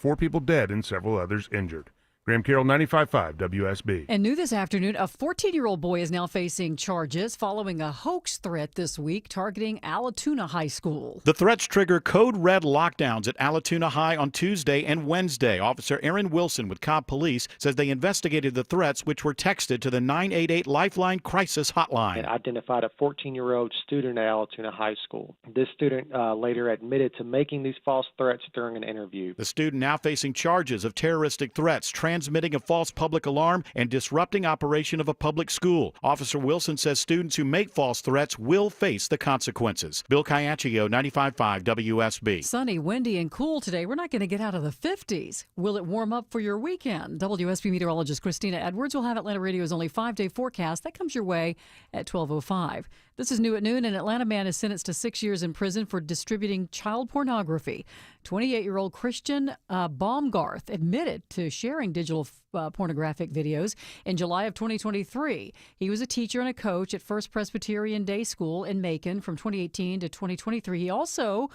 4 people dead and several others injured. Graham Carroll, 95.5 WSB. And new this afternoon, a 14-year-old boy is now facing charges following a hoax threat this week targeting Allatoona High School. The threats trigger code red lockdowns at Allatoona High on Tuesday and Wednesday. Officer Aaron Wilson with Cobb Police says they investigated the threats, which were texted to the 988 Lifeline crisis hotline. And identified a 14-year-old student at Allatoona High School. This student later admitted to making these false threats during an interview. The student now facing charges of terroristic threats, transmitting a false public alarm, and disrupting operation of a public school. Officer Wilson says students who make false threats will face the consequences. Bill Caiaccio, 95.5 WSB. Sunny, windy, and cool today. We're not going to get out of the 50s. Will it warm up for your weekend? WSB meteorologist Christina Edwards will have Atlanta Radio's only 5-day forecast. That comes your way at 12:05. This is New at Noon. An Atlanta man is sentenced to 6 years in prison for distributing child pornography. 28-year-old Christian Baumgarth admitted to sharing digital pornographic videos in July of 2023. He was a teacher and a coach at First Presbyterian Day School in Macon from 2018 to 2023. He also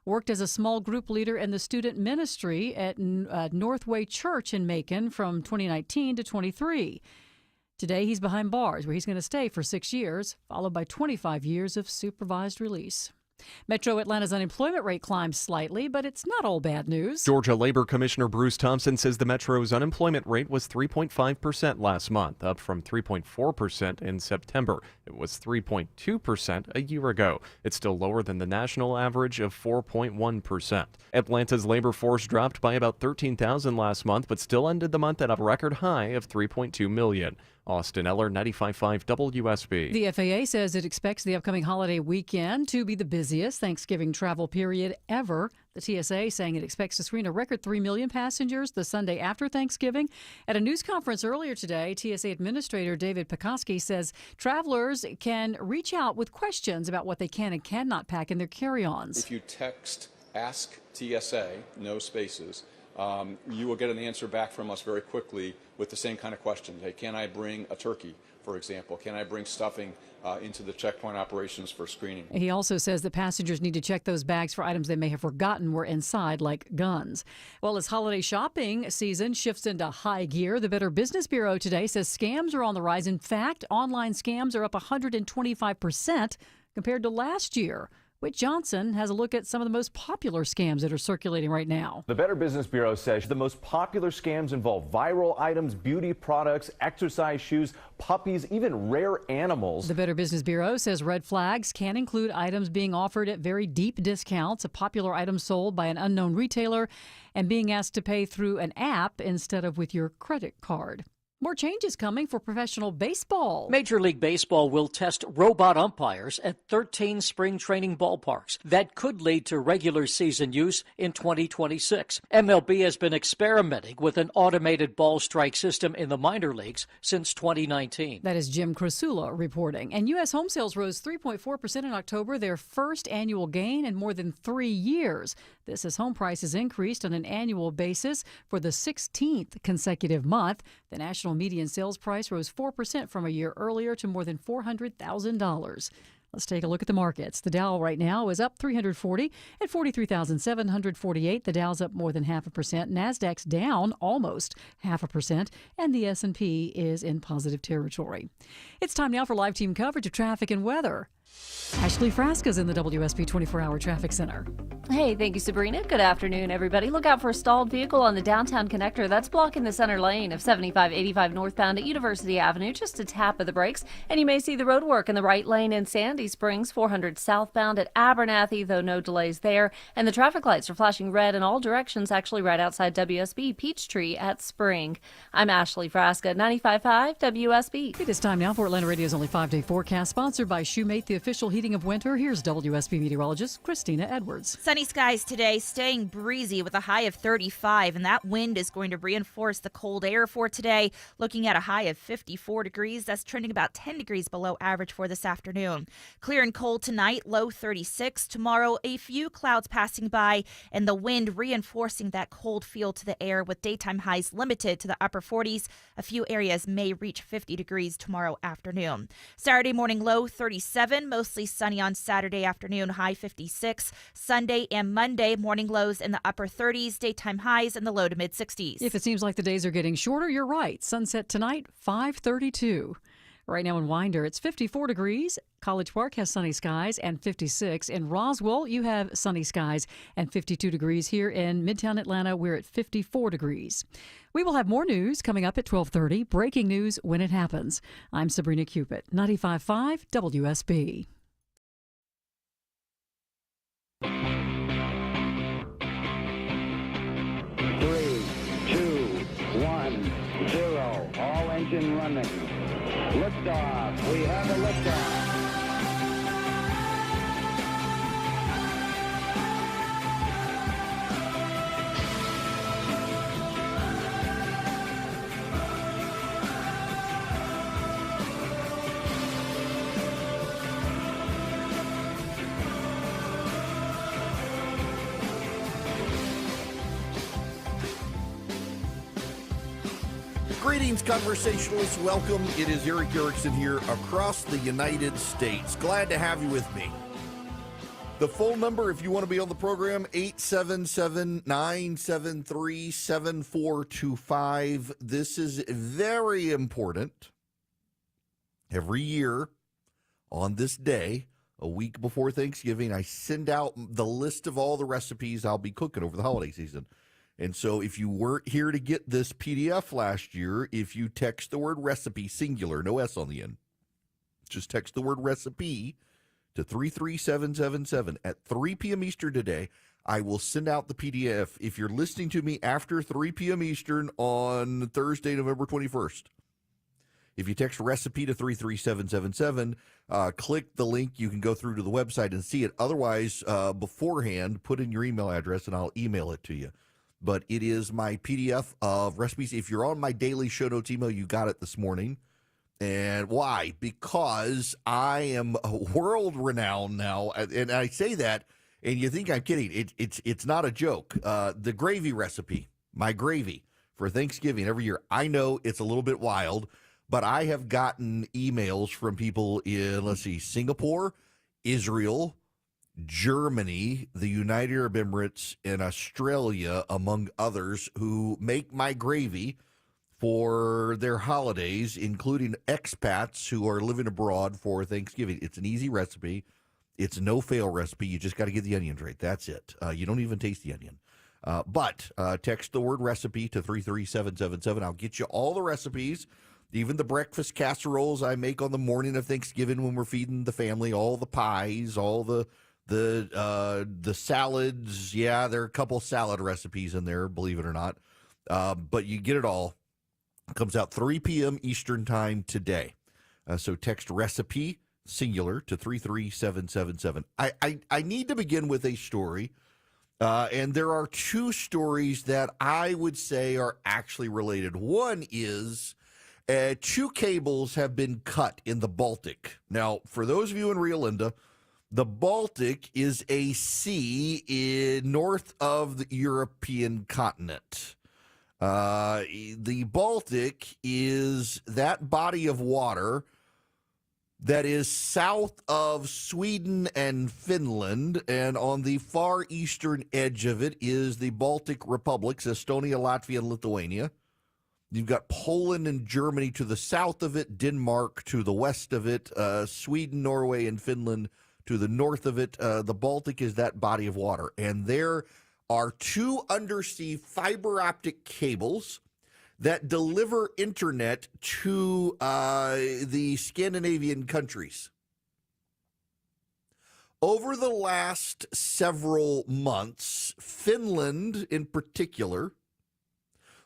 worked as a small group leader in the student ministry at Northway Church in Macon from 2019 to 23. Today, he's behind bars, where he's going to stay for 6 years, followed by 25 years of supervised release. Metro Atlanta's unemployment rate climbs slightly, but it's not all bad news. Georgia Labor Commissioner Bruce Thompson says the Metro's unemployment rate was 3.5% last month, up from 3.4% in September. It was 3.2% a year ago. It's still lower than the national average of 4.1%. Atlanta's labor force dropped by about 13,000 last month, but still ended the month at a record high of 3.2 million. Austin Eller, 95.5 WSB. The FAA says it expects the upcoming holiday weekend to be the busiest Thanksgiving travel period ever. The TSA saying it expects to screen a record 3 million passengers the Sunday after Thanksgiving. At a news conference earlier today, TSA Administrator David Pekoski says travelers can reach out with questions about what they can and cannot pack in their carry-ons. If you text Ask TSA, no spaces, you will get an answer back from us very quickly with the same kind of questions. Hey, can I bring a turkey, for example? Can I bring stuffing into the checkpoint operations for screening? He also says that passengers need to check those bags for items they may have forgotten were inside, like guns. Well, as holiday shopping season shifts into high gear, the Better Business Bureau today says scams are on the rise. In fact, online scams are up 125% compared to last year. Whit Johnson has a look at some of the most popular scams that are circulating right now. The Better Business Bureau says the most popular scams involve viral items, beauty products, exercise shoes, puppies, even rare animals. The Better Business Bureau says red flags can include items being offered at very deep discounts, a popular item sold by an unknown retailer, and being asked to pay through an app instead of with your credit card. More changes coming for professional baseball. Major League Baseball will test robot umpires at 13 spring training ballparks. That could lead to regular season use in 2026. MLB has been experimenting with an automated ball strike system in the minor leagues since 2019. That is Jim Krasula reporting. And U.S. home sales rose 3.4% in October, their first annual gain in more than 3 years. This as home prices increased on an annual basis for the 16th consecutive month. The national median sales price rose 4% from a year earlier to more than $400,000. Let's take a look at the markets. The Dow right now is up 340 at 43,748. The Dow's up more than 0.5%. Nasdaq's down almost 0.5%, and the S&P is in positive territory. It's time now for live team coverage of traffic and weather. Ashley Frasca's in the WSB 24-hour traffic center. Hey, thank you, Sabrina. Good afternoon, everybody. Look out for a stalled vehicle on the downtown connector. That's blocking the center lane of 7585 northbound at University Avenue. Just a tap of the brakes. And you may see the road work in the right lane in Sandy Springs, 400 southbound at Abernathy, though no delays there. And the traffic lights are flashing red in all directions, actually right outside WSB Peachtree at Spring. I'm Ashley Frasca, 95.5 WSB. It is time now for Atlanta Radio's only 5-day forecast, sponsored by Shoemate, the official heating of winter. Here's WSB meteorologist Christina Edwards. Sunny skies today, staying breezy with a high of 35, and that wind is going to reinforce the cold air for today. Looking at a high of 54 degrees, that's trending about 10 degrees below average for this afternoon. Clear and cold tonight, low 36. Tomorrow, a few clouds passing by, and the wind reinforcing that cold feel to the air with daytime highs limited to the upper 40s. A few areas may reach 50 degrees tomorrow afternoon. Saturday morning, low 37. mostly sunny on Saturday afternoon, high 56. Sunday and Monday, morning lows in the upper 30s, daytime highs in the low to mid 60s. If it seems like the days are getting shorter, you're right. Sunset tonight, 5:32. Right now in Winder, it's 54 degrees. College Park has sunny skies and 56. In Roswell, you have sunny skies and 52 degrees. Here in Midtown Atlanta, we're at 54 degrees. We will have more news coming up at 12:30. Breaking news when it happens. I'm Sabrina Cupid, 95.5 WSB. 3, 2, 1, 0. All engine running. Liftoff. We have a liftoff. Greetings, conversationalists. Welcome. It is Eric Erickson here across the United States. Glad to have you with me. The phone number, if you want to be on the program, 877-973-7425. This is very important. Every year on this day, a week before Thanksgiving, I send out the list of all the recipes I'll be cooking over the holiday season. And so if you weren't here to get this PDF last year, if you text the word recipe, singular, no S on the end, just text the word recipe to 33777 at 3 p.m. Eastern today, I will send out the PDF. If you're listening to me after 3 p.m. Eastern on Thursday, November 21st, if you text recipe to 33777, click the link. You can go through to the website and see it. Otherwise, beforehand, put in your email address and I'll email it to you. But it is my PDF of recipes. If you're on my daily show notes email, you got it this morning. And why? Because I am world renowned now. And I say that, and you think I'm kidding. It's not a joke. The gravy recipe, my gravy for Thanksgiving every year. I know it's a little bit wild, but I have gotten emails from people in, Singapore, Israel, Germany, the United Arab Emirates, and Australia, among others, who make my gravy for their holidays, including expats who are living abroad for Thanksgiving. It's an easy recipe. It's a no-fail recipe. You just got to get the onions right. That's it. You don't even taste the onion. But text the word recipe to 33777. I'll get you all the recipes, even the breakfast casseroles I make on the morning of Thanksgiving when we're feeding the family, all the pies, all the salads. Yeah, there are a couple salad recipes in there, believe it or not. But you get it all. It comes out 3 p.m. Eastern time today. So text recipe, singular, to 33777. I need to begin with a story. And there are two stories that I would say are actually related. One is 2 cables have been cut in the Baltic. Now, for those of you in Rio Linda, the Baltic is a sea north of the European continent. The Baltic is that body of water that is south of Sweden and Finland, and on the far eastern edge of it is the Baltic republics, Estonia, Latvia, and Lithuania. You've got Poland and Germany to the south of it, Denmark to the west of it, Sweden, Norway, and Finland to the north of it. The Baltic is that body of water. And there are 2 undersea fiber optic cables that deliver internet to the Scandinavian countries. Over the last several months, Finland in particular,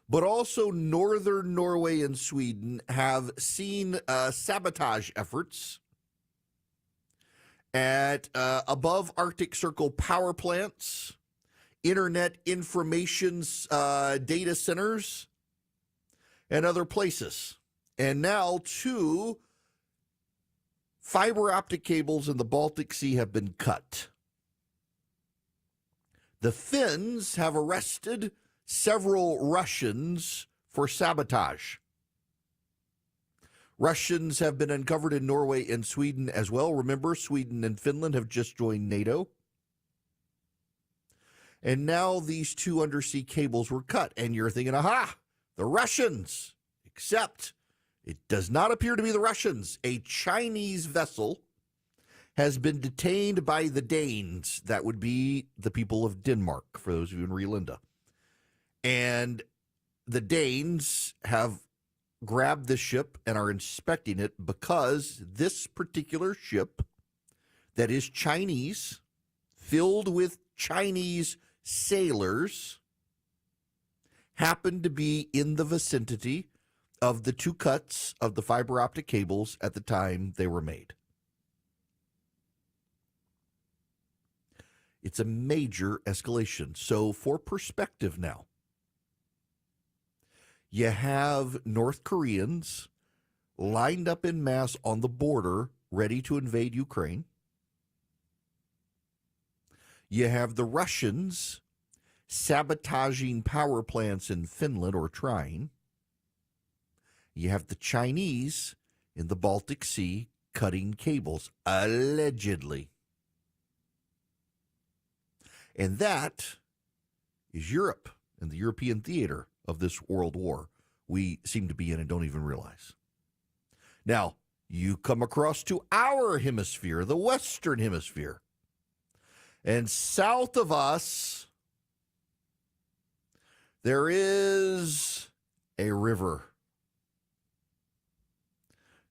but also northern Norway and Sweden, have seen sabotage efforts at above Arctic Circle power plants, internet information data centers, and other places. And now 2 fiber optic cables in the Baltic Sea have been cut. The Finns have arrested several Russians for sabotage. Russians have been uncovered in Norway and Sweden as well. Remember, Sweden and Finland have just joined NATO. And now these 2 undersea cables were cut. And you're thinking, aha, the Russians. Except it does not appear to be the Russians. A Chinese vessel has been detained by the Danes. That would be the people of Denmark, for those of you in Rio-Linda. And the Danes have grabbed this ship and are inspecting it because this particular ship that is Chinese, filled with Chinese sailors, happened to be in the vicinity of the 2 cuts of the fiber optic cables at the time they were made. It's a major escalation. So for perspective now, you have North Koreans lined up in mass on the border, ready to invade Ukraine. You have the Russians sabotaging power plants in Finland, or trying. You have the Chinese in the Baltic Sea cutting cables, allegedly. And that is Europe and the European theater of this world war we seem to be in and don't even realize. Now, you come across to our hemisphere, the Western Hemisphere. And south of us, there is a river.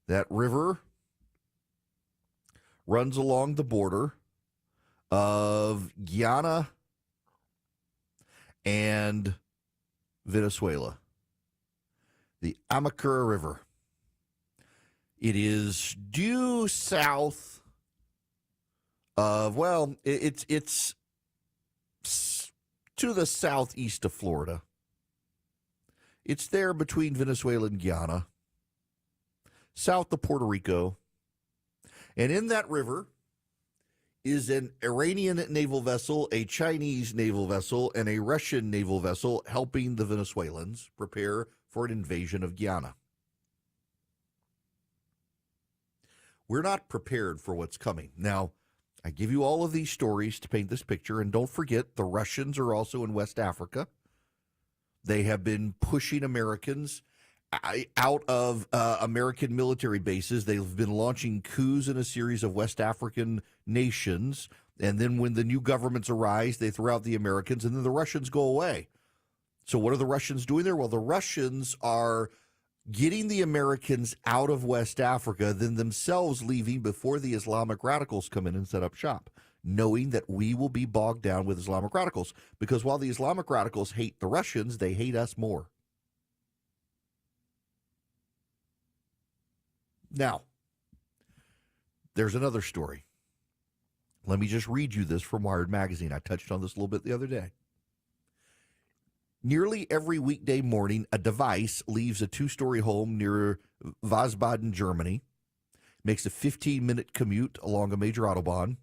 That river runs along the border of Guyana and Venezuela, the Amacura River. It is due south of, well, it's to the southeast of Florida. It's there between Venezuela and Guyana, south of Puerto Rico. And in that river is an Iranian naval vessel, a Chinese naval vessel, and a Russian naval vessel helping the Venezuelans prepare for an invasion of Guyana. We're not prepared for what's coming. Now, I give you all of these stories to paint this picture, and don't forget the Russians are also in West Africa. They have been pushing Americans out of American military bases. They've been launching coups in a series of West African nations. And then when the new governments arise, they throw out the Americans, and then the Russians go away. So what are the Russians doing there? Well, the Russians are getting the Americans out of West Africa, then themselves leaving before the Islamic radicals come in and set up shop, knowing that we will be bogged down with Islamic radicals. Because while the Islamic radicals hate the Russians, they hate us more. Now, there's another story. Let me just read you this from Wired Magazine. I touched on this a little bit the other day. Nearly every weekday morning, a device leaves a 2-story home near Wiesbaden, Germany, makes a 15-minute commute along a major Autobahn.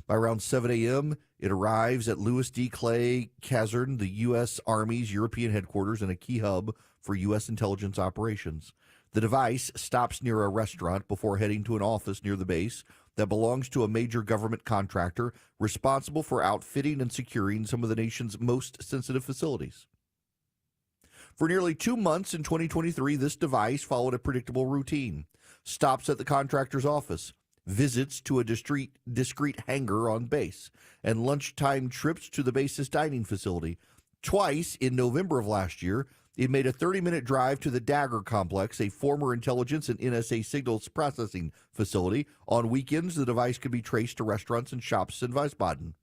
By around 7 a.m., it arrives at Louis D. Clay Kaserne, the U.S. Army's European headquarters and a key hub for U.S. intelligence operations. The device stops near a restaurant before heading to an office near the base that belongs to a major government contractor responsible for outfitting and securing some of the nation's most sensitive facilities. For nearly 2 months in 2023, this device followed a predictable routine. Stops at the contractor's office, visits to a discreet hangar on base, and lunchtime trips to the base's dining facility. Twice in November of last year, it made a 30-minute drive to the Dagger Complex, a former intelligence and NSA signals processing facility. On weekends, the device could be traced to restaurants and shops in Wiesbaden.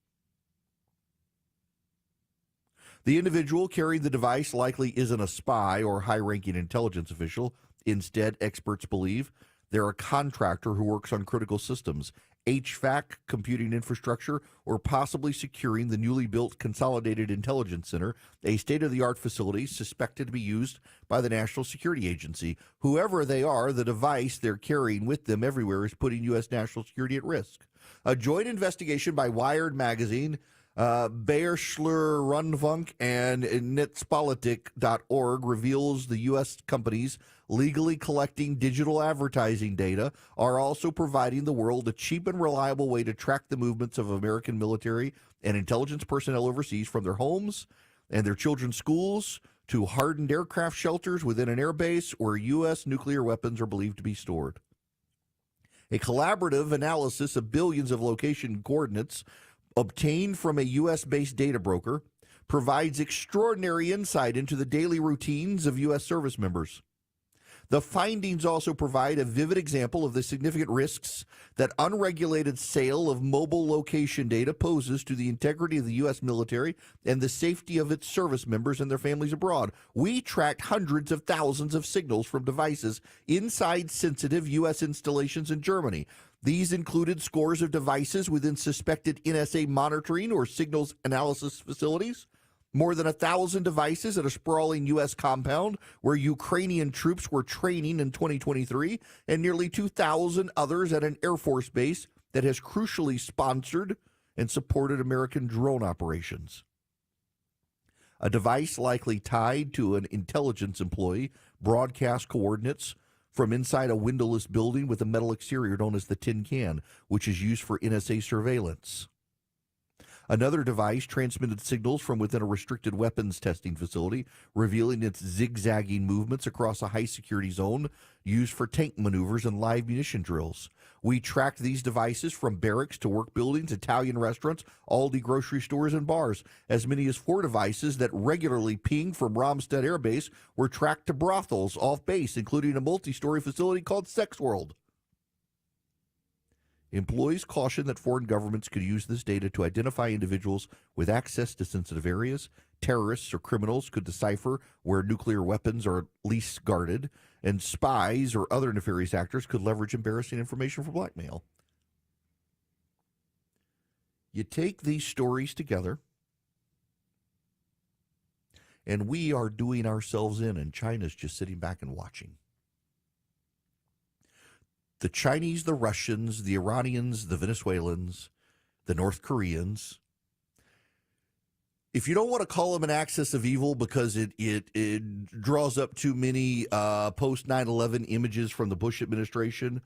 The individual carrying the device likely isn't a spy or high-ranking intelligence official. Instead, experts believe they're a contractor who works on critical systems, HVAC, computing infrastructure, or possibly securing the newly built Consolidated Intelligence Center, a state-of-the-art facility suspected to be used by the National Security Agency. Whoever they are, the device they're carrying with them everywhere is putting U.S. national security at risk. A joint investigation by Wired Magazine Beierschler Rundfunk and Netzpolitik.org reveals the U.S. companies legally collecting digital advertising data are also providing the world a cheap and reliable way to track the movements of American military and intelligence personnel overseas from their homes and their children's schools to hardened aircraft shelters within an airbase where U.S. nuclear weapons are believed to be stored. A collaborative analysis of billions of location coordinates obtained from a U.S.-based data broker provides extraordinary insight into the daily routines of U.S. service members. The findings also provide a vivid example of the significant risks that unregulated sale of mobile location data poses to the integrity of the U.S. military and the safety of its service members and their families abroad. We tracked hundreds of thousands of signals from devices inside sensitive U.S. installations in Germany. These included scores of devices within suspected NSA monitoring or signals analysis facilities, more than 1,000 devices at a sprawling U.S. compound where Ukrainian troops were training in 2023, and nearly 2,000 others at an Air Force base that has crucially sponsored and supported American drone operations. A device likely tied to an intelligence employee broadcast coordinates from inside a windowless building with a metal exterior known as the tin can, which is used for NSA surveillance. Another device transmitted signals from within a restricted weapons testing facility, revealing its zigzagging movements across a high-security zone used for tank maneuvers and live munition drills. We tracked these devices from barracks to work buildings, Italian restaurants, Aldi grocery stores, and bars. As many as 4 devices that regularly pinged from Ramstedt Air Base were tracked to brothels off base, including a multi-story facility called Sex World. Employees caution that foreign governments could use this data to identify individuals with access to sensitive areas. Terrorists or criminals could decipher where nuclear weapons are least guarded, and spies or other nefarious actors could leverage embarrassing information for blackmail. You take these stories together, and we are doing ourselves in, and China's just sitting back and watching. The Chinese, the Russians, the Iranians, the Venezuelans, the North Koreans. If you don't want to call them an axis of evil because it draws up too many post 9/11 images from the Bush administration,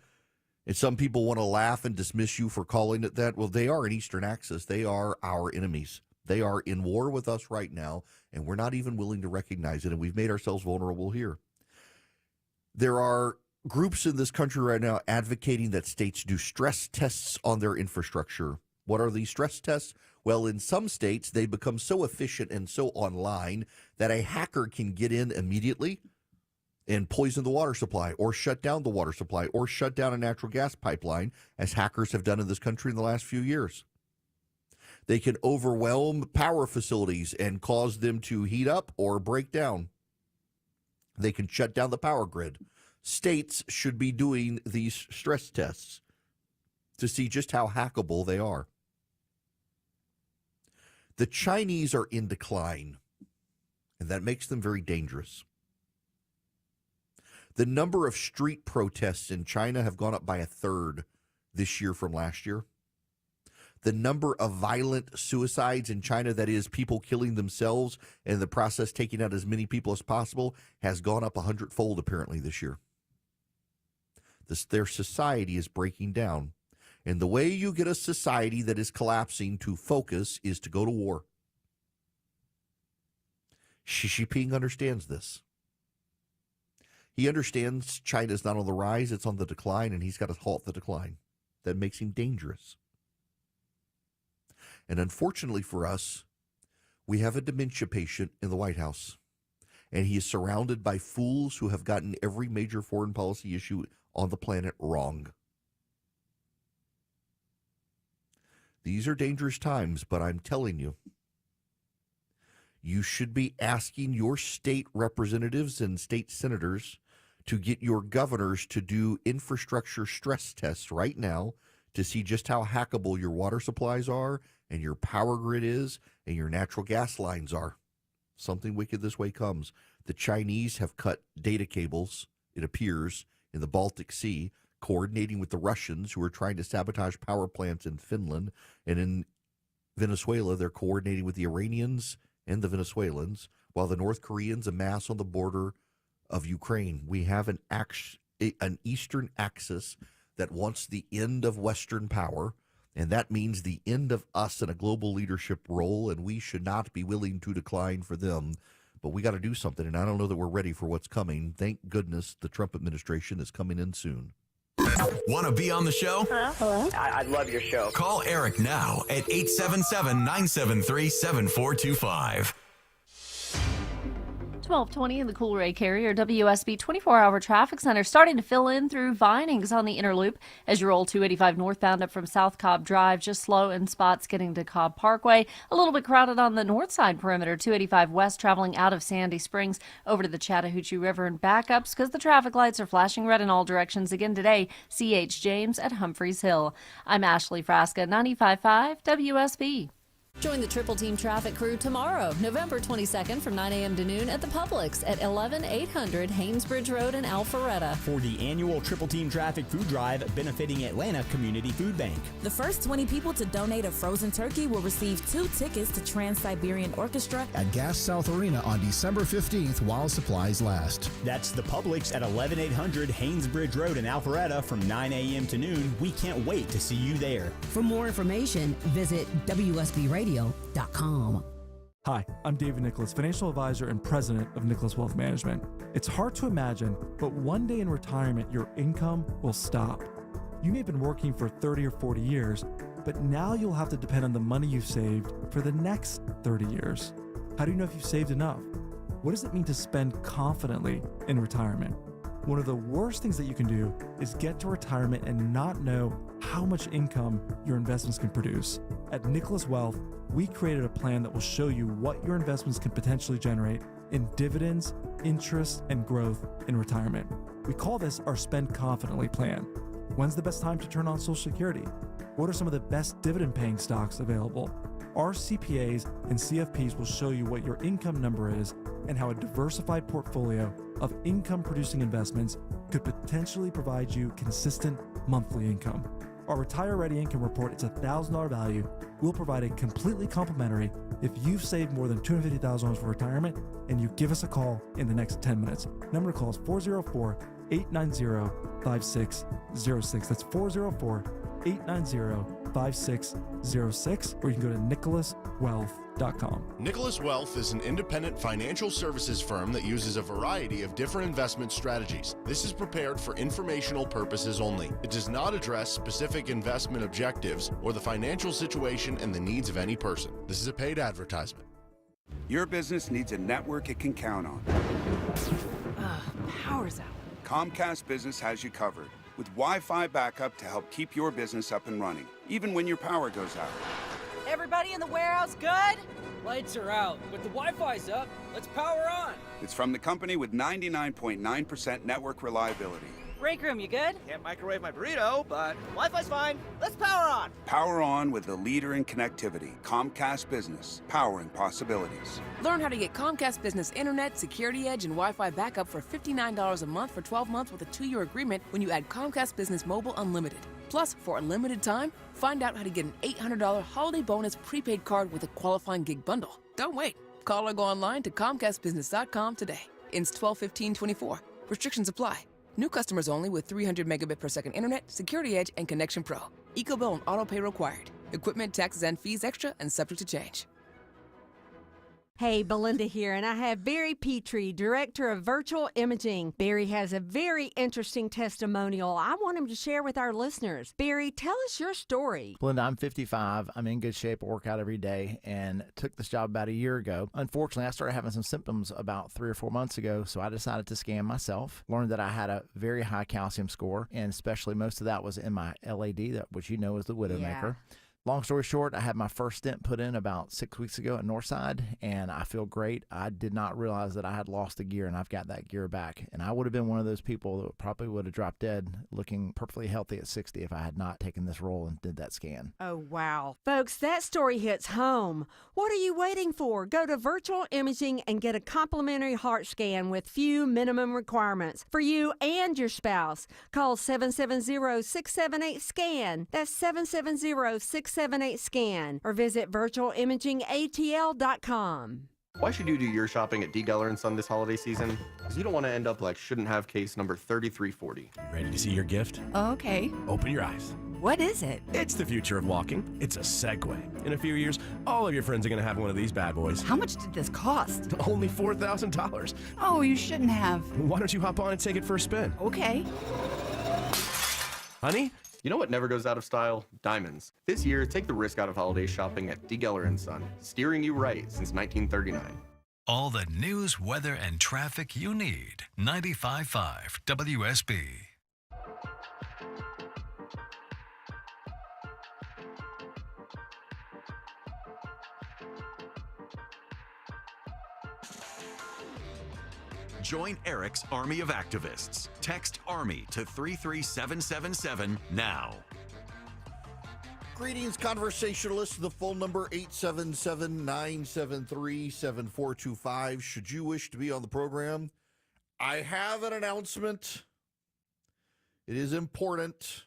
and some people want to laugh and dismiss you for calling it that, well, they are an Eastern Axis. They are our enemies. They are in war with us right now, and we're not even willing to recognize it, and we've made ourselves vulnerable here. There are groups in this country right now advocating that states do stress tests on their infrastructure. What are these stress tests? Well, in some states, they become so efficient and so online that a hacker can get in immediately and poison the water supply or shut down the water supply or shut down a natural gas pipeline, as hackers have done in this country in the last few years. They can overwhelm power facilities and cause them to heat up or break down. They can shut down the power grid. States should be doing these stress tests to see just how hackable they are. The Chinese are in decline, and that makes them very dangerous. The number of street protests in China have gone up by 1/3 this year from last year. The number of violent suicides in China, that is, people killing themselves and in the process taking out as many people as possible, has gone up 100-fold apparently this year. Their society is breaking down. And the way you get a society that is collapsing to focus is to go to war. Xi Jinping understands this. He understands China's not on the rise, it's on the decline, and he's got to halt the decline. That makes him dangerous. And unfortunately for us, we have a dementia patient in the White House, and he is surrounded by fools who have gotten every major foreign policy issue on the planet wrong. These are dangerous times, but I'm telling you, you should be asking your state representatives and state senators to get your governors to do infrastructure stress tests right now to see just how hackable your water supplies are and your power grid is and your natural gas lines are. Something wicked this way comes. The Chinese have cut data cables, it appears, in the Baltic Sea, coordinating with the Russians who are trying to sabotage power plants in Finland and in Venezuela, they're coordinating with the Iranians and the Venezuelans, while the North Koreans amass on the border of Ukraine. We have an Eastern axis that wants the end of Western power, and that means the end of us in a global leadership role, and we should not be willing to decline for them. But we got to do something, and I don't know that we're ready for what's coming. Thank goodness the Trump administration is coming in soon. Want to be on the show? Hello? I'd love your show. Call Eric now at 877-973-7425. 1220 in the Cool Ray Carrier WSB 24-hour traffic center starting to fill in through Vinings on the inner loop as you roll 285 northbound up from South Cobb Drive. Just slow in spots getting to Cobb Parkway. A little bit crowded on the north side perimeter. 285 west traveling out of Sandy Springs over to the Chattahoochee River and backups because the traffic lights are flashing red in all directions again today. C.H. James at Humphreys Hill. I'm Ashley Frasca, 95.5 WSB. Join the Triple Team Traffic crew tomorrow, November 22nd from 9 a.m. to noon at the Publix at 11800 Haynesbridge Road in Alpharetta. For the annual Triple Team Traffic Food Drive benefiting Atlanta Community Food Bank. The first 20 people to donate a frozen turkey will receive 2 tickets to Trans-Siberian Orchestra at Gas South Arena on December 15th while supplies last. That's the Publix at 11800 Haynesbridge Road in Alpharetta from 9 a.m. to noon. We can't wait to see you there. For more information, visit WSBRadio.com. Hi, I'm David Nicholas, financial advisor and president of Nicholas Wealth Management. It's hard to imagine, but one day in retirement, your income will stop. You may have been working for 30 or 40 years, but now you'll have to depend on the money you've saved for the next 30 years. How do you know if you've saved enough? What does it mean to spend confidently in retirement? One of the worst things that you can do is get to retirement and not know how much income your investments can produce. At Nicholas Wealth, we created a plan that will show you what your investments can potentially generate in dividends, interest, and growth in retirement. We call this our Spend Confidently plan. When's the best time to turn on Social Security? What are some of the best dividend-paying stocks available? Our CPAs and CFPs will show you what your income number is and how a diversified portfolio of income-producing investments could potentially provide you consistent monthly income. Our Retire Ready Income Report, it's a $1,000 value. We'll provide it completely complimentary if you've saved more than $250,000 for retirement and you give us a call in the next 10 minutes. Number to call is 404-890-5606. That's 404-890-5606, or you can go to nicholaswealth.com. Nicholas Wealth is an independent financial services firm that uses a variety of different investment strategies. This is prepared for informational purposes only. It does not address specific investment objectives or the financial situation and the needs of any person. This is a paid advertisement. Your business needs a network it can count on. Power's out. Comcast Business has you covered with Wi-Fi backup to help keep your business up and running, even when your power goes out. Everybody in the warehouse good? Lights are out, but the Wi-Fi's up. Let's power on. It's from the company with 99.9% network reliability. Break room, you good? Can't microwave my burrito, but Wi-Fi's fine. Let's power on. Power on with the leader in connectivity, Comcast Business, powering possibilities. Learn how to get Comcast Business Internet, Security Edge, and Wi-Fi backup for $59 a month for 12 months with a 2-year agreement when you add Comcast Business Mobile Unlimited. Plus, for a limited time, find out how to get an $800 holiday bonus prepaid card with a qualifying gig bundle. Don't wait. Call or go online to ComcastBusiness.com today. Ends 12/15/24. Restrictions apply. New customers only with 300 megabit per second internet, Security Edge, and Connection Pro. EcoBill and auto pay required. Equipment, taxes, and fees extra and subject to change. Hey, Belinda here, and I have Barry Petrie, Director of Virtual Imaging. Barry has a very interesting testimonial I want him to share with our listeners. Barry, tell us your story. Belinda, I'm 55. I'm in good shape. I work out every day and took this job about a year ago. Unfortunately, I started having some symptoms about 3 or 4 months ago, so I decided to scan myself. Learned that I had a very high calcium score, and especially most of that was in my LAD, which you know is the Widowmaker. Yeah. Long story short, I had my first stent put in about 6 weeks ago at Northside, and I feel great. I did not realize that I had lost a gear, and I've got that gear back. And I would have been one of those people that probably would have dropped dead looking perfectly healthy at 60 if I had not taken this role and did that scan. Oh, wow. Folks, that story hits home. What are you waiting for? Go to Virtual Imaging and get a complimentary heart scan with few minimum requirements for you and your spouse. Call 770-678-SCAN. That's 770-678-SCAN. 678-SCAN or visit virtualimagingatl.com. Why should you do your shopping at D. Geller & Son this holiday season? Because you don't want to end up like shouldn't have case number 3340. Ready to see your gift? Okay. Open your eyes. What is it? It's the future of walking. It's a Segway. In a few years, all of your friends are going to have one of these bad boys. How much did this cost? Only $4,000. Oh, you shouldn't have. Why don't you hop on and take it for a spin? Okay. Honey? You know what never goes out of style? Diamonds. This year, take the risk out of holiday shopping at D. Geller & Son, steering you right since 1939. All the news, weather, and traffic you need. 95.5 WSB. Join Eric's Army of Activists. Text ARMY to 33777 now. Greetings, conversationalists. The phone number 877-973-7425. Should you wish to be on the program, I have an announcement. It is important.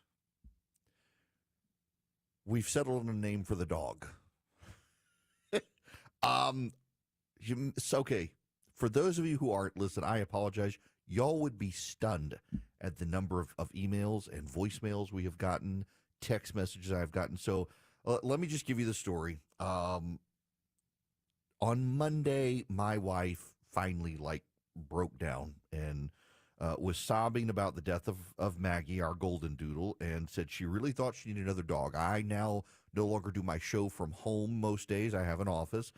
We've settled on a name for the dog. It's okay. For those of you who aren't, listen, I apologize. Y'all would be stunned at the number of emails and voicemails we have gotten, text messages I've gotten. So let me just give you the story. On Monday, my wife finally broke down and was sobbing about the death of Maggie, our golden doodle, and said she really thought she needed another dog. I now no longer do my show from home most days. I have an office.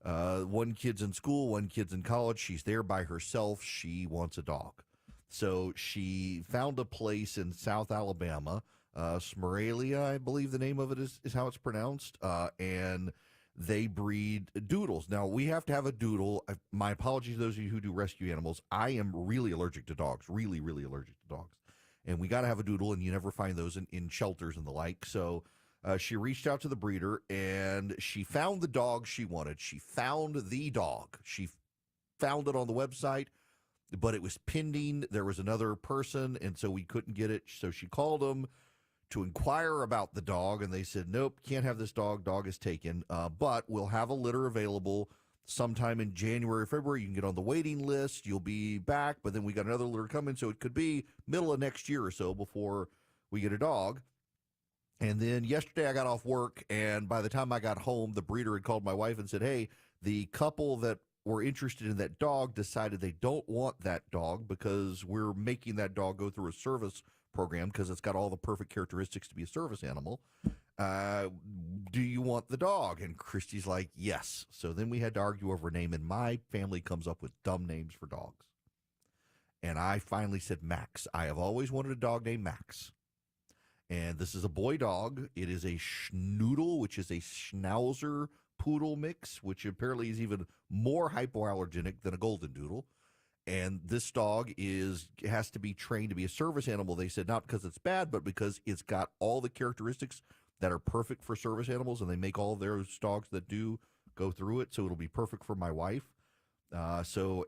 One kid's in school, one kid's in college. She's there by herself. She wants a dog. So she found a place in South Alabama, Smeralia, I believe the name of it is how it's pronounced, and they breed doodles. Now, we have to have a doodle. My apologies to those of you who do rescue animals. I am really allergic to dogs, really, really allergic to dogs. And we got to have a doodle, and you never find those in shelters and the like. So she reached out to the breeder, and she found the dog she wanted. She found the dog. She found it on the website, but it was pending. There was another person, and so we couldn't get it. So she called them to inquire about the dog, and they said, nope, can't have this dog. Dog is taken, but we'll have a litter available sometime in January, February. You can get on the waiting list. You'll be back, but then we got another litter coming, so it could be middle of next year or so before we get a dog. And then yesterday I got off work, and by the time I got home, the breeder had called my wife and said, hey, the couple that were interested in that dog decided they don't want that dog because we're making that dog go through a service program because it's got all the perfect characteristics to be a service animal. Do you want the dog? And Christy's like, yes. So then we had to argue over a name, and my family comes up with dumb names for dogs. And I finally said Max. I have always wanted a dog named Max. And this is a boy dog. It is a schnoodle, which is a schnauzer poodle mix, which apparently is even more hypoallergenic than a golden doodle. And this dog has to be trained to be a service animal. They said not because it's bad, but because it's got all the characteristics that are perfect for service animals, and they make all of those dogs that do go through it. So it'll be perfect for my wife. So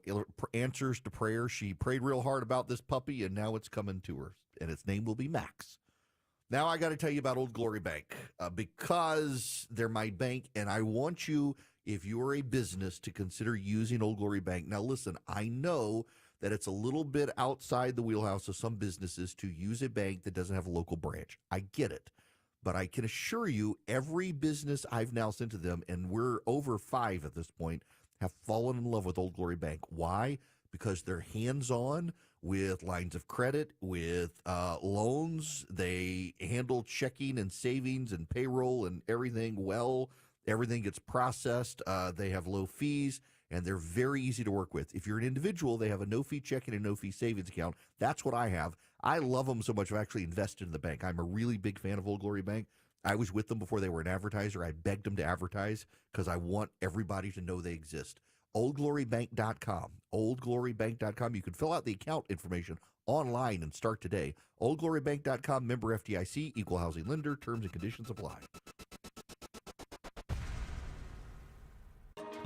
answers to prayer. She prayed real hard about this puppy, and now it's coming to her, and its name will be Max. Now I got to tell you about Old Glory Bank because they're my bank, and I want you, if you're a business, to consider using Old Glory Bank. Now listen, I know that it's a little bit outside the wheelhouse of some businesses to use a bank that doesn't have a local branch. I get it. But I can assure you every business I've now sent to them, and we're over 5 at this point, have fallen in love with Old Glory Bank. Why? Because they're hands-on with lines of credit, with loans. They handle checking and savings and payroll and everything well. Everything gets processed. They have low fees, and they're very easy to work with. If you're an individual, they have a no-fee checking and no-fee savings account. That's what I have. I love them so much I've actually invested in the bank. I'm a really big fan of Old Glory Bank. I was with them before they were an advertiser. I begged them to advertise because I want everybody to know they exist. OldGloryBank.com. OldGloryBank.com. You can fill out the account information online and start today. OldGloryBank.com. Member FDIC. Equal housing lender. Terms and conditions apply.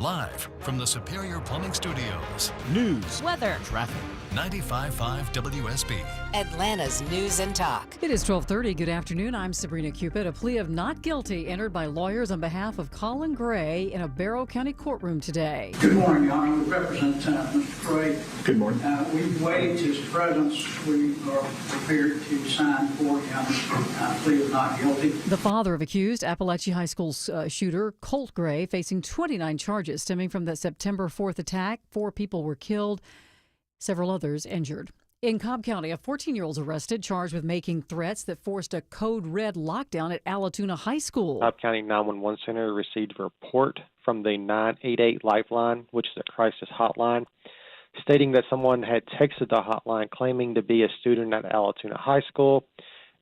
Live from the Superior Plumbing Studios. News, weather, traffic. 95.5 WSB. Atlanta's News and Talk. It is 12:30. Good afternoon. I'm Sabrina Cupid. A plea of not guilty entered by lawyers on behalf of Colin Gray in a Barrow County courtroom today. Good morning, Your Honor. We represent Mr. Gray. Good morning. We've waived his presence. We are prepared to sign for him a plea of not guilty. The father of accused Appalachia High School shooter Colt Gray facing 29 charges stemming from the September 4th attack. 4 people were killed, several others injured. In Cobb County, a 14-year-old is arrested, charged with making threats that forced a code red lockdown at Allatoona High School. Cobb County 911 Center received a report from the 988 Lifeline, which is a crisis hotline, stating that someone had texted the hotline claiming to be a student at Allatoona High School,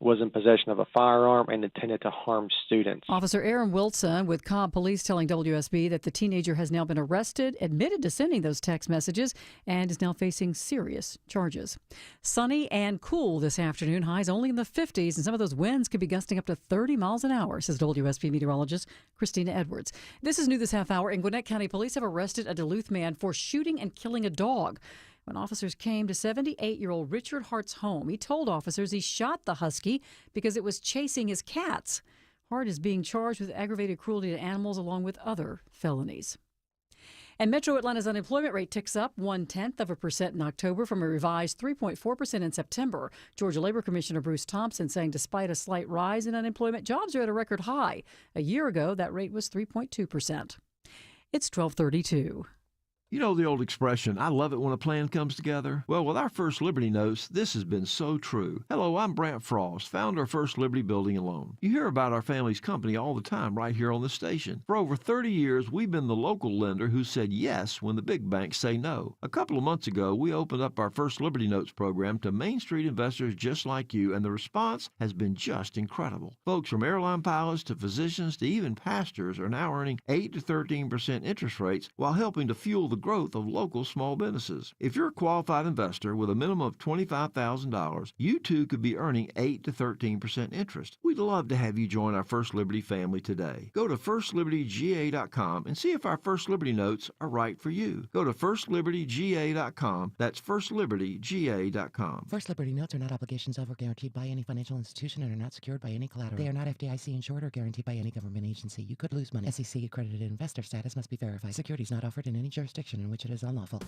was in possession of a firearm, and intended to harm students. Officer Aaron Wilson with Cobb Police telling WSB that the teenager has now been arrested, admitted to sending those text messages, and is now facing serious charges. Sunny and cool this afternoon, highs only in the 50s, and some of those winds could be gusting up to 30 miles an hour, says WSB meteorologist Christina Edwards. This is new this half hour. In Gwinnett County, police have arrested a Duluth man for shooting and killing a dog. When officers came to 78-year-old Richard Hart's home, he told officers he shot the husky because it was chasing his cats. Hart is being charged with aggravated cruelty to animals along with other felonies. And Metro Atlanta's unemployment rate ticks up 0.1% in October from a revised 3.4% in September. Georgia Labor Commissioner Bruce Thompson saying despite a slight rise in unemployment, jobs are at a record high. A year ago, that rate was 3.2%. It's 12:32. You know the old expression, I love it when a plan comes together? Well, with our First Liberty Notes, this has been so true. Hello, I'm Brant Frost, founder of First Liberty Building and Loan. You hear about our family's company all the time right here on the station. For over 30 years, we've been the local lender who said yes when the big banks say no. A couple of months ago, we opened up our First Liberty Notes program to Main Street investors just like you, and the response has been just incredible. Folks from airline pilots to physicians to even pastors are now earning 8 to 13% interest rates while helping to fuel the growth of local small businesses. If you're a qualified investor with a minimum of $25,000, you too could be earning 8 to 13% interest. We'd love to have you join our First Liberty family today. Go to firstlibertyga.com and see if our First Liberty Notes are right for you. Go to firstlibertyga.com. That's firstlibertyga.com. First Liberty Notes are not obligations of or guaranteed by any financial institution and are not secured by any collateral. They are not FDIC insured or guaranteed by any government agency. You could lose money. SEC accredited investor status must be verified. Securities not offered in any jurisdiction in which it is unlawful.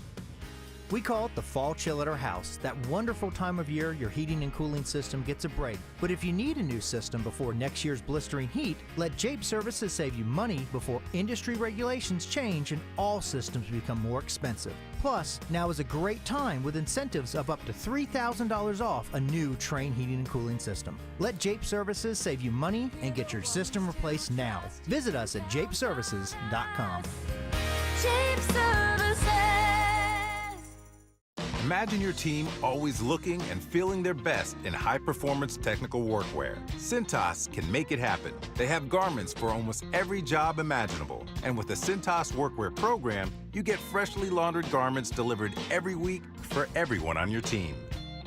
We call it the fall chill at our house, that wonderful time of year your heating and cooling system gets a break. But if you need a new system before next year's blistering heat, let Jape Services save you money before industry regulations change and all systems become more expensive. Plus, now is a great time with incentives of up to $3,000 off a new Trane heating and cooling system. Let Jape Services save you money and get your system replaced now. Visit us at japeservices.com. Jape Services. Imagine your team always looking and feeling their best in high-performance technical workwear. Cintas can make it happen. They have garments for almost every job imaginable. And with the Cintas Workwear program, you get freshly laundered garments delivered every week for everyone on your team.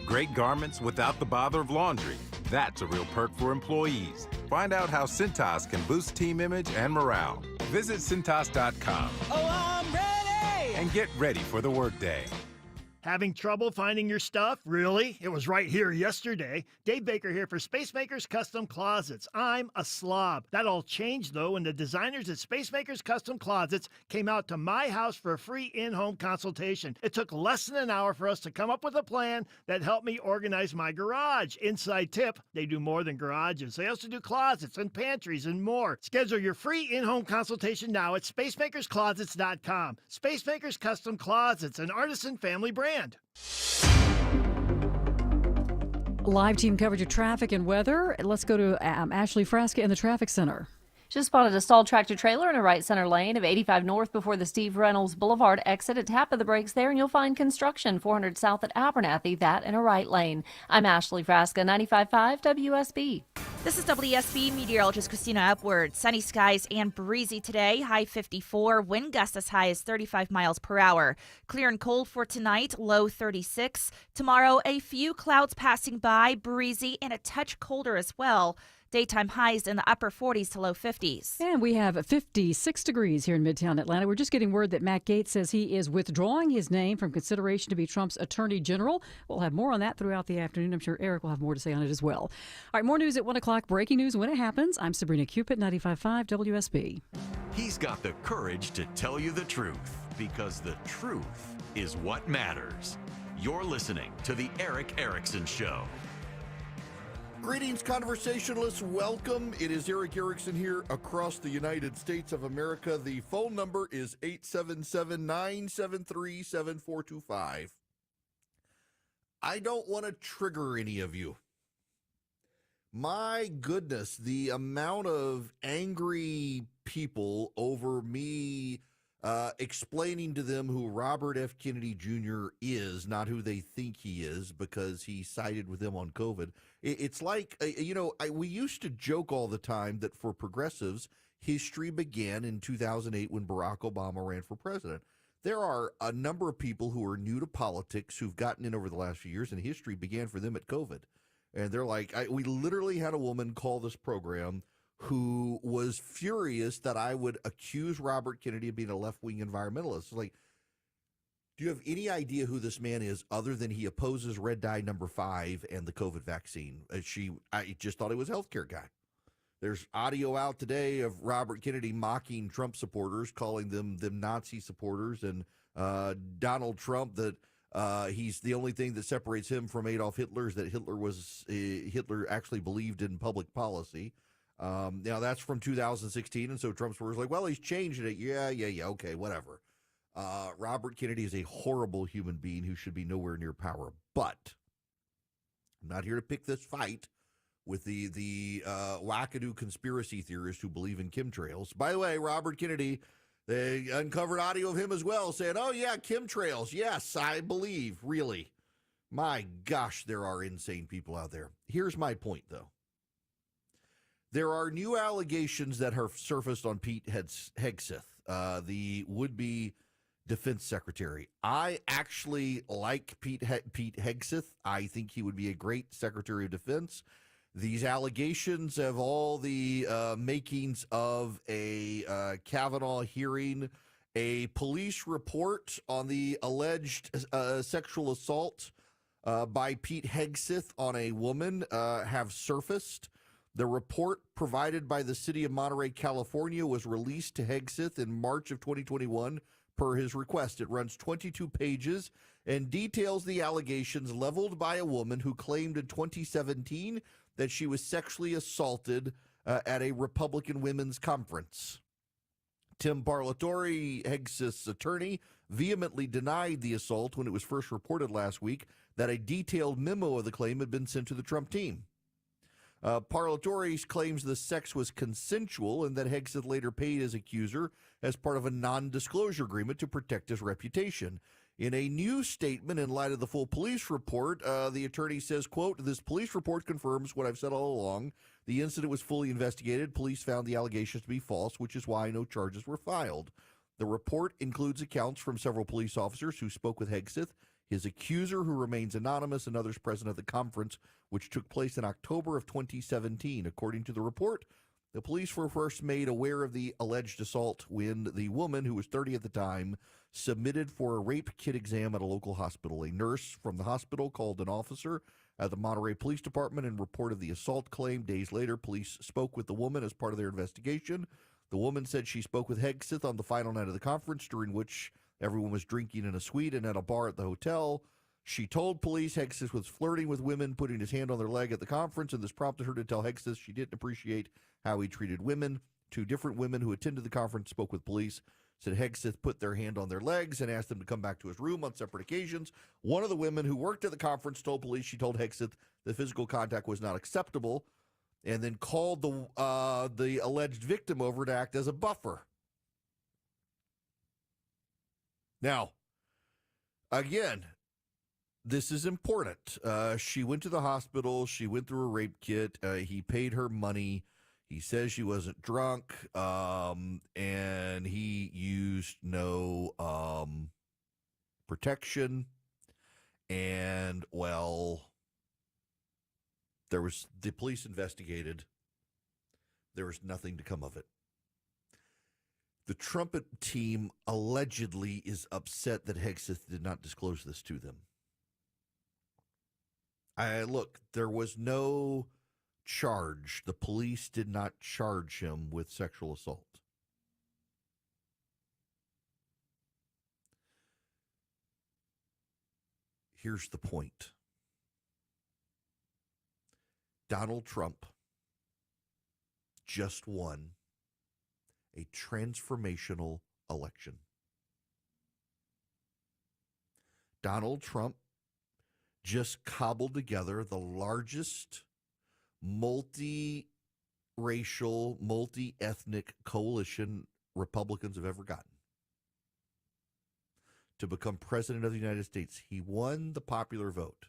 Great garments without the bother of laundry. That's a real perk for employees. Find out how Cintas can boost team image and morale. Visit Cintas.com. Oh, I'm ready! And get ready for the workday. Having trouble finding your stuff? Really? It was right here yesterday. Dave Baker here for Spacemakers Custom Closets. I'm a slob. That all changed, though, when the designers at Spacemakers Custom Closets came out to my house for a free in-home consultation. It took less than an hour for us to come up with a plan that helped me organize my garage. Inside tip, they do more than garages. They also do closets and pantries and more. Schedule your free in-home consultation now at spacemakersclosets.com. Spacemakers Custom Closets, an artisan family brand. Live team coverage of traffic and weather. Let's go to Ashley Frasca in the traffic center. Just spotted a stalled tractor trailer in a right center lane of 85 north before the Steve Reynolds Boulevard exit. At tap of the brakes there, and you'll find construction 400 south at Abernathy, that in a right lane. I'm Ashley Frasca, 95.5 WSB. This is WSB meteorologist Christina Upward. Sunny skies and breezy today, high 54, wind gusts as high as 35 miles per hour. Clear and cold for tonight, low 36. Tomorrow, a few clouds passing by, breezy and a touch colder as well. Daytime highs in the upper 40s to low 50s. And we have 56 degrees here in Midtown Atlanta. We're just getting word that Matt Gaetz says he is withdrawing his name from consideration to be Trump's attorney general. We'll have more on that throughout the afternoon. I'm sure Eric will have more to say on it as well. All right, more news at 1 o'clock. Breaking news when it happens. I'm Sabrina Cupid, 95.5 WSB. He's got the courage to tell you the truth, because the truth is what matters. You're listening to The Eric Erickson Show. Greetings, conversationalists. Welcome. It is Eric Erickson here across the United States of America. The phone number is 877-973-7425. I don't want to trigger any of you. My goodness, the amount of angry people over me explaining to them who Robert F. Kennedy Jr. is, not who they think he is, because he sided with them on COVID. It's like, we used to joke all the time that for progressives, history began in 2008 when Barack Obama ran for president. There are a number of people who are new to politics who've gotten in over the last few years, and history began for them at COVID. And they're like, we literally had a woman call this program who was furious that I would accuse Robert Kennedy of being a left-wing environmentalist. Like, do you have any idea who this man is other than he opposes red dye number 5 and the COVID vaccine? I just thought he was a healthcare guy. There's audio out today of Robert Kennedy mocking Trump supporters, calling them Nazi supporters, and Donald Trump that he's the only thing that separates him from Adolf Hitler is that Hitler actually believed in public policy. Now that's from 2016, and so Trump's was like, well, he's changed it. Yeah, okay, whatever. Robert Kennedy is a horrible human being who should be nowhere near power. But I'm not here to pick this fight with the wackadoo conspiracy theorists who believe in chemtrails. By the way, Robert Kennedy, they uncovered audio of him as well saying, oh, yeah, chemtrails. Yes, I believe, really. My gosh, there are insane people out there. Here's my point, though. There are new allegations that have surfaced on Pete Hegseth, the would-be defense secretary. I actually like Pete Hegseth. I think he would be a great secretary of defense. These allegations have all the makings of a Kavanaugh hearing. A police report on the alleged sexual assault by Pete Hegseth on a woman have surfaced. The report provided by the city of Monterey, California, was released to Hegseth in March of 2021 per his request. It runs 22 pages and details the allegations leveled by a woman who claimed in 2017 that she was sexually assaulted at a Republican women's conference. Tim Parlatore, Hegseth's attorney, vehemently denied the assault when it was first reported last week that a detailed memo of the claim had been sent to the Trump team. Parlatore claims the sex was consensual and that Hegseth later paid his accuser as part of a non-disclosure agreement to protect his reputation. In a new statement in light of the full police report, the attorney says, quote, this police report confirms what I've said all along. The incident was fully investigated. Police found the allegations to be false, which is why no charges were filed. The report includes accounts from several police officers who spoke with Hegseth, his accuser, who remains anonymous, and others present at the conference, which took place in October of 2017. According to the report, the police were first made aware of the alleged assault when the woman, who was 30 at the time, submitted for a rape kit exam at a local hospital. A nurse from the hospital called an officer at the Monterey Police Department and reported the assault claim. Days later, police spoke with the woman as part of their investigation. The woman said she spoke with Hegseth on the final night of the conference, during which everyone was drinking in a suite and at a bar at the hotel. She told police Hegseth was flirting with women, putting his hand on their leg at the conference, and this prompted her to tell Hegseth she didn't appreciate how he treated women. Two different women who attended the conference spoke with police, said Hegseth put their hand on their legs and asked them to come back to his room on separate occasions. One of the women who worked at the conference told police she told Hegseth that physical contact was not acceptable, and then called the alleged victim over to act as a buffer. Now, again, this is important. She went to the hospital. She went through a rape kit. He paid her money. He says she wasn't drunk, and he used no protection. And, well, the police investigated, There was nothing to come of it. The trumpet team allegedly is upset that Hegseth did not disclose this to them. Look, there was no charge. The police did not charge him with sexual assault. Here's the point. Donald Trump just won a transformational election. Donald Trump just cobbled together the largest multi-racial, multi-ethnic coalition Republicans have ever gotten to become president of the United States. He won the popular vote.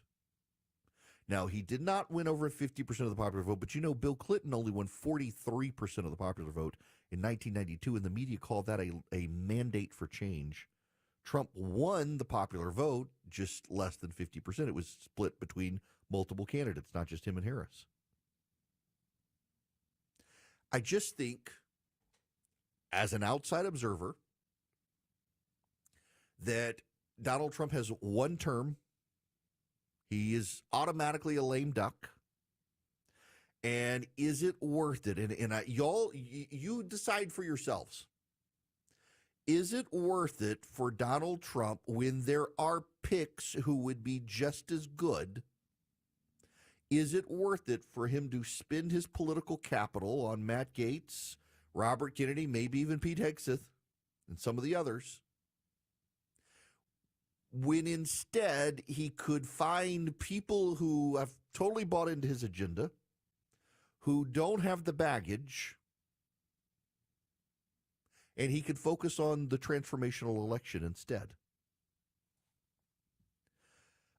Now, he did not win over 50% of the popular vote, but Bill Clinton only won 43% of the popular vote in 1992, and the media called that a mandate for change. Trump won the popular vote, just less than 50%. It was split between multiple candidates, not just him and Harris. I just think, as an outside observer, that Donald Trump has one term. He is automatically a lame duck. And is it worth it? And y'all, you decide for yourselves. Is it worth it for Donald Trump when there are picks who would be just as good? Is it worth it for him to spend his political capital on Matt Gaetz, Robert Kennedy, maybe even Pete Hegseth, and some of the others, when instead he could find people who have totally bought into his agenda, who don't have the baggage, and he could focus on the transformational election instead?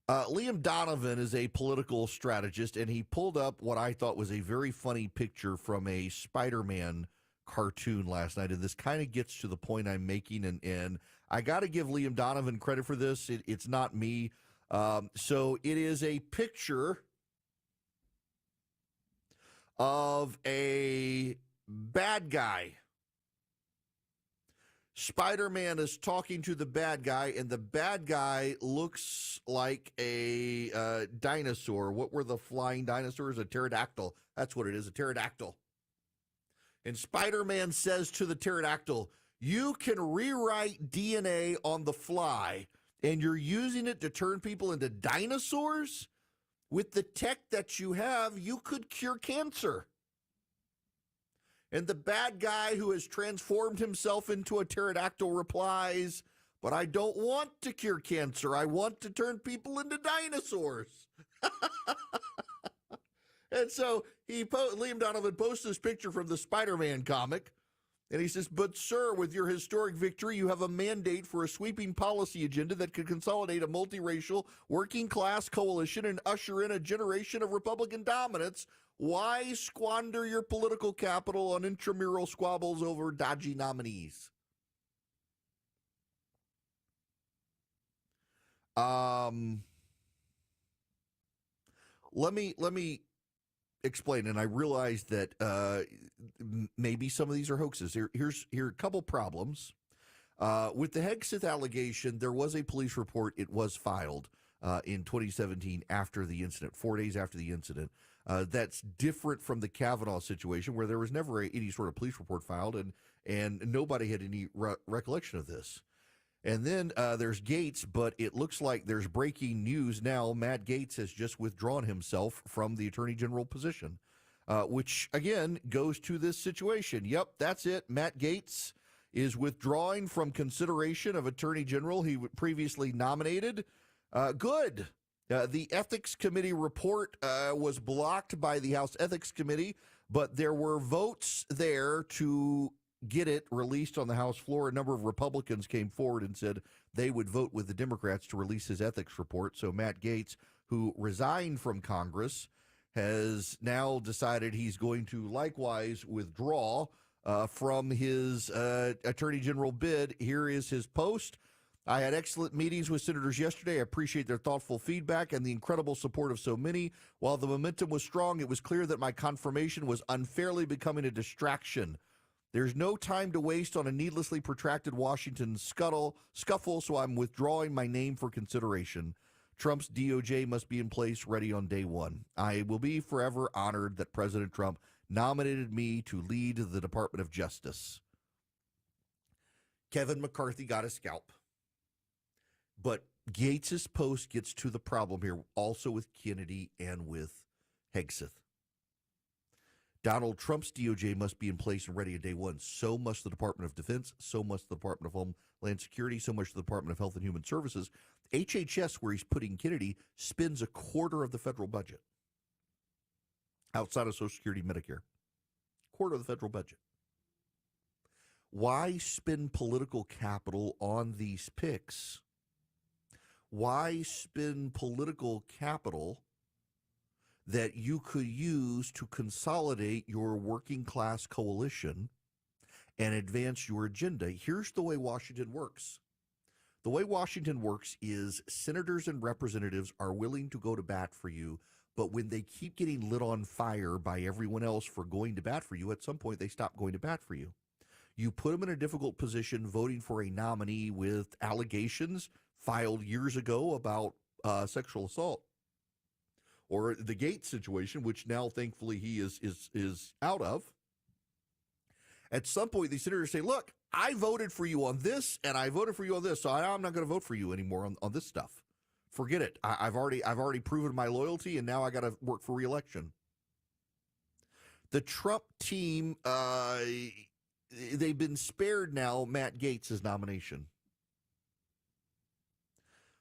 Liam Donovan is a political strategist, and he pulled up what I thought was a very funny picture from a Spider-Man cartoon last night, and this kind of gets to the point I'm making, and I got to give Liam Donovan credit for this. It's not me. So it is a picture of a bad guy. Spider-Man is talking to the bad guy, and the bad guy looks like a dinosaur. What were the flying dinosaurs? A pterodactyl. That's what it is, a pterodactyl. And Spider-Man says to the pterodactyl, "You can rewrite DNA on the fly, and you're using it to turn people into dinosaurs? With the tech that you have, you could cure cancer." And the bad guy who has transformed himself into a pterodactyl replies, "But I don't want to cure cancer. I want to turn people into dinosaurs." And so Liam Donovan posts this picture from the Spider-Man comic, and he says, "But sir, with your historic victory, you have a mandate for a sweeping policy agenda that could consolidate a multiracial, working-class coalition and usher in a generation of Republican dominance. Why squander your political capital on intramural squabbles over dodgy nominees?" Let me explain, and I realize that maybe some of these are hoaxes. Here are a couple problems. With the Hegseth allegation, there was a police report. It was filed in 2017 after the incident, 4 days after the incident. That's different from the Kavanaugh situation, where there was never any sort of police report filed, and nobody had any recollection of this. And then there's Gaetz, but it looks like there's breaking news now. Matt Gaetz has just withdrawn himself from the attorney general position, which, again, goes to this situation. Yep, that's it. Matt Gaetz is withdrawing from consideration of attorney general he previously nominated. Good. The Ethics Committee report was blocked by the House Ethics Committee, but there were votes there to get it released on the House floor. A number of Republicans came forward and said they would vote with the Democrats to release his ethics report. So Matt Gaetz, who resigned from Congress, has now decided he's going to likewise withdraw from his attorney general bid. Here is his post. I had excellent meetings with senators yesterday. I appreciate their thoughtful feedback and the incredible support of so many. While the momentum was strong, it was clear that my confirmation was unfairly becoming a distraction. There's no time to waste on a needlessly protracted Washington scuffle, so I'm withdrawing my name for consideration. Trump's DOJ must be in place ready on day one. I will be forever honored that President Trump nominated me to lead the Department of Justice. Kevin McCarthy got a scalp. But Gates's post gets to the problem here, also with Kennedy and with Hegseth. Donald Trump's DOJ must be in place and ready on day one. So must the Department of Defense. So must the Department of Homeland Security. So much the Department of Health and Human Services. HHS, where he's putting Kennedy, spends a quarter of the federal budget outside of Social Security and Medicare. Quarter of the federal budget. Why spend political capital on these picks? Why spend political capital that you could use to consolidate your working class coalition and advance your agenda? Here's the way Washington works. The way Washington works is senators and representatives are willing to go to bat for you, but when they keep getting lit on fire by everyone else for going to bat for you, at some point they stop going to bat for you. You put them in a difficult position voting for a nominee with allegations filed years ago about sexual assault, or the Gates situation, which now thankfully he is out of. At some point, the senators say, look, I voted for you on this, and I voted for you on this, so I'm not going to vote for you anymore on this stuff. Forget it. I've already proven my loyalty, and now I got to work for re-election. The Trump team, they've been spared now Matt Gaetz' nomination.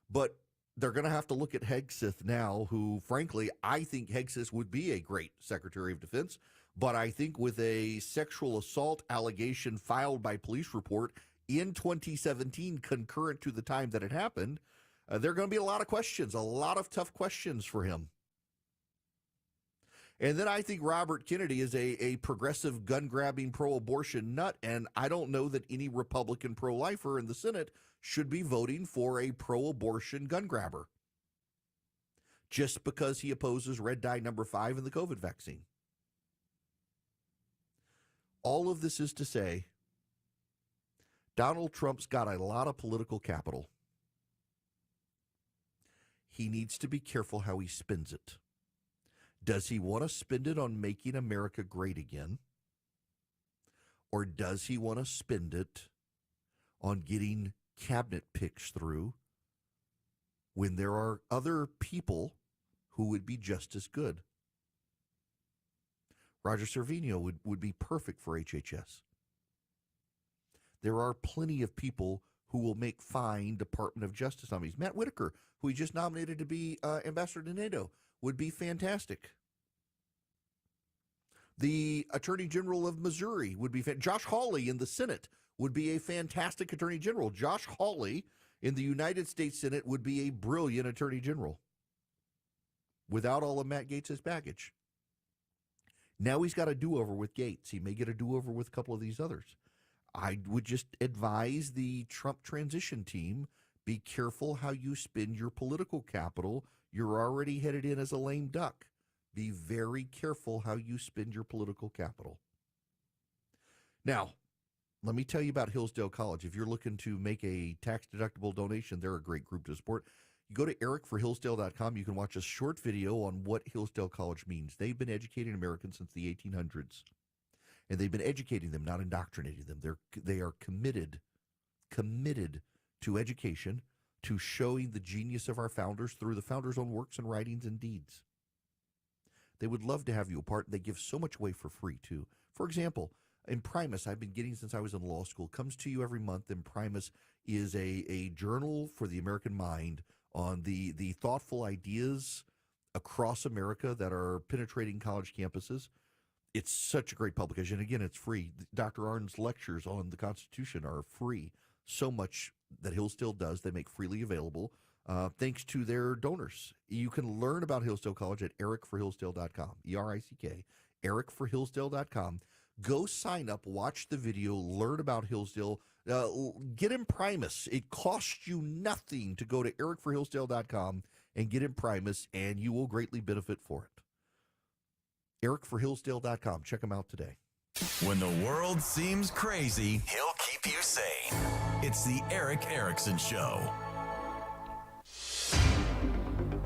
But they're going to have to look at Hegseth now, who, frankly, I think Hegseth would be a great Secretary of Defense. But I think with a sexual assault allegation filed by police report in 2017, concurrent to the time that it happened, there are going to be a lot of questions, a lot of tough questions for him. And then I think Robert Kennedy is a progressive, gun-grabbing, pro-abortion nut, and I don't know that any Republican pro-lifer in the Senate should be voting for a pro-abortion gun-grabber just because he opposes red dye number 5 in the COVID vaccine. All of this is to say, Donald Trump's got a lot of political capital. He needs to be careful how he spends it. Does he want to spend it on making America great again? Or does he want to spend it on getting cabinet picks through when there are other people who would be just as good? Roger Cervino would be perfect for HHS. There are plenty of people who will make fine Department of Justice nominees. Matt Whitaker, who he just nominated to be ambassador to NATO, would be fantastic. The Attorney General of Missouri would be Josh Hawley in the Senate would be a fantastic Attorney General. Josh Hawley in the United States Senate would be a brilliant Attorney General without all of Matt Gaetz' baggage. Now he's got a do-over with Gaetz. He may get a do-over with a couple of these others. I would just advise the Trump transition team, be careful how you spend your political capital. You're already headed in as a lame duck. Be very careful how you spend your political capital. Now, let me tell you about Hillsdale College. If you're looking to make a tax-deductible donation, they're a great group to support. You go to ericforhillsdale.com. You can watch a short video on what Hillsdale College means. They've been educating Americans since the 1800s. And they've been educating them, not indoctrinating them. They are committed to education, to showing the genius of our founders through the founders' own works and writings and deeds. They would love to have you a part. They give so much away for free, too. For example, Imprimis, I've been getting since I was in law school, comes to you every month. Imprimis is a journal for the American mind on the thoughtful ideas across America that are penetrating college campuses. It's such a great publication. Again, it's free. Dr. Arndt's lectures on the Constitution are free. So much that Hillsdale does, they make freely available, thanks to their donors. You can learn about Hillsdale College at ericforhillsdale.com, E-R-I-C-K, ericforhillsdale.com. Go sign up, watch the video, learn about Hillsdale. Get in Primus. It costs you nothing to go to ericforhillsdale.com and get in Primus, and you will greatly benefit for it. ericforhillsdale.com. Check them out today. When the world seems crazy, he'll keep you sane. It's the Eric Erickson Show.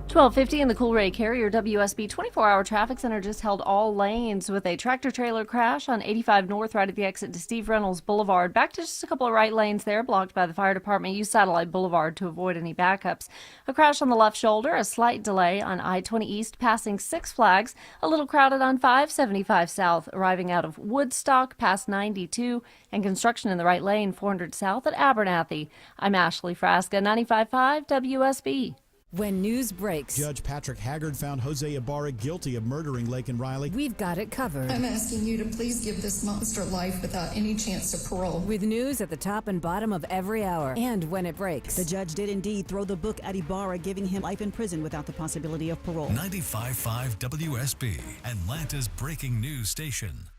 12:50 in the Coolray Carrier WSB 24-hour traffic center just held all lanes with a tractor-trailer crash on 85 North right at the exit to Steve Reynolds Boulevard. Back to just a couple of right lanes there, blocked by the fire department. Use Satellite Boulevard to avoid any backups. A crash on the left shoulder, a slight delay on I-20 East passing Six Flags. A little crowded on 575 South arriving out of Woodstock past 92. And construction in the right lane, 400 South at Abernathy. I'm Ashley Frasca, 95.5 WSB. When news breaks, Judge Patrick Haggard found Jose Ibarra guilty of murdering Laken Riley. we've got it covered. I'm asking you to please give this monster life without any chance of parole. With news at the top and bottom of every hour, and when it breaks. The judge did indeed throw the book at Ibarra, giving him life in prison without the possibility of parole. 95.5 WSB, Atlanta's breaking news station.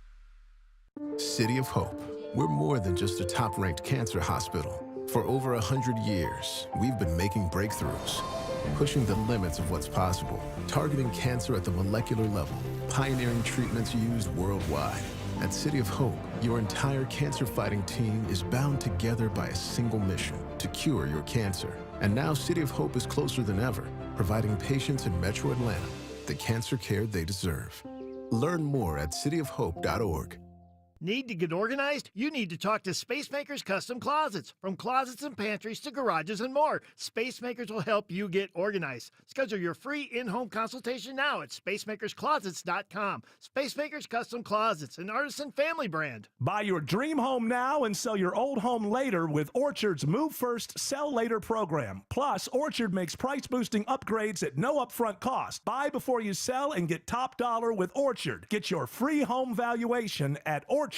City of Hope. We're more than just a top-ranked cancer hospital. For over 100 years, we've been making breakthroughs, pushing the limits of what's possible, targeting cancer at the molecular level, pioneering treatments used worldwide. At City of Hope, your entire cancer-fighting team is bound together by a single mission: to cure your cancer. And now City of Hope is closer than ever, providing patients in Metro Atlanta the cancer care they deserve. Learn more at cityofhope.org. Need to get organized? You need to talk to Spacemakers Custom Closets. From closets and pantries to garages and more, Spacemakers will help you get organized. Schedule your free in-home consultation now at spacemakersclosets.com. Spacemakers Custom Closets, an artisan family brand. Buy your dream home now and sell your old home later with Orchard's Move First, Sell Later program. Plus, Orchard makes price-boosting upgrades at no upfront cost. Buy before you sell and get top dollar with Orchard. Get your free home valuation at Orchard.com.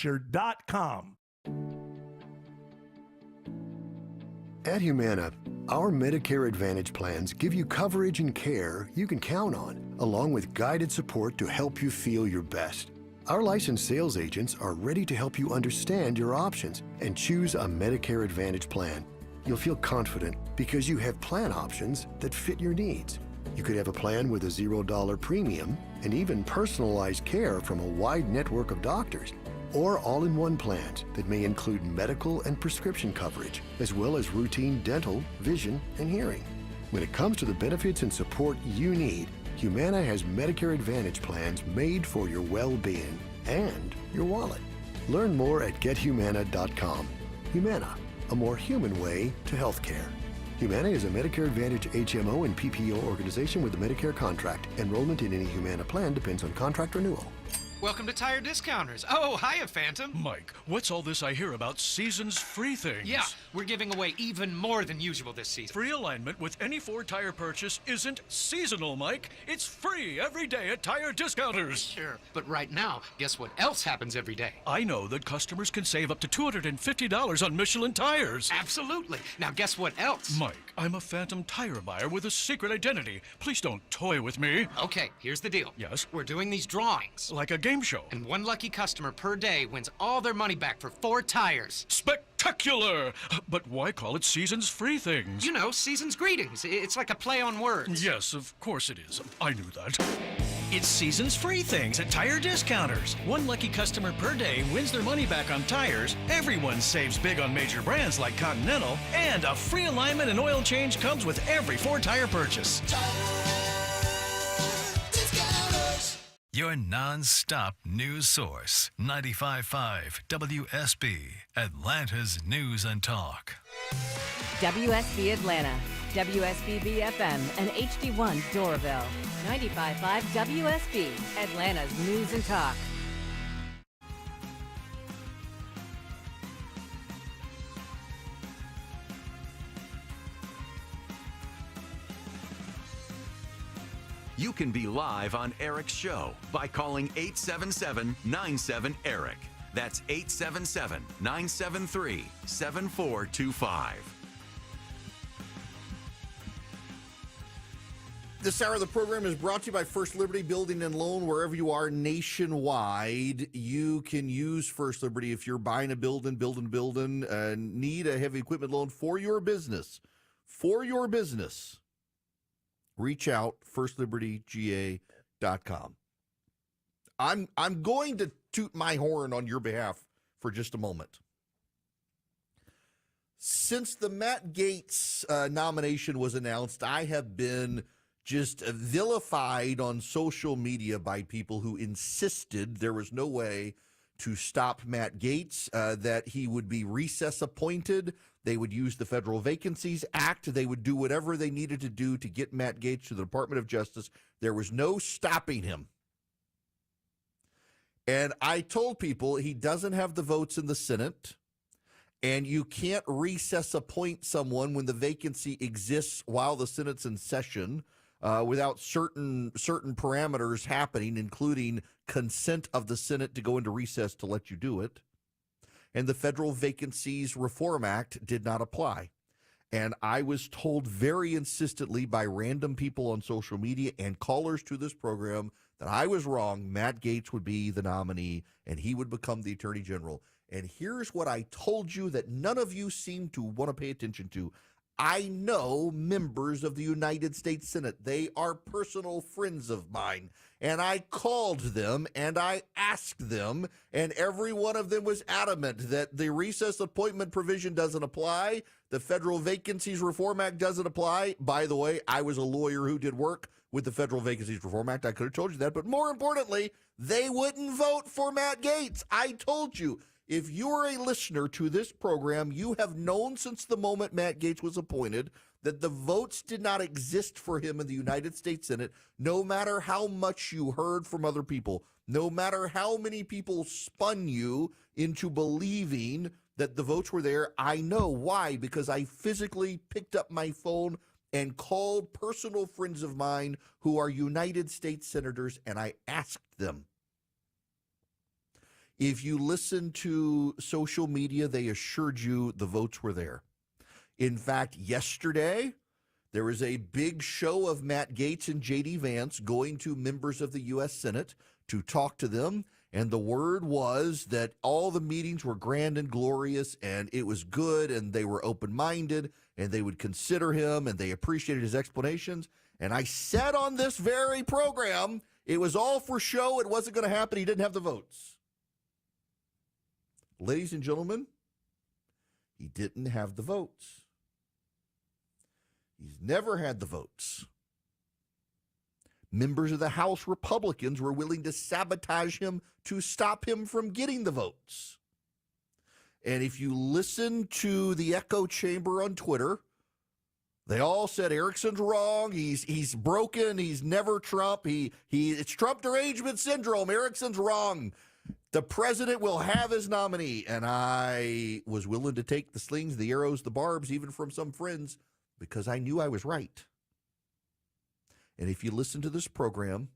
At Humana, our Medicare Advantage plans give you coverage and care you can count on, along with guided support to help you feel your best. Our licensed sales agents are ready to help you understand your options and choose a Medicare Advantage plan. You'll feel confident because you have plan options that fit your needs. You could have a plan with a $0 premium and even personalized care from a wide network of doctors, or all-in-one plans that may include medical and prescription coverage, as well as routine dental, vision, and hearing. When it comes to the benefits and support you need, Humana has Medicare Advantage plans made for your well-being and your wallet. Learn more at gethumana.com. Humana, a more human way to healthcare. Humana is a Medicare Advantage HMO and PPO organization with a Medicare contract. Enrollment in any Humana plan depends on contract renewal. Welcome to Tire Discounters. Oh, hiya, Phantom. Mike, what's all this I hear about seasons free things? Yeah, we're giving away even more than usual this season. Free alignment with any Ford tire purchase isn't seasonal, Mike. It's free every day at Tire Discounters. Sure, but right now, guess what else happens every day? I know that customers can save up to $250 on Michelin tires. Absolutely. Now guess what else? Mike, I'm a Phantom tire buyer with a secret identity. Please don't toy with me. Okay, here's the deal. Yes? We're doing these drawings. Like a game show. And one lucky customer per day wins all their money back for 4 tires. Spectacular! But why call it seasons free things? You know, season's greetings. It's like a play on words. Yes, of course it is. I knew that. It's season's free things at Tire Discounters. One lucky customer per day wins their money back on tires. Everyone saves big on major brands like Continental. And a free alignment and oil change comes with every 4 tire purchase. Your non-stop news source, 95.5 WSB, Atlanta's News and Talk. WSB Atlanta, WSB BFM, and HD1 Doraville. 95.5 WSB, Atlanta's News and Talk. You can be live on Eric's show by calling 877-97-ERIC. That's 877-973-7425. This hour of the program is brought to you by First Liberty Building and Loan. Wherever you are nationwide, you can use First Liberty if you're buying a building, need a heavy equipment loan for your business. For your business, reach out, firstlibertyga.com. I'm going to toot my horn on your behalf for just a moment. Since the Matt Gaetz nomination was announced, I have been just vilified on social media by people who insisted there was no way to stop Matt Gaetz, that he would be recess appointed. They would use the Federal Vacancies Act. They would do whatever they needed to do to get Matt Gaetz to the Department of Justice. There was no stopping him. And I told people he doesn't have the votes in the Senate, and you can't recess appoint someone when the vacancy exists while the Senate's in session. Without certain parameters happening, including consent of the Senate to go into recess to let you do it. And the Federal Vacancies Reform Act did not apply. And I was told very insistently by random people on social media and callers to this program that I was wrong. Matt Gaetz would be the nominee, and he would become the Attorney General. And here's what I told you that none of you seem to want to pay attention to. I know members of the United States Senate. They are personal friends of mine. And I called them and I asked them, and every one of them was adamant that the recess appointment provision doesn't apply. The Federal Vacancies Reform Act doesn't apply. By the way, I was a lawyer who did work with the Federal Vacancies Reform Act. I could have told you that. But more importantly, they wouldn't vote for Matt Gaetz. I told you. If you are a listener to this program, you have known since the moment Matt Gaetz was appointed that the votes did not exist for him in the United States Senate, no matter how much you heard from other people, no matter how many people spun you into believing that the votes were there. I know why, because I physically picked up my phone and called personal friends of mine who are United States senators, and I asked them. If you listen to social media, they assured you the votes were there. In fact, yesterday, there was a big show of Matt Gaetz and J.D. Vance going to members of the U.S. Senate to talk to them, and the word was that all the meetings were grand and glorious, and it was good, and they were open-minded, and they would consider him, and they appreciated his explanations. And I said on this very program, it was all for show. It wasn't going to happen. He didn't have the votes. Ladies and gentlemen, he didn't have the votes. He's never had the votes. Members of the House Republicans were willing to sabotage him to stop him from getting the votes. And if you listen to the echo chamber on Twitter, they all said Erickson's wrong. He's broken. He's never Trump. It's Trump derangement syndrome. Erickson's wrong. The president will have his nominee. And I was willing to take the slings, the arrows, the barbs, even from some friends, because I knew I was right. And if you listen to this program,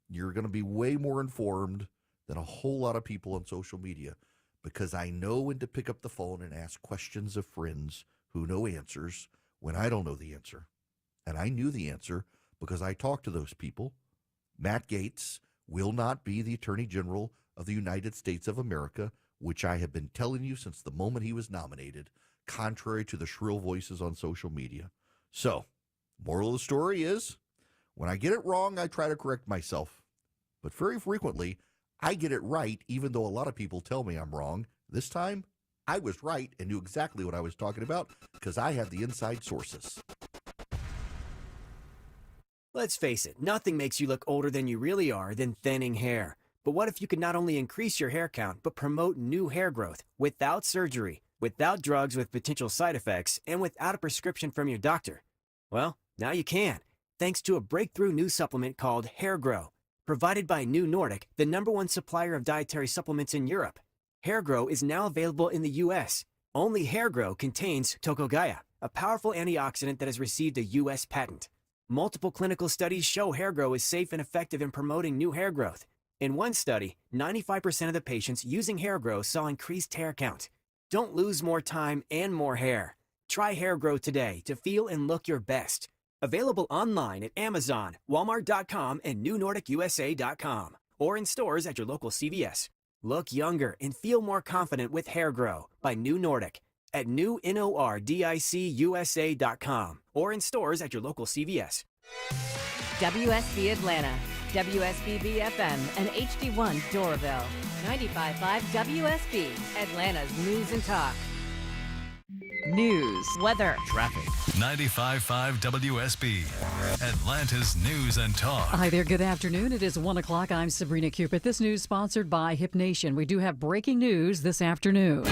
you're going to be way more informed than a whole lot of people on social media, because I know when to pick up the phone and ask questions of friends who know answers when I don't know the answer. And I knew the answer because I talked to those people. Matt Gaetz will not be the Attorney General of the United States of America, which I have been telling you since the moment he was nominated, contrary to the shrill voices on social media. So, moral of the story is, when I get it wrong, I try to correct myself. But very frequently, I get it right, even though a lot of people tell me I'm wrong. This time, I was right and knew exactly what I was talking about because I have the inside sources. Let's face it, nothing makes you look older than you really are than thinning hair. But what if you could not only increase your hair count, but promote new hair growth without surgery, without drugs with potential side effects, and without a prescription from your doctor? Well, now you can, thanks to a breakthrough new supplement called Hair Grow, provided by New Nordic, the #1 supplier of dietary supplements in Europe. Hair Grow is now available in the U.S. Only Hair Grow contains Tocogaya, a powerful antioxidant that has received a U.S. patent. Multiple clinical studies show Hair Grow is safe and effective in promoting new hair growth. In one study, 95% of the patients using Hair Grow saw increased hair count. Don't lose more time and more hair. Try Hair Grow today to feel and look your best. Available online at Amazon, Walmart.com, and NewNordicUSA.com, or in stores at your local CVS. Look younger and feel more confident with Hair Grow by New Nordic at NewNordicUSA.com, or in stores at your local CVS. WSB Atlanta, WSBB FM, and HD1 Doraville. 95.5 WSB, Atlanta's news and talk. News, weather, traffic. 95.5 WSB, Atlanta's news and talk. Hi there, good afternoon. It is 1 o'clock. I'm Sabrina Cupid. This news sponsored by Hip Nation. We do have breaking news this afternoon.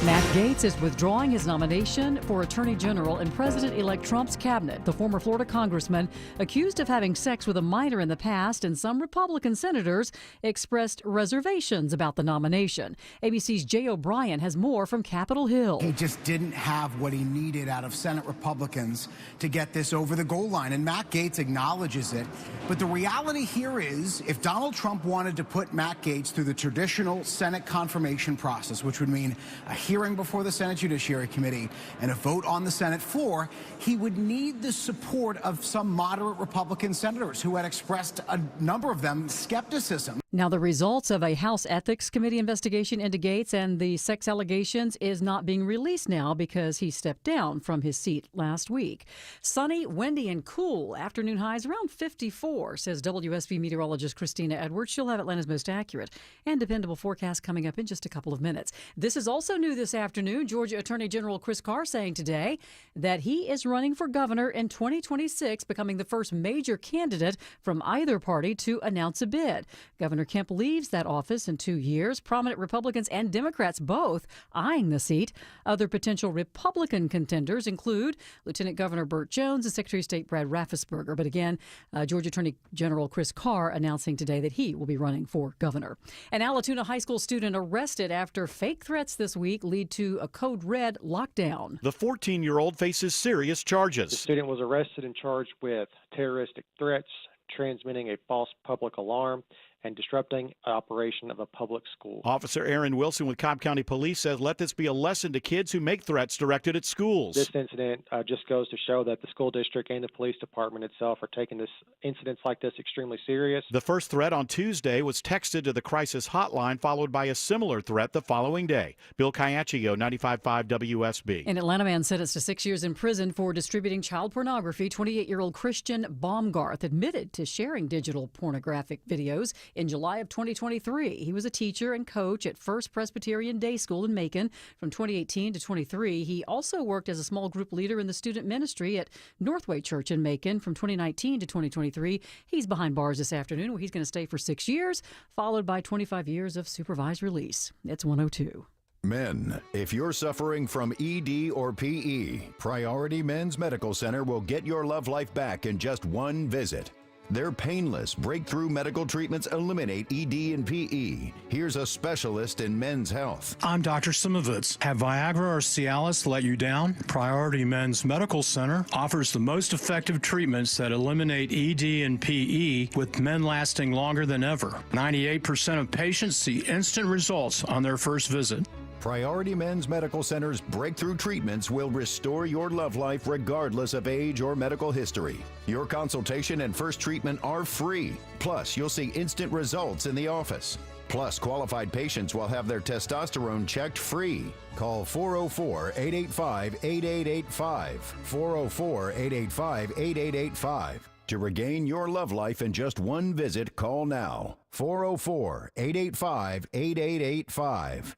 Matt Gaetz is withdrawing his nomination for Attorney General in President-elect Trump's cabinet. The former Florida congressman, accused of having sex with a minor in the past, and some Republican senators expressed reservations about the nomination. ABC's Jay O'Brien has more from Capitol Hill. He just didn't have what he needed out of Senate Republicans to get this over the goal line, and Matt Gaetz acknowledges it. But the reality here is, if Donald Trump wanted to put Matt Gaetz through the traditional Senate confirmation process, which would mean a hearing before the Senate Judiciary Committee and a vote on the Senate floor, he would need the support of some moderate Republican senators who had expressed, a number of them, skepticism. Now, the results of a House Ethics Committee investigation into Gaetz and the sex allegations is not being released now because he stepped down from his seat last week. Sunny, windy, and cool. Afternoon highs around 54, says WSB meteorologist Christina Edwards. She'll have Atlanta's most accurate and dependable forecast coming up in just a couple of minutes. This is also new this afternoon. Georgia Attorney General Chris Carr saying today that he is running for governor in 2026, becoming the first major candidate from either party to announce a bid. Governor Kemp leaves that office in 2 years. Prominent Republicans and Democrats both eyeing the seat. Other potential Republican contenders include Lieutenant Governor Burt Jones and Secretary of State Brad Raffensperger. But again, Georgia Attorney General Chris Carr announcing today that he will be running for governor. An Alatoona high school student arrested after fake threats this week lead to a code red lockdown. The 14-year-old faces serious charges. The student was arrested and charged with terroristic threats, transmitting a false public alarm, and disrupting operation of a public school. Officer Aaron Wilson with Cobb County Police says let this be a lesson to kids who make threats directed at schools. This incident just goes to show that the school district and the police department itself are taking incidents like this extremely serious. The first threat on Tuesday was texted to the crisis hotline, followed by a similar threat the following day. Bill Caiaccio, 95.5 WSB. An Atlanta man sentenced to 6 years in prison for distributing child pornography. 28-year-old Christian Baumgarth admitted to sharing digital pornographic videos in July of 2023. He was a teacher and coach at First Presbyterian Day School in Macon from 2018 to 23. He also worked as a small group leader in the student ministry at Northway Church in Macon from 2019 to 2023. He's behind bars this afternoon, where he's going to stay for 6 years, followed by 25 years of supervised release. It's 102. Men, if you're suffering from ED or PE, Priority Men's Medical Center will get your love life back in just one visit. Their painless breakthrough medical treatments eliminate ED and PE. Here's a specialist in men's health. I'm Dr. Simovitz. Have Viagra or Cialis let you down? Priority Men's Medical Center offers the most effective treatments that eliminate ED and PE, with men lasting longer than ever. 98% of patients see instant results on their first visit. Priority Men's Medical Center's breakthrough treatments will restore your love life regardless of age or medical history. Your consultation and first treatment are free. Plus, you'll see instant results in the office. Plus, qualified patients will have their testosterone checked free. Call 404-885-8885. 404-885-8885. To regain your love life in just one visit, call now. 404-885-8885.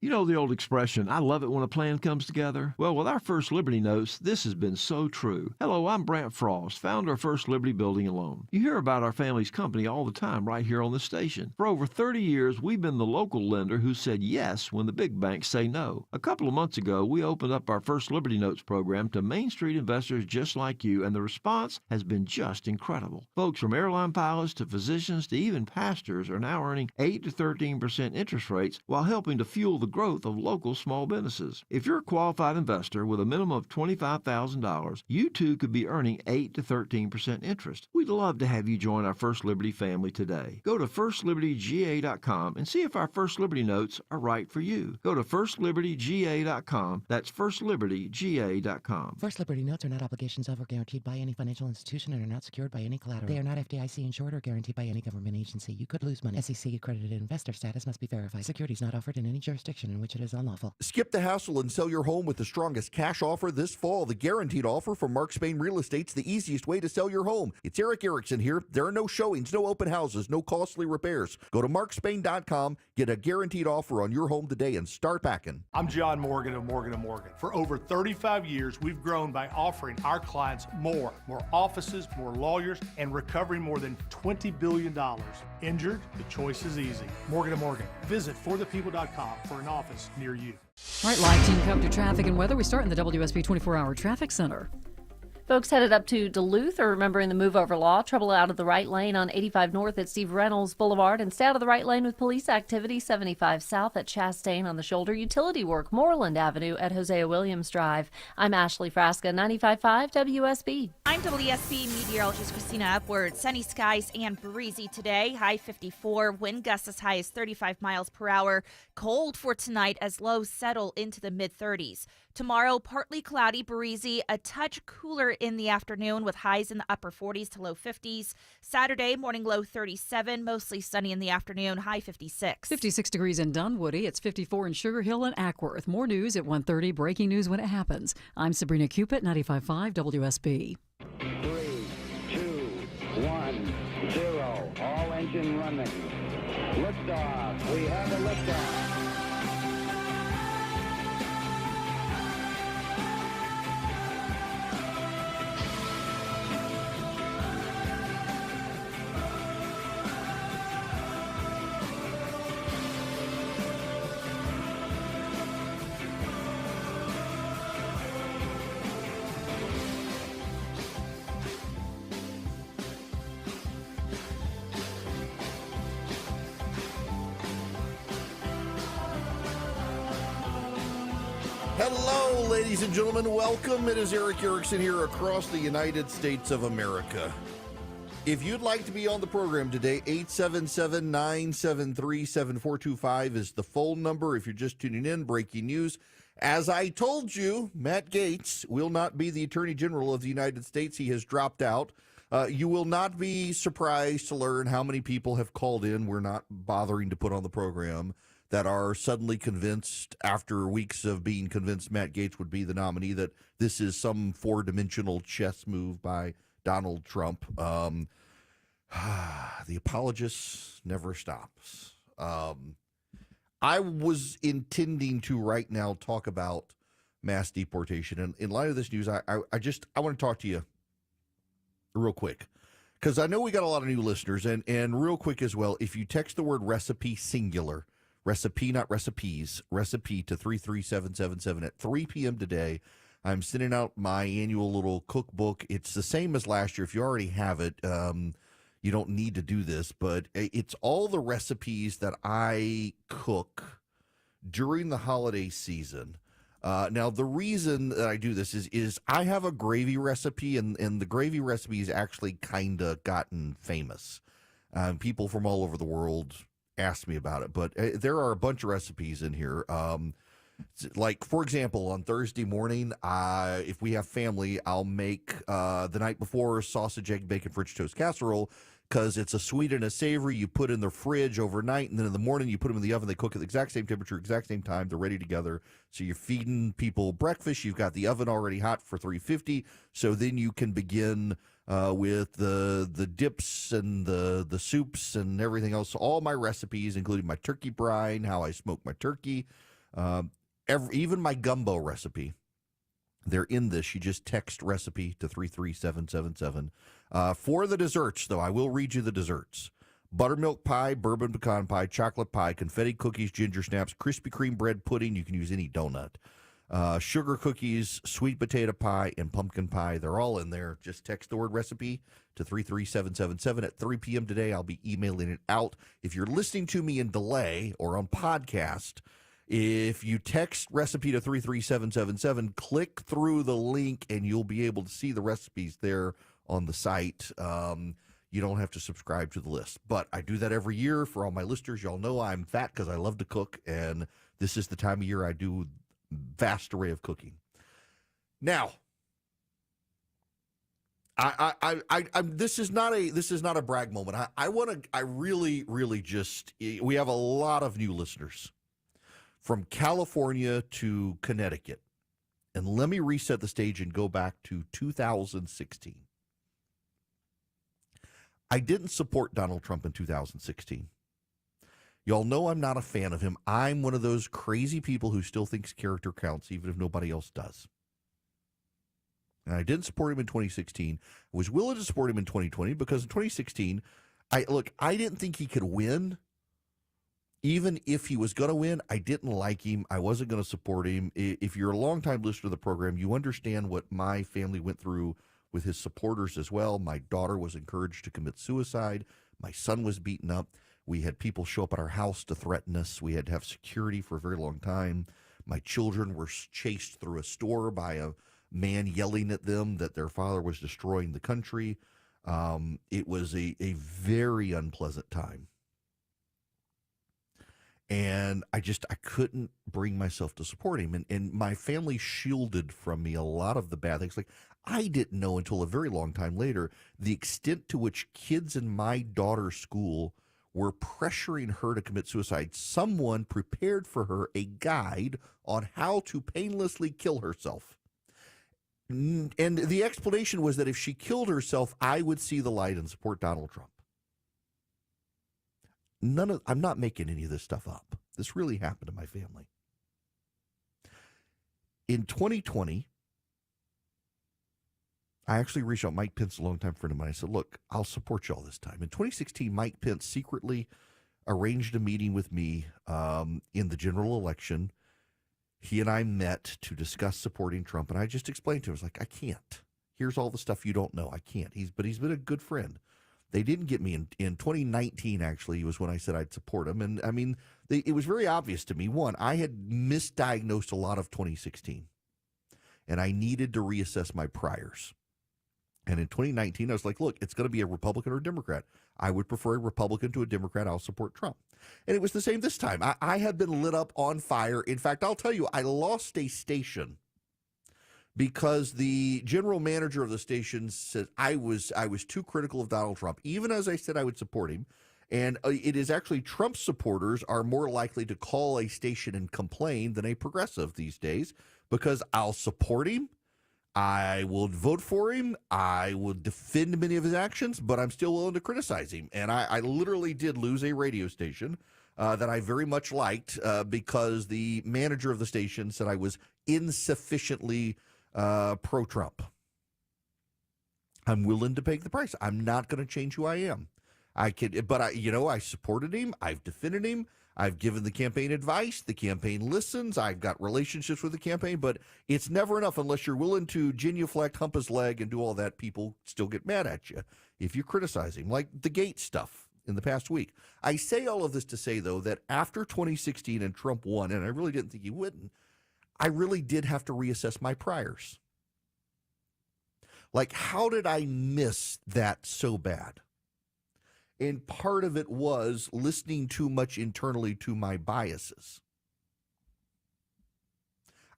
You know the old expression, I love it when a plan comes together? Well, with our First Liberty Notes, this has been so true. Hello, I'm Brant Frost, founder of First Liberty Building and Loan. You hear about our family's company all the time right here on the station. For over 30 years, we've been the local lender who said yes when the big banks say no. A couple of months ago, we opened up our First Liberty Notes program to Main Street investors just like you, and the response has been just incredible. Folks from airline pilots to physicians to even pastors are now earning 8 to 13% interest rates while helping to fuel the growth of local small businesses. If you're a qualified investor with a minimum of $25,000, you too could be earning 8 to 13% interest. We'd love to have you join our First Liberty family today. Go to firstlibertyga.com and see if our First Liberty notes are right for you. Go to firstlibertyga.com. That's firstlibertyga.com. First Liberty notes are not obligations of or guaranteed by any financial institution and are not secured by any collateral. They are not FDIC insured or guaranteed by any government agency. You could lose money. SEC accredited investor status must be verified. Securities not offered in any jurisdiction in which it is unlawful. Skip the hassle and sell your home with the strongest cash offer this fall. The guaranteed offer from Mark Spain Real Estate's the easiest way to sell your home. It's Eric Erickson here. There are no showings, no open houses, no costly repairs. Go to markspain.com, get a guaranteed offer on your home today, and start packing. I'm John Morgan of Morgan & Morgan. For over 35 years, we've grown by offering our clients more offices, more lawyers, and recovering more than $20 billion. Injured? The choice is easy. Morgan & Morgan. Visit forthepeople.com for an office near you. All right, live team come to traffic and weather. We start in the WSB 24-hour traffic center. Folks headed up to Duluth are remembering the move over law. Trouble out of the right lane on 85 North at Steve Reynolds Boulevard, and stay out of the right lane with police activity 75 South at Chastain on the shoulder. Utility work Moreland Avenue at Hosea Williams Drive. I'm Ashley Frasca, 95.5 WSB. I'm WSB meteorologist Christina Upward. Sunny skies and breezy today. High 54. Wind gusts as high as 35 miles per hour. Cold for tonight as lows settle into the mid-30s. Tomorrow, partly cloudy, breezy, a touch cooler in the afternoon with highs in the upper 40s to low 50s. Saturday, morning low 37, mostly sunny in the afternoon, high 56. 56 degrees in Dunwoody. It's 54 in Sugar Hill and Ackworth. More news at 1:30. Breaking news when it happens. I'm Sabrina Cupid, 95.5 WSB. 3, 2, 1, 0. All engine running. Liftoff. We have a liftoff. Hello, ladies and gentlemen. Welcome. It is Eric Erickson here across the United States of America. If you'd like to be on the program today, 877-973-7425 is the phone number. If you're just tuning in, breaking news. As I told you, Matt Gaetz will not be the Attorney General of the United States. He has dropped out. You will not be surprised to learn how many people have called in. We're not bothering to put on the program that are suddenly convinced, after weeks of being convinced Matt Gaetz would be the nominee, that this is some four-dimensional chess move by Donald Trump. The apologist never stops. I was intending to right now talk about mass deportation. And in light of this news, I want to talk to you real quick, because I know we got a lot of new listeners. And real quick as well, if you text the word recipe singular, recipe, not recipes, recipe to 33777 at 3 p.m. today, I'm sending out my annual little cookbook. It's the same as last year. If you already have it, you don't need to do this, but it's all the recipes that I cook during the holiday season. Now, the reason that I do this is I have a gravy recipe, and the gravy recipe has actually kind of gotten famous. People from all over the world asked me about it, but there are a bunch of recipes in here. Like, for example, on Thursday morning, if we have family, I'll make the night before sausage, egg, bacon, French toast casserole, because it's a sweet and a savory. You put in the fridge overnight, and then in the morning you put them in the oven. They cook at the exact same temperature, exact same time. They're ready together. So you're feeding people breakfast. You've got the oven already hot for 350. So then you can begin with the dips and the soups and everything else. All my recipes, including my turkey brine, how I smoke my turkey, even my gumbo recipe. They're in this. You just text recipe to 33777. For the desserts, though, I will read you the desserts. Buttermilk pie, bourbon pecan pie, chocolate pie, confetti cookies, ginger snaps, Krispy Kreme bread pudding. You can use any donut. Sugar cookies, sweet potato pie, and pumpkin pie. They're all in there. Just text the word recipe to 33777 at 3 p.m. today. I'll be emailing it out. If you're listening to me in delay or on podcast, If you text recipe to 33777, click through the link and you'll be able to see the recipes there on the site. You don't have to subscribe to the list. But I do that every year for all my listeners. Y'all know I'm fat because I love to cook, and this is the time of year I do vast array of cooking. Now, this is not a brag moment. We have a lot of new listeners from California to Connecticut. And let me reset the stage and go back to 2016. I didn't support Donald Trump in 2016. Y'all know I'm not a fan of him. I'm one of those crazy people who still thinks character counts, even if nobody else does. And I didn't support him in 2016. I was willing to support him in 2020 because in 2016, I didn't think he could win. Even if he was going to win, I didn't like him. I wasn't going to support him. If you're a longtime listener to the program, you understand what my family went through with his supporters as well. My daughter was encouraged to commit suicide. My son was beaten up. We had people show up at our house to threaten us. We had to have security for a very long time. My children were chased through a store by a man yelling at them that their father was destroying the country. It was a very unpleasant time. And I couldn't bring myself to support him. And my family shielded from me a lot of the bad things. Like, I didn't know until a very long time later the extent to which kids in my daughter's school were pressuring her to commit suicide. Someone prepared for her a guide on how to painlessly kill herself. And the explanation was that if she killed herself, I would see the light and support Donald Trump. I'm not making any of this stuff up. This really happened to my family. In 2020, I actually reached out. Mike Pence, a longtime friend of mine. I said, look, I'll support you all this time. In 2016, Mike Pence secretly arranged a meeting with me in the general election. He and I met to discuss supporting Trump, and I just explained to him, I was like, I can't. Here's all the stuff you don't know. I can't. But he's been a good friend. They didn't get me in 2019, actually, was when I said I'd support him. And, I mean, it was very obvious to me. One, I had misdiagnosed a lot of 2016, and I needed to reassess my priors. And in 2019, I was like, look, it's going to be a Republican or a Democrat. I would prefer a Republican to a Democrat. I'll support Trump. And it was the same this time. I had been lit up on fire. In fact, I'll tell you, I lost a station because the general manager of the station said I was too critical of Donald Trump, even as I said I would support him. And it is actually Trump supporters are more likely to call a station and complain than a progressive these days, because I'll support him. I will vote for him. I will defend many of his actions, but I'm still willing to criticize him. And I literally did lose a radio station that I very much liked because the manager of the station said I was insufficiently pro-Trump. I'm willing to pay the price. I'm not going to change who I am. I supported him. I've defended him. I've given the campaign advice. The campaign listens. I've got relationships with the campaign, but it's never enough unless you're willing to genuflect, hump his leg, and do all that. People still get mad at you if you criticize him, like the Gates stuff in the past week. I say all of this to say, though, that after 2016 and Trump won, and I really didn't think he wouldn't, I really did have to reassess my priors. Like, how did I miss that so bad? And part of it was listening too much internally to my biases.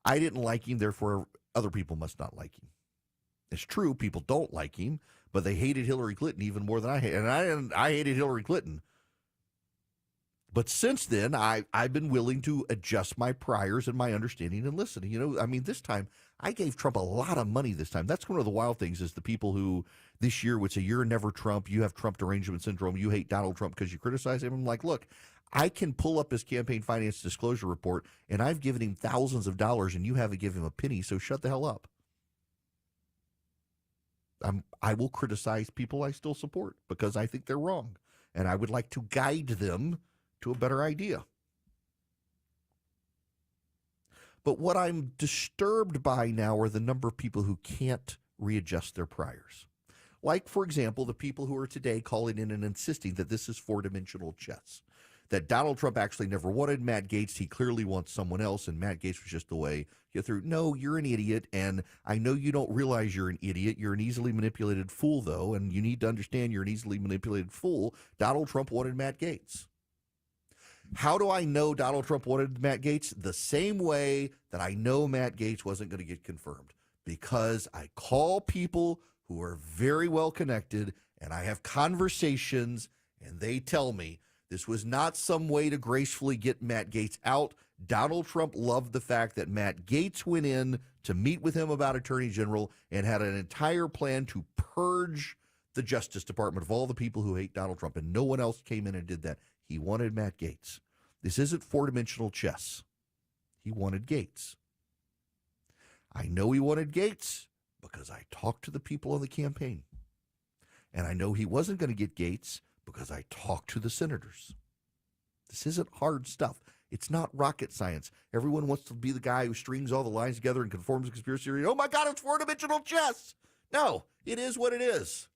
I didn't like him, therefore other people must not like him. It's true, people don't like him, but they hated Hillary Clinton even more than I hated. And I hated Hillary Clinton. But since then, I've been willing to adjust my priors and my understanding and listening. This time, I gave Trump a lot of money this time. That's one of the wild things is the people who this year would say, you're never Trump, you have Trump derangement syndrome, you hate Donald Trump because you criticize him. I'm like, look, I can pull up his campaign finance disclosure report, and I've given him thousands of dollars, and you haven't given him a penny, so shut the hell up. I will criticize people I still support because I think they're wrong, and I would like to guide them to a better idea. But what I'm disturbed by now are the number of people who can't readjust their priors. Like, for example, the people who are today calling in and insisting that this is four-dimensional chess. that Donald Trump actually never wanted Matt Gaetz. He clearly wants someone else, and Matt Gaetz was just the way you get through. No, you're an idiot, and I know you don't realize you're an idiot. You're an easily manipulated fool, though, and you need to understand you're an easily manipulated fool. Donald Trump wanted Matt Gaetz. How do I know Donald Trump wanted Matt Gaetz? The same way that I know Matt Gaetz wasn't going to get confirmed, because I call people who are very well connected, and I have conversations, and they tell me this was not some way to gracefully get Matt Gaetz out. Donald Trump loved the fact that Matt Gaetz went in to meet with him about Attorney General and had an entire plan to purge the Justice Department of all the people who hate Donald Trump, and no one else came in and did that. He wanted Matt Gaetz. This isn't four-dimensional chess. He wanted Gaetz. I know he wanted Gaetz because I talked to the people on the campaign. And I know he wasn't going to get Gaetz because I talked to the senators. This isn't hard stuff. It's not rocket science. Everyone wants to be the guy who strings all the lines together and conforms to conspiracy theory. Oh my God, it's four-dimensional chess. No, it is what it is.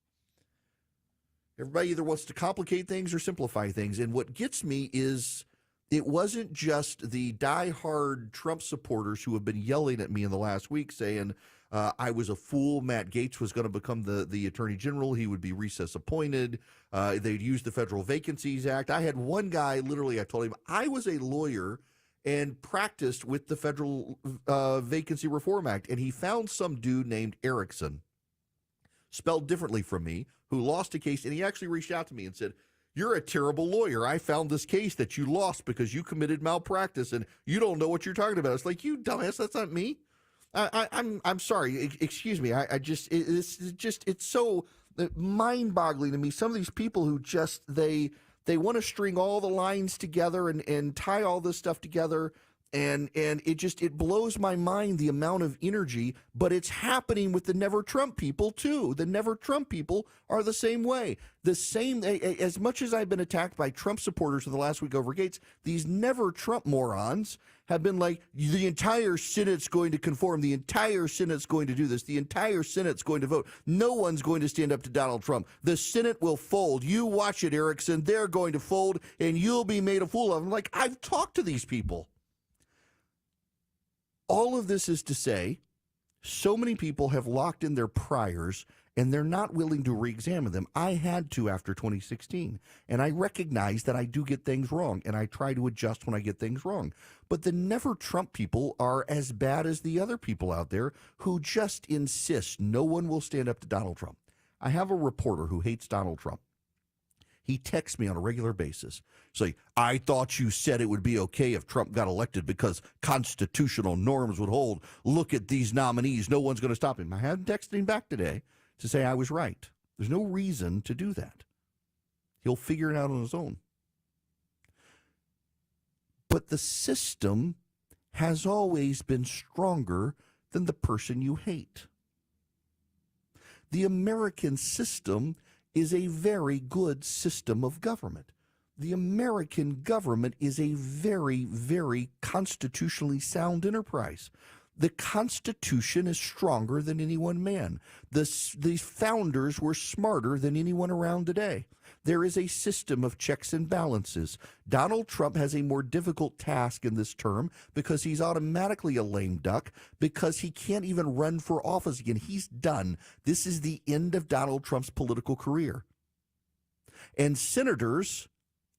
Everybody either wants to complicate things or simplify things. And what gets me is it wasn't just the diehard Trump supporters who have been yelling at me in the last week saying I was a fool. Matt Gaetz was going to become the Attorney General. He would be recess appointed. They'd use the Federal Vacancies Act. I had one guy, literally, I told him, I was a lawyer and practiced with the Federal Vacancy Reform Act. And he found some dude named Erickson, spelled differently from me, who lost a case. And he actually reached out to me and said, "You're a terrible lawyer. I found this case that you lost because you committed malpractice and you don't know what you're talking about." It's like, you dumbass, that's not me. I'm sorry. Excuse me. It's so mind-boggling to me. Some of these people who just they want to string all the lines together and tie all this stuff together. And it blows my mind the amount of energy, but it's happening with the Never Trump people too. The Never Trump people are the same way. The same, as much as I've been attacked by Trump supporters for the last week over Gaetz, these Never Trump morons have been like, the entire Senate's going to conform. The entire Senate's going to do this. The entire Senate's going to vote. No one's going to stand up to Donald Trump. The Senate will fold. You watch it, Erickson. They're going to fold, and you'll be made a fool of. I'm like, I've talked to these people. All of this is to say, so many people have locked in their priors and they're not willing to re-examine them. I had to after 2016, and I recognize that I do get things wrong, and I try to adjust when I get things wrong. But the Never Trump people are as bad as the other people out there who just insist no one will stand up to Donald Trump. I have a reporter who hates Donald Trump. He texts me on a regular basis saying, "I thought you said it would be okay if Trump got elected because constitutional norms would hold. Look at these nominees. No one's going to stop him." I hadn't texted him back today to say I was right. There's no reason to do that. He'll figure it out on his own. But the system has always been stronger than the person you hate. The American system is a very good system of government. The American government is a very, very constitutionally sound enterprise. The Constitution is stronger than any one man. The founders were smarter than anyone around today. There is a system of checks and balances. Donald Trump has a more difficult task in this term because he's automatically a lame duck, because he can't even run for office again. He's done. This is the end of Donald Trump's political career. And senators,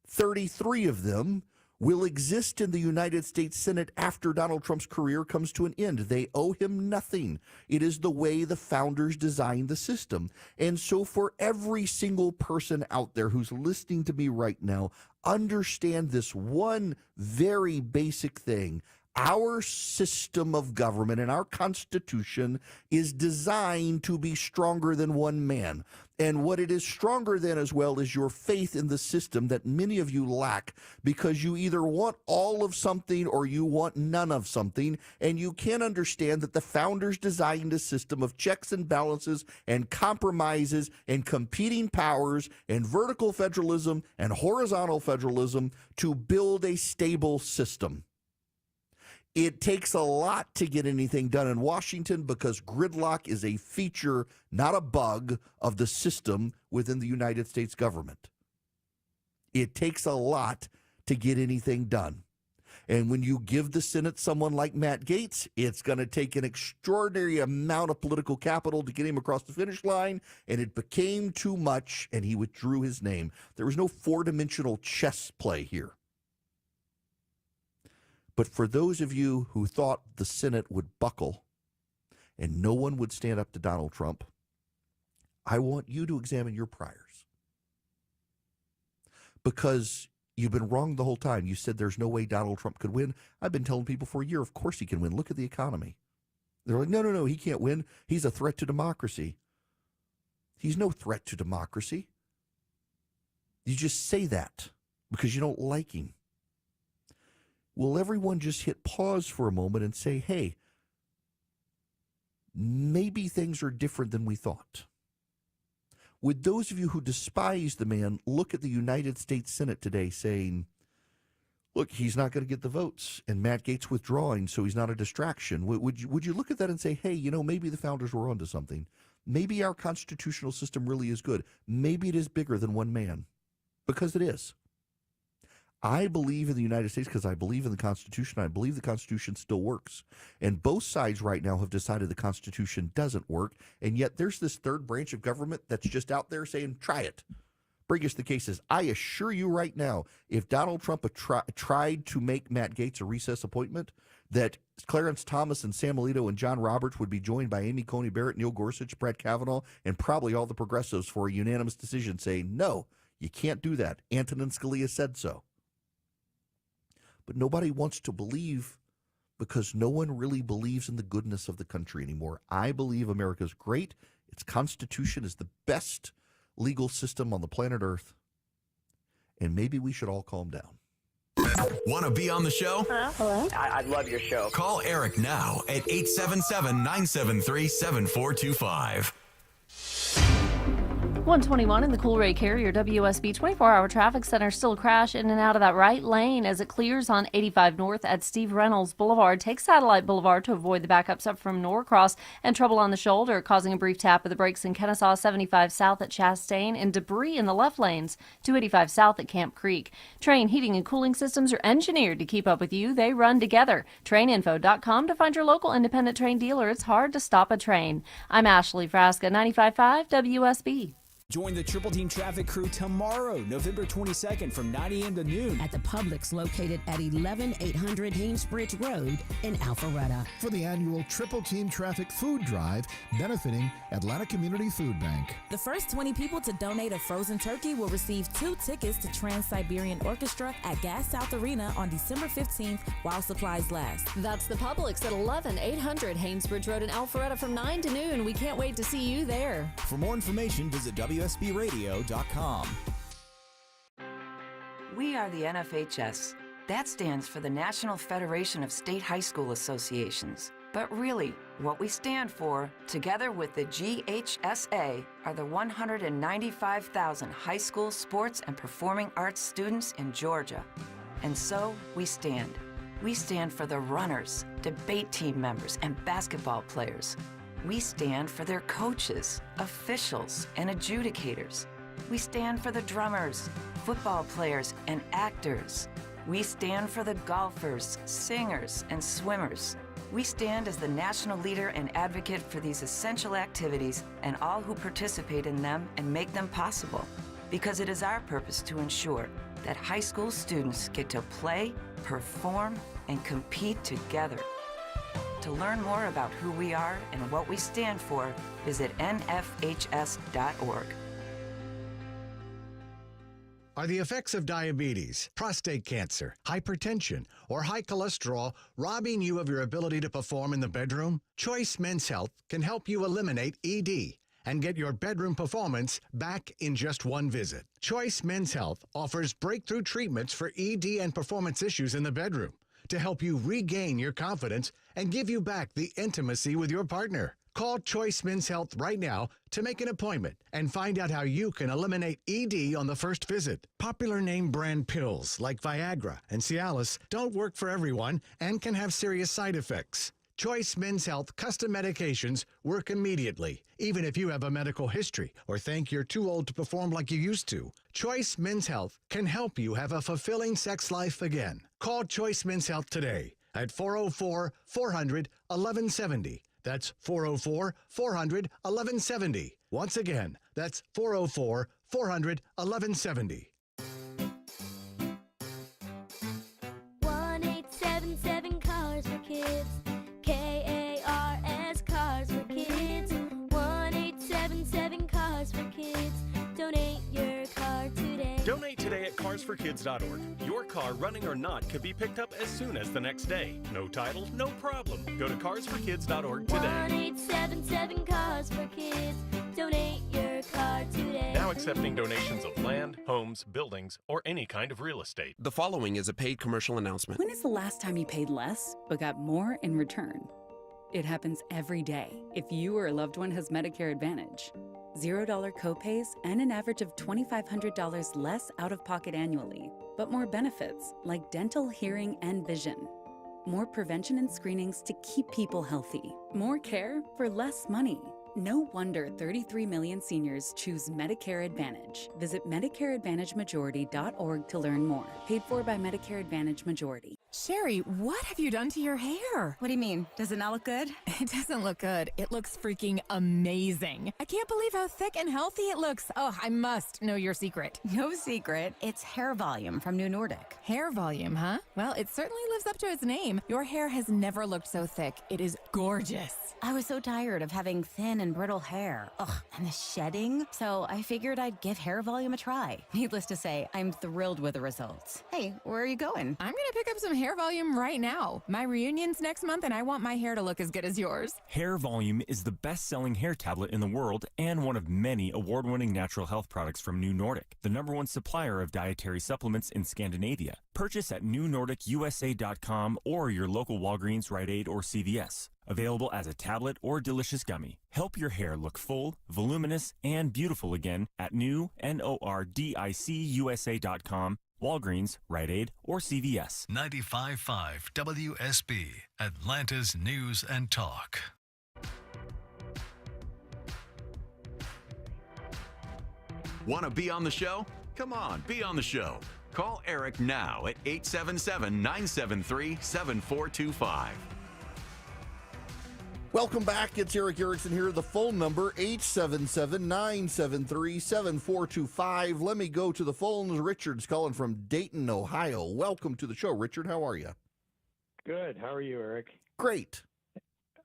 33 of them, will exist in the United States Senate after Donald Trump's career comes to an end. They owe him nothing. It is the way the founders designed the system. And so for every single person out there who's listening to me right now, understand this one very basic thing. Our system of government and our Constitution is designed to be stronger than one man. And what it is stronger than as well is your faith in the system that many of you lack, because you either want all of something or you want none of something. And you can't understand that the founders designed a system of checks and balances and compromises and competing powers and vertical federalism and horizontal federalism to build a stable system. It takes a lot to get anything done in Washington because gridlock is a feature, not a bug, of the system within the United States government. It takes a lot to get anything done. And when you give the Senate someone like Matt Gaetz, it's going to take an extraordinary amount of political capital to get him across the finish line, and it became too much, and he withdrew his name. There was no four-dimensional chess play here. But for those of you who thought the Senate would buckle and no one would stand up to Donald Trump, I want you to examine your priors. Because you've been wrong the whole time. You said there's no way Donald Trump could win. I've been telling people for a year, of course he can win. Look at the economy. They're like, no, he can't win. He's a threat to democracy. He's no threat to democracy. You just say that because you don't like him. Will everyone just hit pause for a moment and say, hey, maybe things are different than we thought? Would those of you who despise the man look at the United States Senate today saying, look, he's not going to get the votes, and Matt Gaetz withdrawing, so he's not a distraction? Would you look at that and say, hey, maybe the founders were onto something. Maybe our constitutional system really is good. Maybe it is bigger than one man, because it is. I believe in the United States because I believe in the Constitution. I believe the Constitution still works. And both sides right now have decided the Constitution doesn't work. And yet there's this third branch of government that's just out there saying, try it. Bring us the cases. I assure you right now, if Donald Trump tried to make Matt Gaetz a recess appointment, that Clarence Thomas and Sam Alito and John Roberts would be joined by Amy Coney Barrett, Neil Gorsuch, Brett Kavanaugh, and probably all the progressives for a unanimous decision saying, no, you can't do that. Antonin Scalia said so. But nobody wants to believe because no one really believes in the goodness of the country anymore. I believe America's great. Its Constitution is the best legal system on the planet Earth. And maybe we should all calm down. Want to be on the show? Hello? I love your show. Call Eric now at 877-973-7425. 121 in the Coolray Carrier WSB 24-hour traffic center. Still a crash in and out of that right lane as it clears on 85 North at Steve Reynolds Boulevard. Take Satellite Boulevard to avoid the backups up from Norcross, and trouble on the shoulder causing a brief tap of the brakes in Kennesaw. 75 South at Chastain, and debris in the left lanes. 285 South at Camp Creek. Train heating and cooling systems are engineered to keep up with you. They run together. Traininfo.com to find your local independent train dealer. It's hard to stop a train. I'm Ashley Frasca, 95.5 WSB. Join the Triple Team Traffic crew tomorrow, November 22nd from 9 a.m. to noon at the Publix located at 11800 Hamesbridge Road in Alpharetta for the annual Triple Team Traffic Food Drive benefiting Atlanta Community Food Bank. The first 20 people to donate a frozen turkey will receive 2 tickets to Trans-Siberian Orchestra at Gas South Arena on December 15th while supplies last. That's the Publix at 11800 Hamesbridge Road in Alpharetta from 9 to noon. We can't wait to see you there. For more information, visit WSBRadio.com. We are the NFHS. That stands for the National Federation of State High School Associations. But really, what we stand for, together with the GHSA, are the 195,000 high school sports and performing arts students in Georgia. And so, we stand. We stand for the runners, debate team members, and basketball players. We stand for their coaches, officials, and adjudicators. We stand for the drummers, football players, and actors. We stand for the golfers, singers, and swimmers. We stand as the national leader and advocate for these essential activities and all who participate in them and make them possible. Because it is our purpose to ensure that high school students get to play, perform, and compete together. To learn more about who we are and what we stand for, visit nfhs.org. Are the effects of diabetes, prostate cancer, hypertension, or high cholesterol robbing you of your ability to perform in the bedroom? Choice Men's Health can help you eliminate ED and get your bedroom performance back in just one visit. Choice Men's Health offers breakthrough treatments for ED and performance issues in the bedroom to help you regain your confidence and give you back the intimacy with your partner. Call Choice Men's Health right now to make an appointment and find out how you can eliminate ED on the first visit. Popular name brand pills like Viagra and Cialis don't work for everyone and can have serious side effects. Choice Men's Health custom medications work immediately, even if you have a medical history or think you're too old to perform like you used to. Choice Men's Health can help you have a fulfilling sex life again. Call Choice Men's Health today at 404-400-1170. That's 404-400-1170. Once again, that's 404-400-1170. 1-877 Cars for Kids. KARS Cars for Kids. 1-877 Cars for Kids. Donate your car today. Donate today at carsforkids.org. Your car, running or not, could be picked up as soon as the next day. No title, no problem. Go to carsforkids.org today. 1-877 Cars for Kids. Donate your car today. Now accepting donations of land, homes, buildings, or any kind of real estate. The following is a paid commercial announcement. When is the last time you paid less but got more in return? It happens every day if you or a loved one has Medicare Advantage. $0 copays and an average of $2,500 less out of pocket annually, but more benefits like dental, hearing, and vision. More prevention and screenings to keep people healthy. More care for less money. No wonder 33 million seniors choose Medicare Advantage. Visit MedicareAdvantageMajority.org to learn more. Paid for by Medicare Advantage Majority. Sherry, what have you done to your hair? What do you mean? Does it not look good? It doesn't look good. It looks freaking amazing. I can't believe how thick and healthy it looks. Oh, I must know your secret. No secret. It's hair volume from New Nordic. Hair volume, huh? Well, it certainly lives up to its name. Your hair has never looked so thick. It is gorgeous. I was so tired of having thin and brittle hair. Ugh, and the shedding. So I figured I'd give hair volume a try. Needless to say, I'm thrilled with the results. Hey, where are you going? I'm gonna pick up some hair volume right now. My reunion's next month and I want my hair to look as good as yours. Hair Volume is the best-selling hair tablet in the world and one of many award-winning natural health products from New Nordic, the #1 supplier of dietary supplements in Scandinavia. Purchase at newnordicusa.com or your local Walgreens, Rite Aid, or CVS. Available as a tablet or delicious gummy. Help your hair look full, voluminous, and beautiful again at newnordicusa.com, Walgreens, Rite Aid, or CVS. 95.5 WSB, Atlanta's News and Talk. Want to be on the show? Come on, be on the show. Call Eric now at 877-973-7425. Welcome back. It's Eric Erickson here. The phone number, 877-973-7425. Let me go to the phones. Richard's calling from Dayton, Ohio. Welcome to the show, Richard. How are you? Good. How are you, Eric? Great.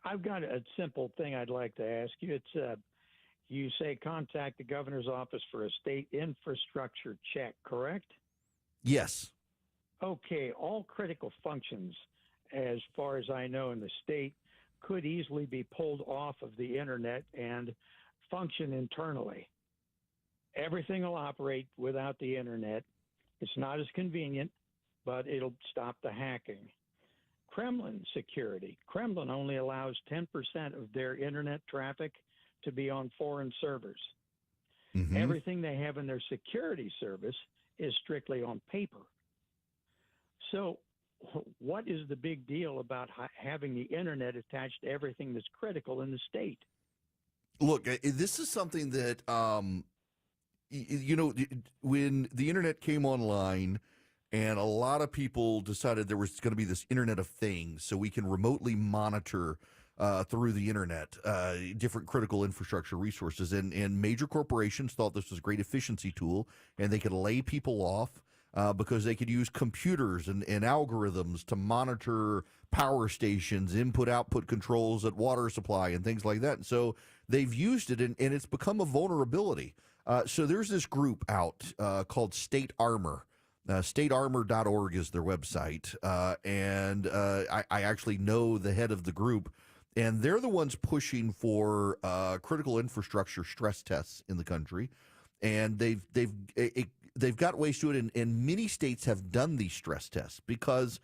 I've got a simple thing I'd like to ask you. It's you say contact the governor's office for a state infrastructure check, correct? Yes. Okay. All critical functions, as far as I know in the state, could easily be pulled off of the internet and function internally. Everything will operate without the internet. It's not as convenient, but it'll stop the hacking. Kremlin security. Kremlin only allows 10% of their internet traffic to be on foreign servers. Mm-hmm. Everything they have in their security service is strictly on paper. So what is the big deal about having the internet attached to everything that's critical in the state? Look, this is something that, when the internet came online and a lot of people decided there was going to be this Internet of Things, so we can remotely monitor through the internet different critical infrastructure resources. And major corporations thought this was a great efficiency tool, and they could lay people off because they could use computers and algorithms to monitor power stations, input-output controls at water supply, and things like that. And so they've used it, and it's become a vulnerability. So there's this group out called State Armor. StateArmor.org is their website, and I actually know the head of the group, and they're the ones pushing for critical infrastructure stress tests in the country, and they've got ways to it, and many states have done these stress tests because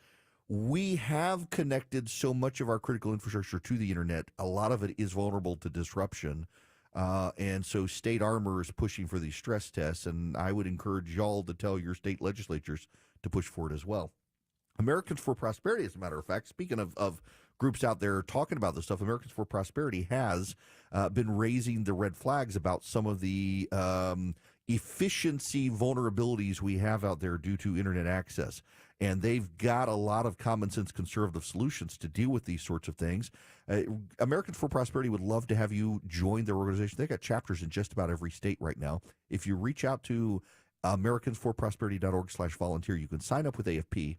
we have connected so much of our critical infrastructure to the internet. A lot of it is vulnerable to disruption. And so State Armor is pushing for these stress tests, and I would encourage y'all to tell your state legislatures to push for it as well. Americans for Prosperity, as a matter of fact, speaking of groups out there talking about this stuff. Americans for Prosperity has been raising the red flags about some of the efficiency vulnerabilities we have out there due to internet access. And they've got a lot of common sense conservative solutions to deal with these sorts of things. Americans for Prosperity would love to have you join their organization. They've got chapters in just about every state right now. If you reach out to americansforprosperity.org/volunteer, you can sign up with AFP.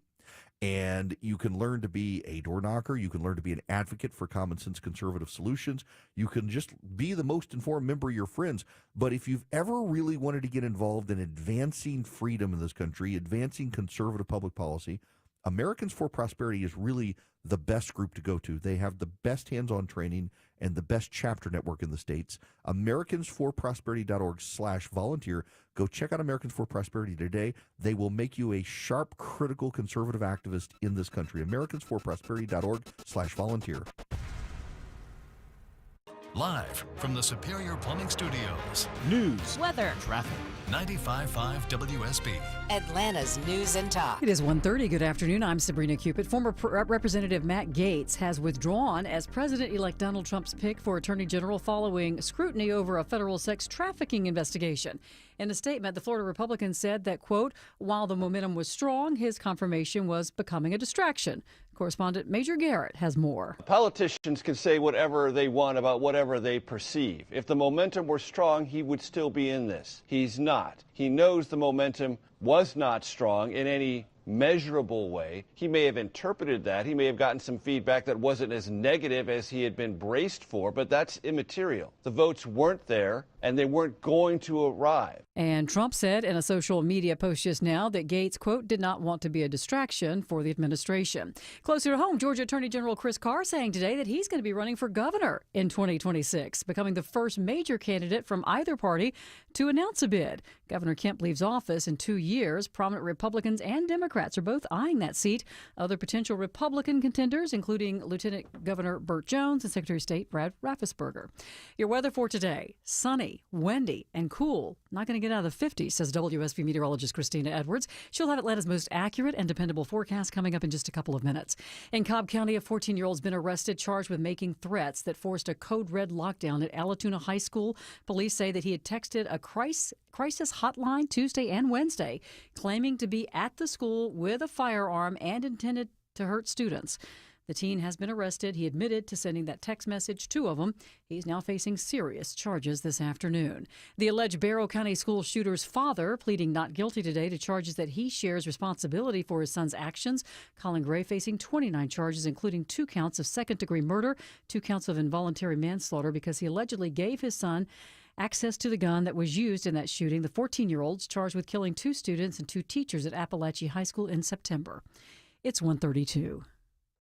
And you can learn to be a door knocker. You can learn to be an advocate for common sense conservative solutions. You can just be the most informed member of your friends. But if you've ever really wanted to get involved in advancing freedom in this country, advancing conservative public policy, Americans for Prosperity is really the best group to go to. They have the best hands-on training and the best chapter network in the states. Americansforprosperity.org/volunteer. Go check out Americans for Prosperity today. They will make you a sharp, critical, conservative activist in this country. Americansforprosperity.org/volunteer. Live from the Superior Plumbing Studios. News, weather, traffic. 95.5 WSB. Atlanta's News and Talk. It is 1:30. Good afternoon. I'm Sabrina Cupid. Former Representative Matt Gaetz has withdrawn as President-elect Donald Trump's pick for Attorney General following scrutiny over a federal sex trafficking investigation. In a statement, the Florida Republican said that, quote, while the momentum was strong, his confirmation was becoming a distraction. Correspondent Major Garrett has more. Politicians can say whatever they want about whatever they perceive. If the momentum were strong, he would still be in this. He's not. He knows the momentum was not strong in any measurable way. He may have interpreted that. He may have gotten some feedback that wasn't as negative as he had been braced for, but that's immaterial. The votes weren't there, and they weren't going to arrive. And Trump said in a social media post just now that Gaetz, quote, did not want to be a distraction for the administration. Closer to home, Georgia Attorney General Chris Carr saying today that he's going to be running for governor in 2026, becoming the first major candidate from either party to announce a bid. Governor Kemp leaves office in 2 years. Prominent Republicans and Democrats are both eyeing that seat. Other potential Republican contenders, including Lieutenant Governor Burt Jones and Secretary of State Brad Raffensperger. Your weather for today, sunny, windy, and cool. Not going to get out of the 50s, says WSB meteorologist Christina Edwards. She'll have Atlanta's most accurate and dependable forecast coming up in just a couple of minutes. In Cobb County, a 14-year-old's been arrested, charged with making threats that forced a code red lockdown at Allatoona High School. Police say that he had texted a crisis hotline Tuesday and Wednesday, claiming to be at the school with a firearm and intended to hurt students. The teen has been arrested. He admitted to sending that text message, 2 of them. He's now facing serious charges this afternoon. The alleged Barrow County school shooter's father pleading not guilty today to charges that he shares responsibility for his son's actions. Colin Gray facing 29 charges, including 2 counts of second-degree murder, 2 counts of involuntary manslaughter because he allegedly gave his son access to the gun that was used in that shooting. The 14-year-old's charged with killing 2 students and 2 teachers at Appalachia High School in September. It's 1:32.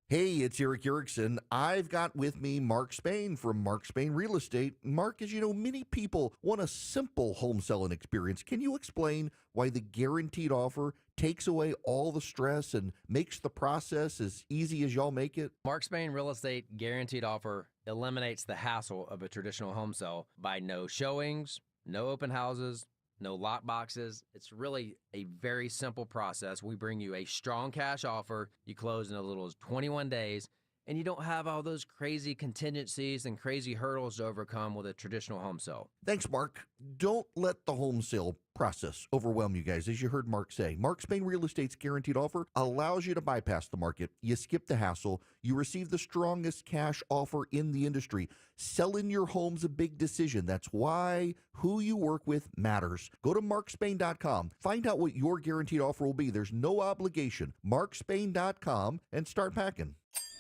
Hey, it's Eric Erickson. I've got with me Mark Spain from Mark Spain Real Estate. Mark, as you know, many people want a simple home selling experience. Can you explain why the guaranteed offer takes away all the stress and makes the process as easy as y'all make it? Mark Spain Real Estate Guaranteed Offer eliminates the hassle of a traditional home sale by no showings, no open houses, no lock boxes. It's really a very simple process. We bring you a strong cash offer. You close in as little as 21 days, and you don't have all those crazy contingencies and crazy hurdles to overcome with a traditional home sale. Thanks, Mark. Don't let the home sale process overwhelm you guys. As you heard Mark say, Mark Spain Real Estate's guaranteed offer allows you to bypass the market. You skip the hassle. You receive the strongest cash offer in the industry. Selling your home's a big decision. That's why who you work with matters. Go to markspain.com. Find out what your guaranteed offer will be. There's no obligation. markspain.com and start packing.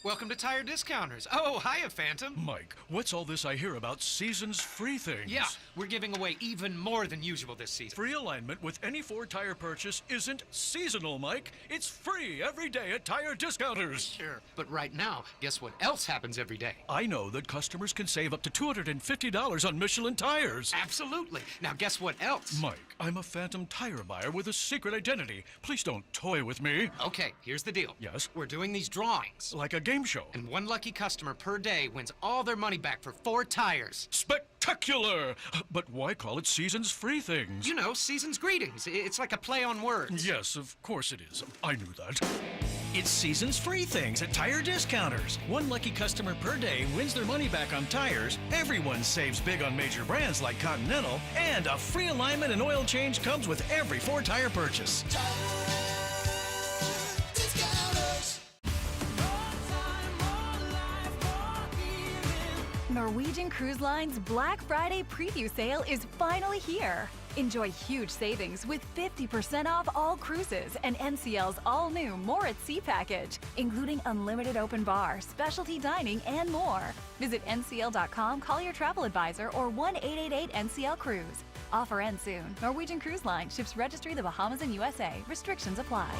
Welcome to Tire Discounters. Oh, hiya, Phantom. Mike, what's all this I hear about season's free things? Yeah, we're giving away even more than usual this season. Free alignment with any Ford tire purchase isn't seasonal, Mike. It's free every day at Tire Discounters. Sure, but right now, guess what else happens every day? I know that customers can save up to $250 on Michelin tires. Absolutely. Now, guess what else? Mike, I'm a phantom tire buyer with a secret identity. Please don't toy with me. Okay, here's the deal. Yes? We're doing these drawings. Like a game show. And one lucky customer per day wins all their money back for 4 tires. Spectacular! But why call it Season's Free Things? You know, Season's Greetings. It's like a play on words. Yes, of course it is. I knew that. It's season's free things at Tire Discounters. One lucky customer per day wins their money back on tires. Everyone saves big on major brands like Continental. And a free alignment and oil change comes with every 4-tire purchase. Norwegian Cruise Line's Black Friday preview sale is finally here. Enjoy huge savings with 50% off all cruises and NCL's all-new More at Sea package, including unlimited open bar, specialty dining, and more. Visit ncl.com, call your travel advisor, or 1-888-NCL-CRUISE. Offer ends soon. Norwegian Cruise Line ships registry the Bahamas and USA. Restrictions apply.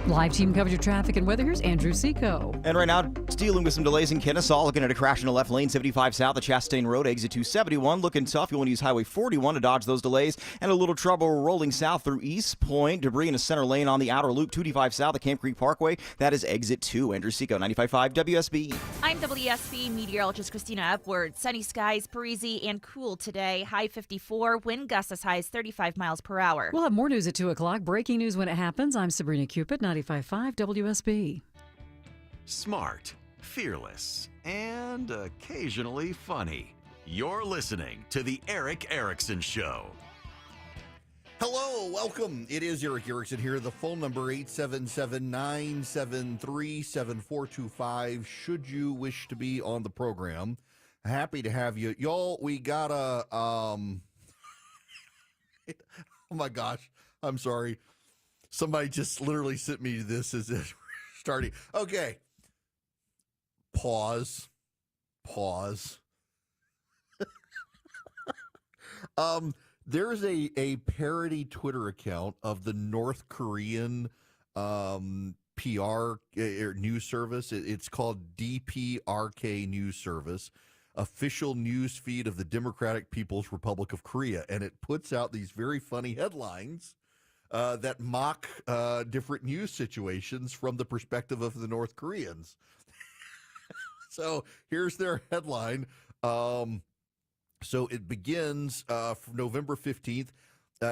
Live team coverage of traffic and weather. Here's Andrew Seco. And right now, dealing with some delays in Kennesaw. Looking at a crash in the left lane, 75 south of Chastain Road, exit 271. Looking tough. You'll want to use Highway 41 to dodge those delays. And a little trouble rolling south through East Point. Debris in the center lane on the outer loop, 285 south of Camp Creek Parkway. That is exit 2. Andrew Seco, 95.5 WSB. I'm WSB meteorologist Christina Upward. Sunny skies, breezy, and cool today. High 54, wind gusts as high as 35 miles per hour. We'll have more news at 2 o'clock. Breaking news when it happens. I'm Sabrina Cupid, 95.5 WSB. Smart, fearless, and occasionally funny. You're listening to The Eric Erickson Show. Hello, welcome. It is Eric Erickson here. The phone number 877-973-7425. Should you wish to be on the program, happy to have you. Y'all, we got a oh my gosh, I'm sorry. Somebody just literally sent me this as it starting. Okay. Pause. There's a parody Twitter account of the North Korean PR news service. It's called DPRK News Service, official news feed of the Democratic People's Republic of Korea. And it puts out these very funny headlines that mock different news situations from the perspective of the North Koreans. So here's their headline. So it begins from November 15th.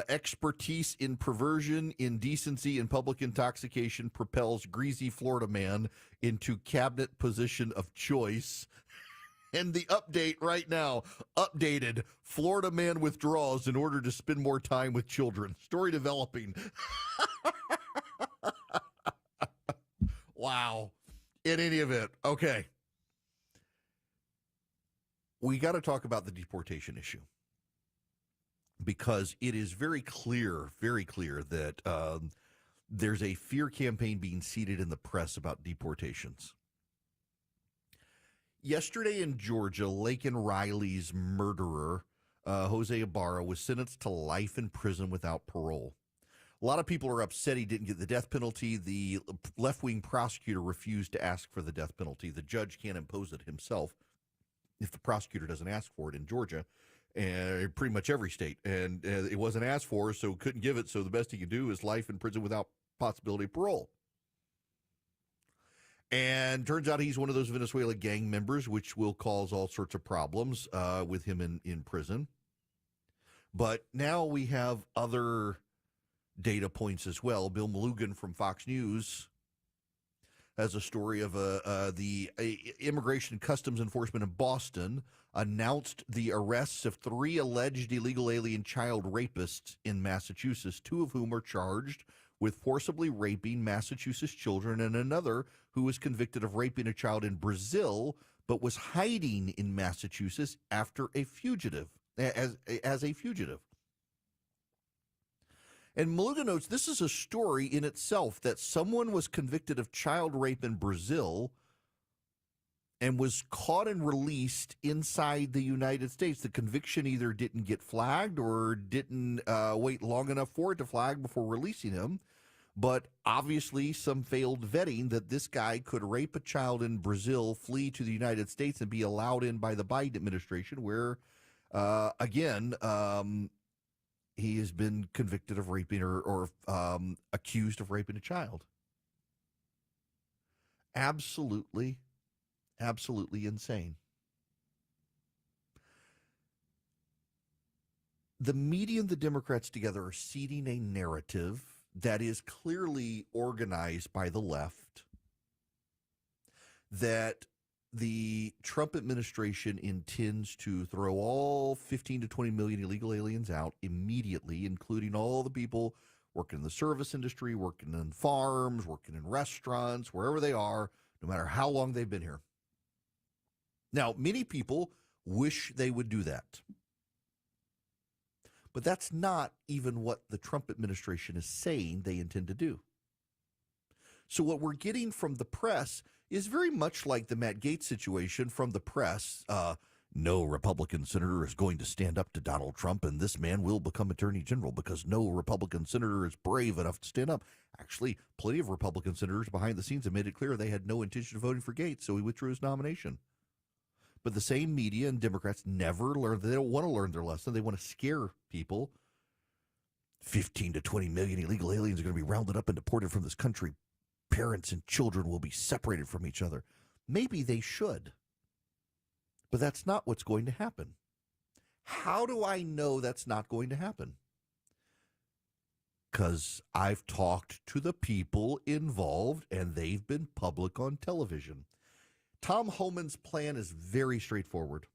Expertise in perversion, indecency, and public intoxication propels greasy Florida man into cabinet position of choice. And the update right now, updated, Florida man withdraws in order to spend more time with children. Story developing. Wow. In any event, okay. We got to talk about the deportation issue, because it is very clear that there's a fear campaign being seeded in the press about deportations. Yesterday in Georgia, Laken Riley's murderer, Jose Ibarra, was sentenced to life in prison without parole. A lot of people are upset he didn't get the death penalty. The left-wing prosecutor refused to ask for the death penalty. The judge can't impose it himself if the prosecutor doesn't ask for it in Georgia, and pretty much every state. And it wasn't asked for, so couldn't give it. So the best he could do is life in prison without possibility of parole. And turns out he's one of those Venezuela gang members, which will cause all sorts of problems with him in prison. But now we have other data points as well. Bill Malugin from Fox News has a story of the Immigration and Customs Enforcement in Boston announced the arrests of 3 alleged illegal alien child rapists in Massachusetts, 2 of whom are charged with forcibly raping Massachusetts children, and another who was convicted of raping a child in Brazil but was hiding in Massachusetts after a fugitive, as a fugitive. And Malugin notes this is a story in itself, that someone was convicted of child rape in Brazil and was caught and released inside the United States. The conviction either didn't get flagged or didn't wait long enough for it to flag before releasing him. But obviously some failed vetting that this guy could rape a child in Brazil, flee to the United States, and be allowed in by the Biden administration, where, again, he has been convicted of raping or accused of raping a child. Absolutely insane. The media and the Democrats together are seeding a narrative that is clearly organized by the left, that the Trump administration intends to throw all 15 to 20 million illegal aliens out immediately, including all the people working in the service industry, working in farms, working in restaurants, wherever they are, no matter how long they've been here. Now, many people wish they would do that. But that's not even what the Trump administration is saying they intend to do. So what we're getting from the press is very much like the Matt Gaetz situation from the press. No Republican senator is going to stand up to Donald Trump, and this man will become attorney general because no Republican senator is brave enough to stand up. Actually, plenty of Republican senators behind the scenes have made it clear they had no intention of voting for Gaetz, so he withdrew his nomination. But the same media and Democrats never learn. They don't want to learn their lesson. They want to scare people. 15 to 20 million illegal aliens are going to be rounded up and deported from this country. Parents and children will be separated from each other. Maybe they should. But that's not what's going to happen. How do I know that's not going to happen? Because I've talked to the people involved, and they've been public on television. Tom Homan's plan is very straightforward.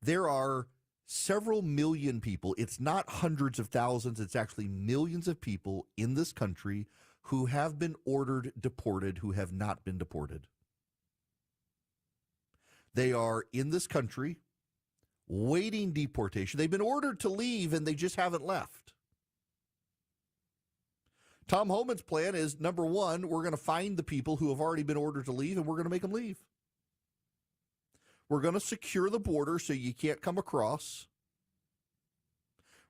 There are several million people. It's not hundreds of thousands. It's actually millions of people in this country who have been ordered deported, who have not been deported. They are in this country waiting deportation. They've been ordered to leave, and they just haven't left. Tom Homan's plan is, number one, we're going to find the people who have already been ordered to leave, and we're going to make them leave. We're going to secure the border so you can't come across.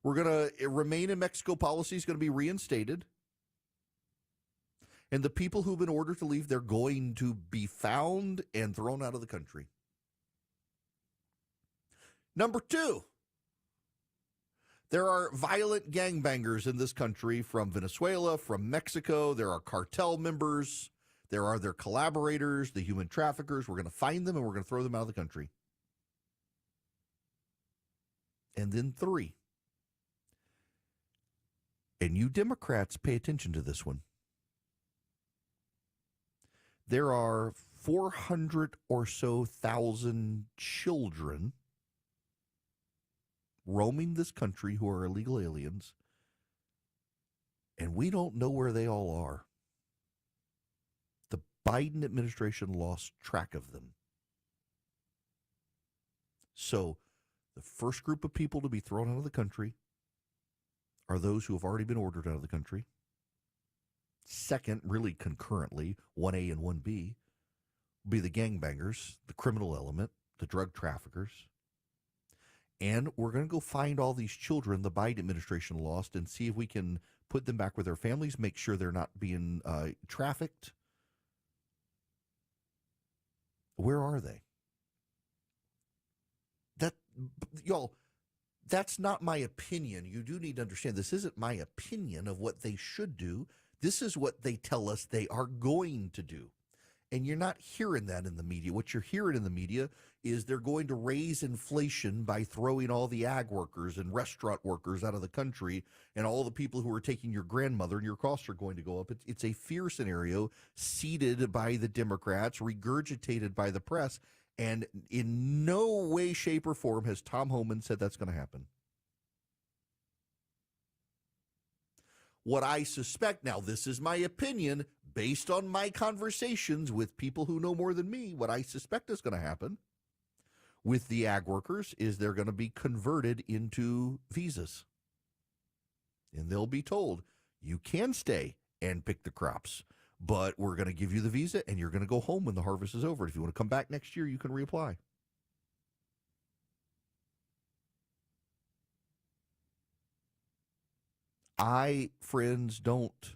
We're going to remain in Mexico policy is going to be reinstated. And the people who've been ordered to leave, they're going to be found and thrown out of the country. Number two, there are violent gangbangers in this country from Venezuela, from Mexico. There are cartel members. There are their collaborators, the human traffickers. We're going to find them and we're going to throw them out of the country. And then three, and you Democrats pay attention to this one. There are 400 or so thousand children roaming this country who are illegal aliens, and we don't know where they all are. The Biden administration lost track of them. So the first group of people to be thrown out of the country are those who have already been ordered out of the country. Second, really concurrently, 1A and 1B, will be the gangbangers, the criminal element, the drug traffickers. And we're going to go find all these children the Biden administration lost and see if we can put them back with their families, make sure they're not being trafficked. Where are they? Y'all, that's not my opinion. You do need to understand this isn't my opinion of what they should do. This is what they tell us they are going to do. And you're not hearing that in the media. What you're hearing in the media is they're going to raise inflation by throwing all the ag workers and restaurant workers out of the country, and all the people who are taking your grandmother, and your costs are going to go up. It's a fear scenario seeded by the Democrats, regurgitated by the press, and in no way, shape, or form has Tom Homan said that's going to happen. What I suspect, now this is my opinion, based on my conversations with people who know more than me, what I suspect is going to happen with the ag workers is they're going to be converted into visas. And they'll be told, you can stay and pick the crops, but we're going to give you the visa and you're going to go home when the harvest is over. If you want to come back next year, you can reapply. I, friends, don't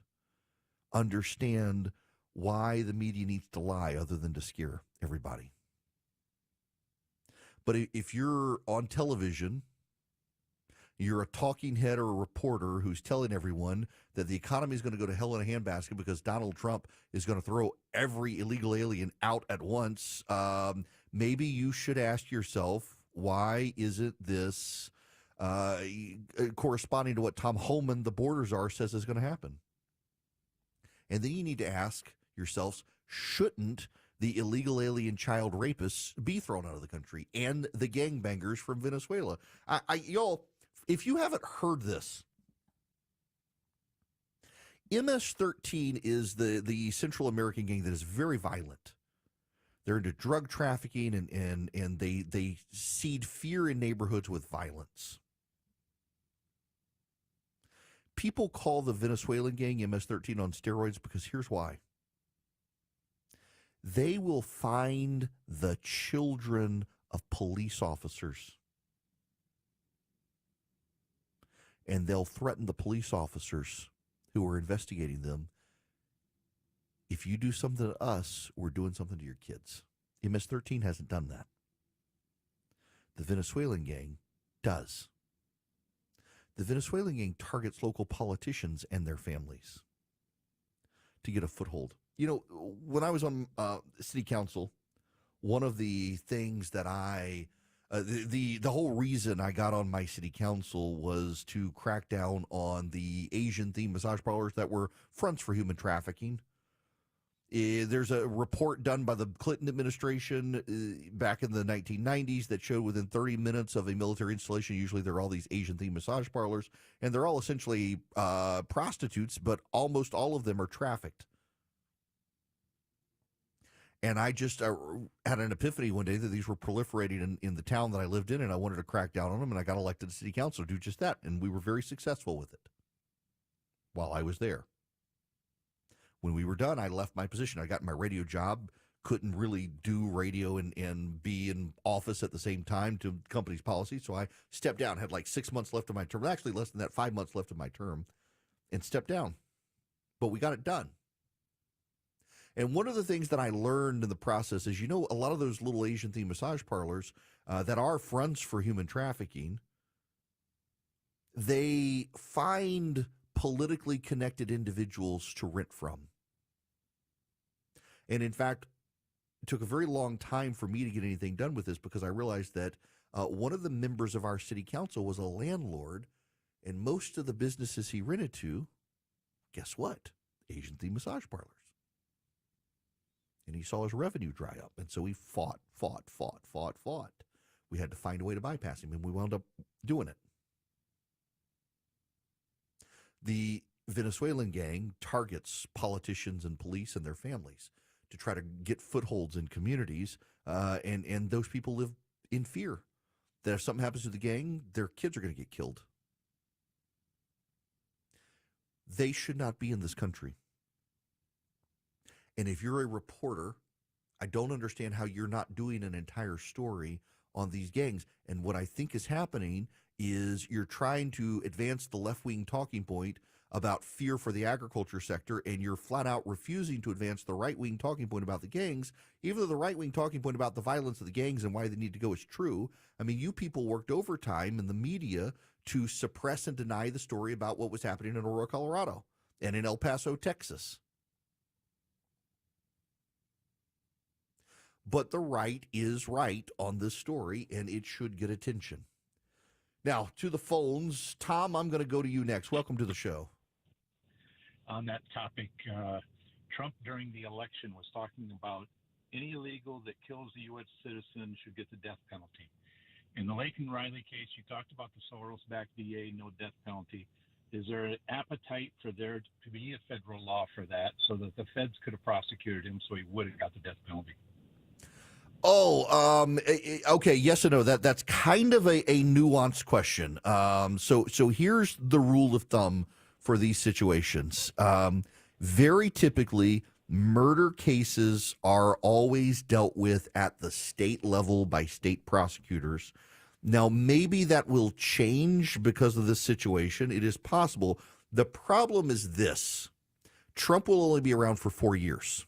understand why the media needs to lie other than to scare everybody. But if you're on television, you're a talking head or a reporter who's telling everyone that the economy is going to go to hell in a handbasket because Donald Trump is going to throw every illegal alien out at once, maybe you should ask yourself, why isn't this corresponding to what Tom Homan, the border czar, says is going to happen. And then you need to ask yourselves, shouldn't the illegal alien child rapists be thrown out of the country and the gangbangers from Venezuela? Y'all, if you haven't heard this, MS-13 is the Central American gang that is very violent. They're into drug trafficking and they seed fear in neighborhoods with violence. People call the Venezuelan gang MS-13 on steroids because here's why. They will find the children of police officers and they'll threaten the police officers who are investigating them. If you do something to us, we're doing something to your kids. MS-13 hasn't done that. The Venezuelan gang does. The Venezuelan gang targets local politicians and their families to get a foothold. You know, when I was on city council, one of the things that the whole reason I got on my city council was to crack down on the Asian-themed massage parlors that were fronts for human trafficking. There's a report done by the Clinton administration back in the 1990s that showed within 30 minutes of a military installation, usually there are all these Asian-themed massage parlors, and they're all essentially prostitutes, but almost all of them are trafficked. And I just had an epiphany one day that these were proliferating in the town that I lived in, and I wanted to crack down on them, and I got elected to city council to do just that, and we were very successful with it while I was there. When we were done, I left my position. I got my radio job, couldn't really do radio and be in office at the same time to the company's policy, so I stepped down, had like 6 months left of my term, actually less than that, 5 months left of my term, and stepped down. But we got it done. And one of the things that I learned in the process is, you know, a lot of those little Asian-themed massage parlors that are fronts for human trafficking, they find politically connected individuals to rent from. And in fact, it took a very long time for me to get anything done with this because I realized that one of the members of our city council was a landlord, and most of the businesses he rented to, guess what? Asian-themed massage parlors. And he saw his revenue dry up. And so he fought. We had to find a way to bypass him, and we wound up doing it. The Venezuelan gang targets politicians and police and their families to try to get footholds in communities, and those people live in fear that if something happens to the gang, their kids are going to get killed. They should not be in this country. And if you're a reporter, I don't understand how you're not doing an entire story on these gangs. And what I think is happening is you're trying to advance the left-wing talking point about fear for the agriculture sector, and you're flat out refusing to advance the right-wing talking point about the gangs, even though the right-wing talking point about the violence of the gangs and why they need to go is true. I mean, you people worked overtime in the media to suppress and deny the story about what was happening in Aurora, Colorado, and in El Paso, Texas. But the right is right on this story, and it should get attention. Now, to the phones. Tom, I'm going to go to you next. Welcome to the show. On that topic, Trump during the election was talking about any illegal that kills a U.S. citizen should get the death penalty. In the Laken Riley case, you talked about the Soros-backed VA, no death penalty. Is there an appetite for there to be a federal law for that so that the feds could have prosecuted him so he would have got the death penalty? Oh, okay. Yes and no. That's kind of a nuanced question. So here's the rule of thumb for these situations. Very typically, murder cases are always dealt with at the state level by state prosecutors. Now, maybe that will change because of this situation. It is possible. The problem is this: Trump will only be around for 4 years.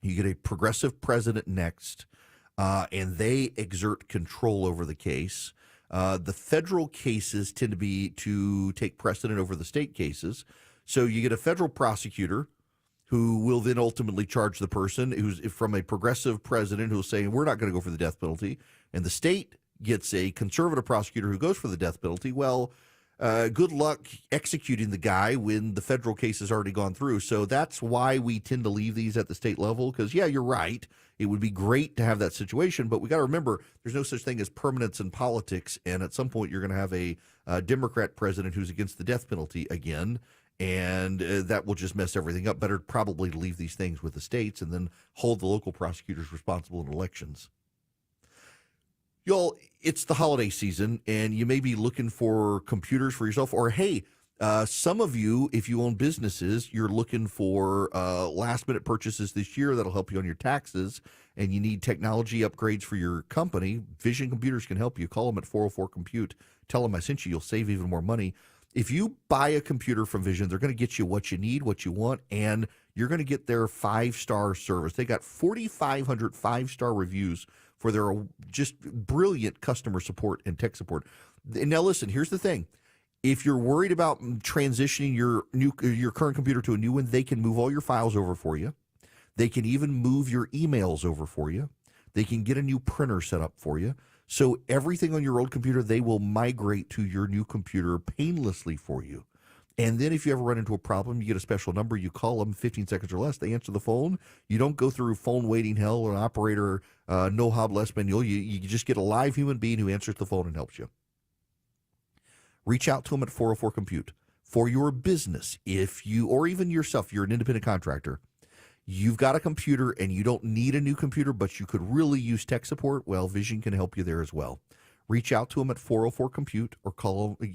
You get a progressive president next, and they exert control over the case. The federal cases tend to take precedent over the state cases. So you get a federal prosecutor who will then ultimately charge the person who's from a progressive president who's saying, we're not going to go for the death penalty. And the state gets a conservative prosecutor who goes for the death penalty, well, good luck executing the guy when the federal case has already gone through. So that's why we tend to leave these at the state level, because, yeah, you're right. It would be great to have that situation, but we got to remember there's no such thing as permanence in politics, and at some point you're going to have a Democrat president who's against the death penalty again, and that will just mess everything up. Better probably to leave these things with the states and then hold the local prosecutors responsible in elections. Y'all, it's the holiday season, and you may be looking for computers for yourself, or hey, some of you, if you own businesses, you're looking for last-minute purchases this year that'll help you on your taxes, and you need technology upgrades for your company. Vision Computers can help you. Call them at 404-COMPUTE. Tell them I sent you. You'll save even more money. If you buy a computer from Vision, they're going to get you what you need, what you want, and you're going to get their 5-star service. They got 4,500 5-star reviews for their just brilliant customer support and tech support. And now listen, here's the thing. If you're worried about transitioning your current computer to a new one, they can move all your files over for you. They can even move your emails over for you. They can get a new printer set up for you. So everything on your old computer, they will migrate to your new computer painlessly for you. And then if you ever run into a problem, you get a special number, you call them 15 seconds or less, they answer the phone. You don't go through phone waiting hell or an operator no hob less manual. You just get a live human being who answers the phone and helps you. Reach out to them at 404-COMPUTE. For your business, if you, or even yourself, you're an independent contractor, you've got a computer and you don't need a new computer, but you could really use tech support, well, Vision can help you there as well. Reach out to them at 404-COMPUTE or call them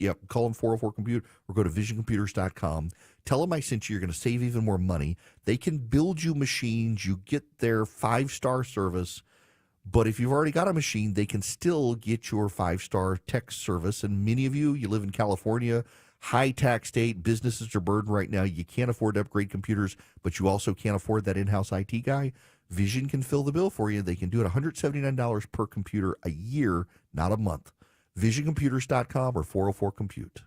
404-COMPUTE or go to visioncomputers.com. Tell them I sent you. You're going to save even more money. They can build you machines. You get their 5-star service. But if you've already got a machine, they can still get your 5-star tech service. And many of you live in California, high tax state, businesses are burdened right now. You can't afford to upgrade computers, but you also can't afford that in-house IT guy. Vision can fill the bill for you. They can do it $179 per computer a year, not a month. VisionComputers.com or 404-COMPUTE.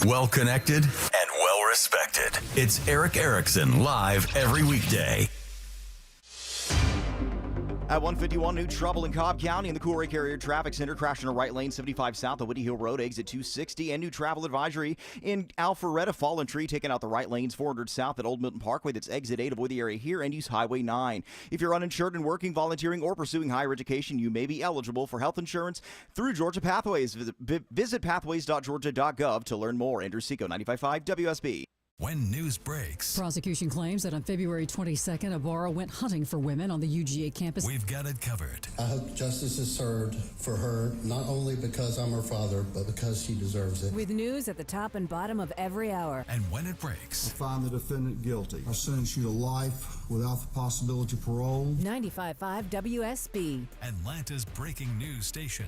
Well connected and well respected. It's Eric Erickson live every weekday. At 151, new trouble in Cobb County in the Coolray Carrier Traffic Center. Crash in a right lane, 75 south of Whitty Hill Road, exit 260. And new travel advisory in Alpharetta. Fallen tree taking out the right lanes, 400 south at Old Milton Parkway. That's exit 8. Avoid the area here and use Highway 9. If you're uninsured and working, volunteering, or pursuing higher education, you may be eligible for health insurance through Georgia Pathways. Visit pathways.georgia.gov to learn more. Andrew Seco, 95.5 WSB. When news breaks, Prosecution claims that on February 22nd, Ibarra went hunting for women on the UGA campus. we've got it covered. I hope justice is served for her, not only because I'm her father, but because she deserves it. With news at the top and bottom of every hour. And when it breaks, I find the defendant guilty. I sentence you to life without the possibility of parole. 95.5 WSB. Atlanta's breaking news station.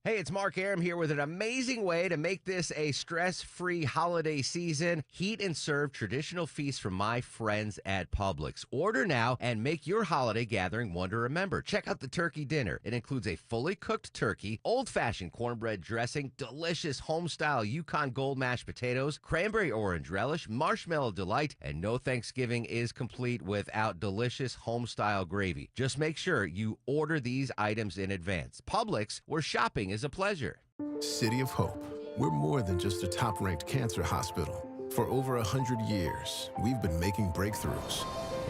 Hey, it's Mark Aram here with an amazing way to make this a stress-free holiday season. Heat and serve traditional feasts from my friends at Publix. Order now and make your holiday gathering one to remember. Check out the turkey dinner. It includes a fully cooked turkey, old-fashioned cornbread dressing, delicious home-style Yukon Gold mashed potatoes, cranberry orange relish, marshmallow delight, and no Thanksgiving is complete without delicious home-style gravy. Just make sure you order these items in advance. Publix, where shopping is a pleasure. City of Hope. We're more than just a top-ranked cancer hospital. For over 100 years, we've been making breakthroughs,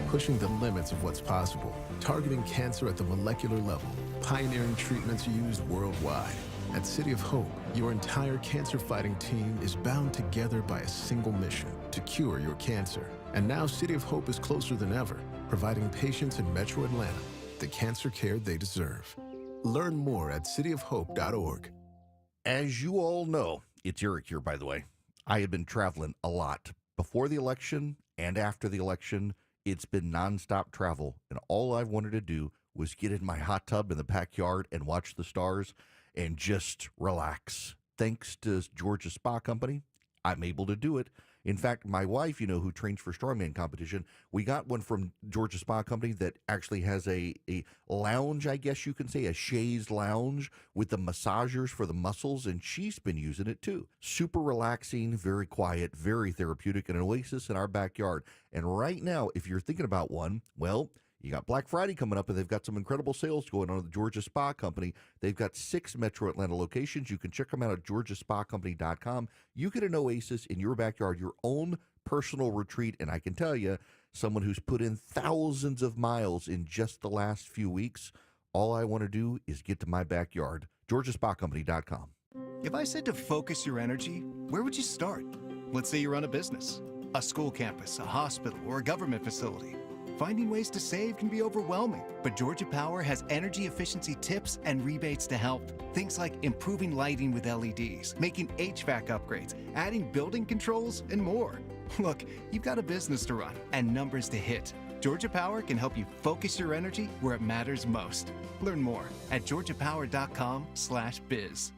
pushing the limits of what's possible, targeting cancer at the molecular level, pioneering treatments used worldwide. At City of Hope, your entire cancer-fighting team is bound together by a single mission: to cure your cancer. And now City of Hope is closer than ever, providing patients in Metro Atlanta the cancer care they deserve. Learn more at cityofhope.org. As you all know, it's Eric here, by the way. I had been traveling a lot. Before the election and after the election, it's been nonstop travel. And all I've wanted to do was get in my hot tub in the backyard and watch the stars and just relax. Thanks to Georgia Spa Company, I'm able to do it. In fact, my wife, who trains for strongman competition, we got one from Georgia Spa Company that actually has a lounge, I guess you can say, a chaise lounge with the massagers for the muscles, and she's been using it too. Super relaxing, very quiet, very therapeutic, an oasis in our backyard. And right now, if you're thinking about one, well, You got Black Friday coming up, and they've got some incredible sales going on at the Georgia Spa Company. They've got 6 Metro Atlanta locations. You can check them out at georgiaspacompany.com. You get an oasis in your backyard, your own personal retreat, and I can tell you, someone who's put in thousands of miles in just the last few weeks, all I want to do is get to my backyard. georgiaspacompany.com. If I said to focus your energy, where would you start? Let's say you run a business, a school campus, a hospital, or a government facility. Finding ways to save can be overwhelming, but Georgia Power has energy efficiency tips and rebates to help. Things like improving lighting with LEDs, making HVAC upgrades, adding building controls, and more. Look, you've got a business to run and numbers to hit. Georgia Power can help you focus your energy where it matters most. Learn more at georgiapower.com/biz.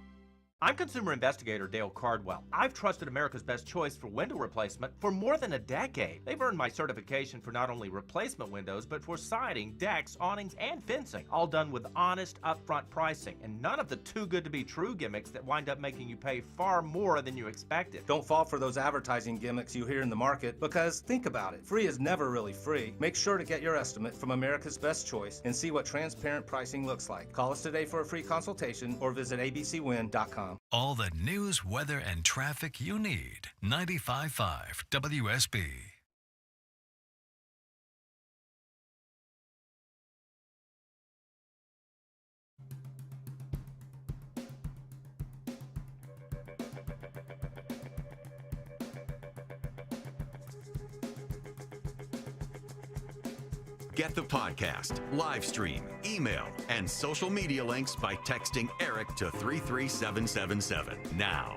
I'm consumer investigator Dale Cardwell. I've trusted America's Best Choice for window replacement for more than a decade. They've earned my certification for not only replacement windows, but for siding, decks, awnings, and fencing, all done with honest, upfront pricing, and none of the too good to be true gimmicks that wind up making you pay far more than you expected. Don't fall for those advertising gimmicks you hear in the market, because think about it, free is never really free. Make sure to get your estimate from America's Best Choice and see what transparent pricing looks like. Call us today for a free consultation or visit abcwin.com. All the news, weather, and traffic you need. 95.5 WSB. Get the podcast, live stream, email, and social media links by texting Eric to 33777 now.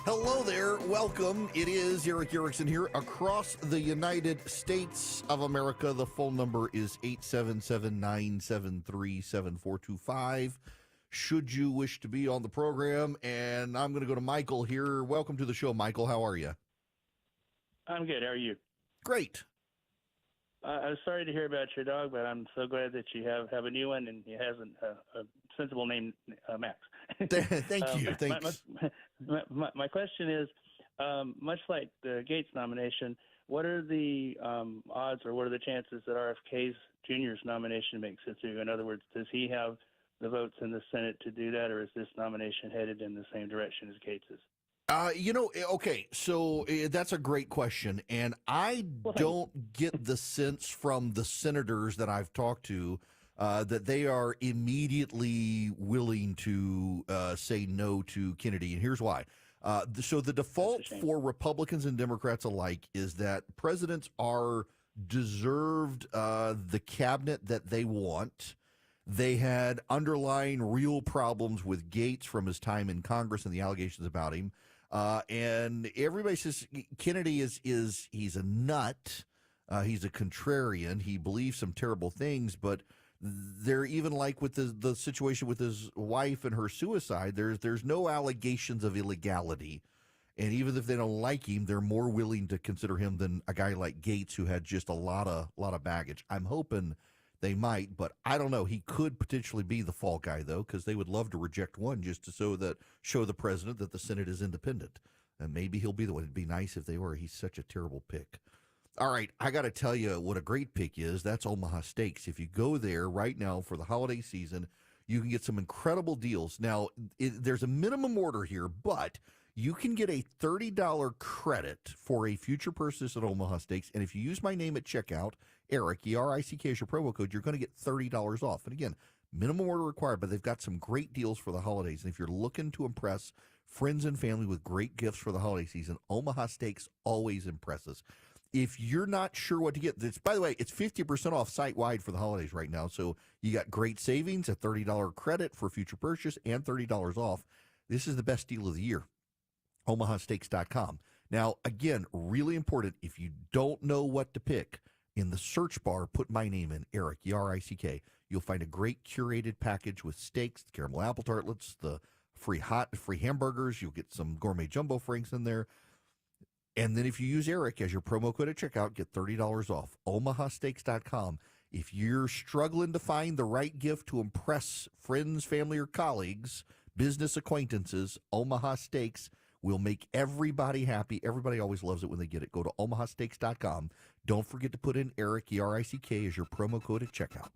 Hello there. Welcome. It is Eric Erickson here across the United States of America. The phone number is 877-973-7425. Should you wish to be on the program, and I'm going to go to Michael here. Welcome to the show, Michael. How are you? I'm good. How are you? Great. I was sorry to hear about your dog, but I'm so glad that you have a new one and he has a sensible name, Max. Thank you. Thanks. My question is, much like the Gates nomination, what are the odds or what are the chances that RFK Jr.'s nomination makes it through? In other words, does he have the votes in the Senate to do that, or is this nomination headed in the same direction as Gates's? Okay, so that's a great question, and I don't get the sense from the senators that I've talked to that they are immediately willing to say no to Kennedy, and here's why. So the default for Republicans and Democrats alike is that presidents are deserved the cabinet that they want. They had underlying real problems with Gates from his time in Congress and the allegations about him. And everybody says Kennedy he's a nut. He's a contrarian. He believes some terrible things, but they're even like with the situation with his wife and her suicide, there's no allegations of illegality. And even if they don't like him, they're more willing to consider him than a guy like Gates, who had just a lot of baggage. I'm hoping they might, but I don't know. He could potentially be the fall guy, though, because they would love to reject one just to show the president that the Senate is independent. And maybe he'll be the one. It'd be nice if they were. He's such a terrible pick. All right, I got to tell you what a great pick is. That's Omaha Steaks. If you go there right now for the holiday season, you can get some incredible deals. Now, there's a minimum order here, but you can get a $30 credit for a future purchase at Omaha Steaks. And if you use my name at checkout, Eric, E-R-I-C-K, as your promo code, you're going to get $30 off. And again, minimum order required, but they've got some great deals for the holidays. And if you're looking to impress friends and family with great gifts for the holiday season, Omaha Steaks always impresses. If you're not sure what to get, by the way, it's 50% off site-wide for the holidays right now. So you got great savings, a $30 credit for future purchase, and $30 off. This is the best deal of the year. OmahaSteaks.com. Now, again, really important, if you don't know what to pick, in the search bar, put my name in, Eric, E-R-I-C-K. You'll find a great curated package with steaks, caramel apple tartlets, the free hamburgers. You'll get some gourmet jumbo franks in there. And then if you use Eric as your promo code at checkout, get $30 off. OmahaSteaks.com. If you're struggling to find the right gift to impress friends, family, or colleagues, business acquaintances, Omaha Steaks We'll make everybody happy. Everybody always loves it when they get it. Go to omahasteaks.com. Don't forget to put in Eric, E-R-I-C-K, as your promo code at checkout.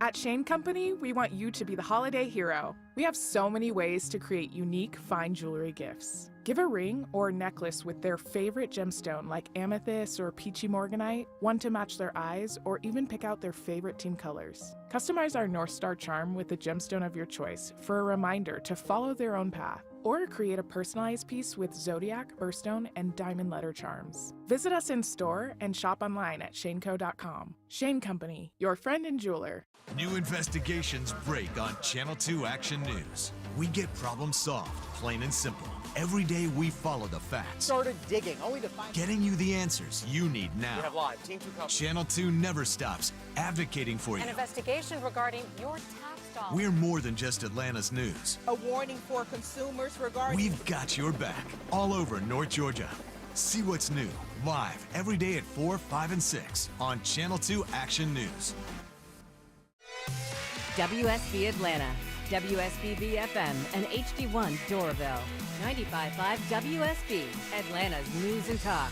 At Shane Company, we want you to be the holiday hero. We have so many ways to create unique, fine jewelry gifts. Give a ring or necklace with their favorite gemstone like amethyst or peachy morganite, one to match their eyes, or even pick out their favorite team colors. Customize our North Star charm with the gemstone of your choice for a reminder to follow their own path. Or create a personalized piece with zodiac, birthstone, and diamond letter charms. Visit us in store and shop online at shaneco.com. Shane Company, your friend and jeweler. New investigations break on Channel 2 Action News. We get problems solved, plain and simple. Every day we follow the facts. Started digging, only to find... Getting you the answers you need now. We have live. Team 2 coverage. Channel 2 never stops advocating for you. An investigation regarding your tax dollars. We're more than just Atlanta's news. A warning for consumers regarding... We've got your back all over North Georgia. See what's new, live, every day at 4, 5, and 6 on Channel 2 Action News. WSB Atlanta, WSBB FM, and HD1 Doraville. 95.5 WSB, Atlanta's news and talk.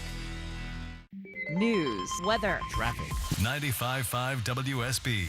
News, weather, traffic. 95.5 WSB,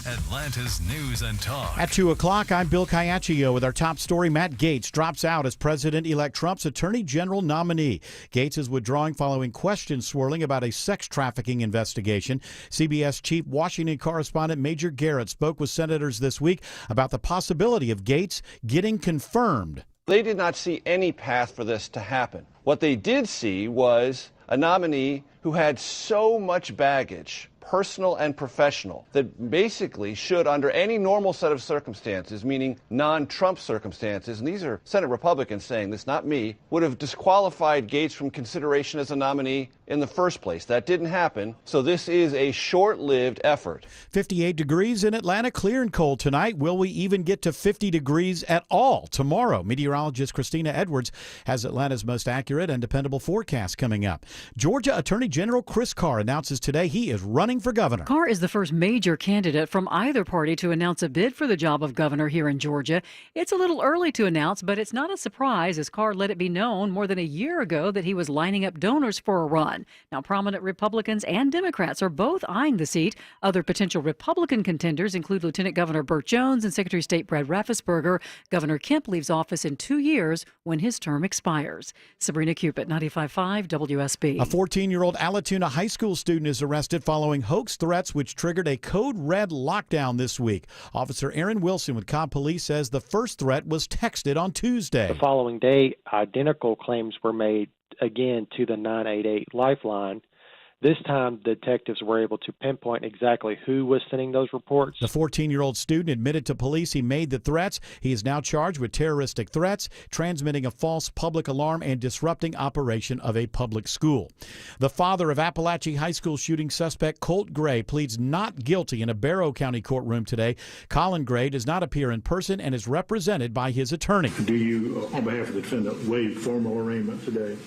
Atlanta's news and talk. At 2 o'clock, I'm Bill Caiaccio with our top story. Matt Gaetz drops out as President-elect Trump's Attorney General nominee. Gaetz is withdrawing following questions swirling about a sex trafficking investigation. CBS Chief Washington correspondent Major Garrett spoke with senators this week about the possibility of Gaetz getting confirmed. They did not see any path for this to happen. What they did see was a nominee who had so much baggage, personal and professional, that basically should, under any normal set of circumstances, meaning non-Trump circumstances, and these are Senate Republicans saying this, not me, would have disqualified Gaetz from consideration as a nominee in the first place. That didn't happen, so this is a short-lived effort. 58 degrees in Atlanta, clear and cold tonight. Will we even get to 50 degrees at all tomorrow? Meteorologist Christina Edwards has Atlanta's most accurate and dependable forecast coming up. Georgia Attorney General Chris Carr announces today he is running for governor. Carr is the first major candidate from either party to announce a bid for the job of governor here in Georgia. It's a little early to announce, but it's not a surprise as Carr let it be known more than a year ago that he was lining up donors for a run. Now, prominent Republicans and Democrats are both eyeing the seat. Other potential Republican contenders include Lieutenant Governor Burt Jones and Secretary of State Brad Raffensperger. Governor Kemp leaves office in 2 years when his term expires. Sabrina Cupid, 95.5 WSB. A 14-year-old Allatoona high school student is arrested following hoax threats which triggered a code red lockdown this week. Officer Aaron Wilson with Cobb Police says the first threat was texted on Tuesday. The following day, identical claims were made again to the 988 Lifeline. This time, detectives were able to pinpoint exactly who was sending those reports. The 14-year-old student admitted to police he made the threats. He is now charged with terroristic threats, transmitting a false public alarm, and disrupting operation of a public school. The father of Appalachia High School shooting suspect Colt Gray pleads not guilty in a Barrow County courtroom today. Colin Gray does not appear in person and is represented by his attorney. Do you, on behalf of the defendant, waive formal arraignment today?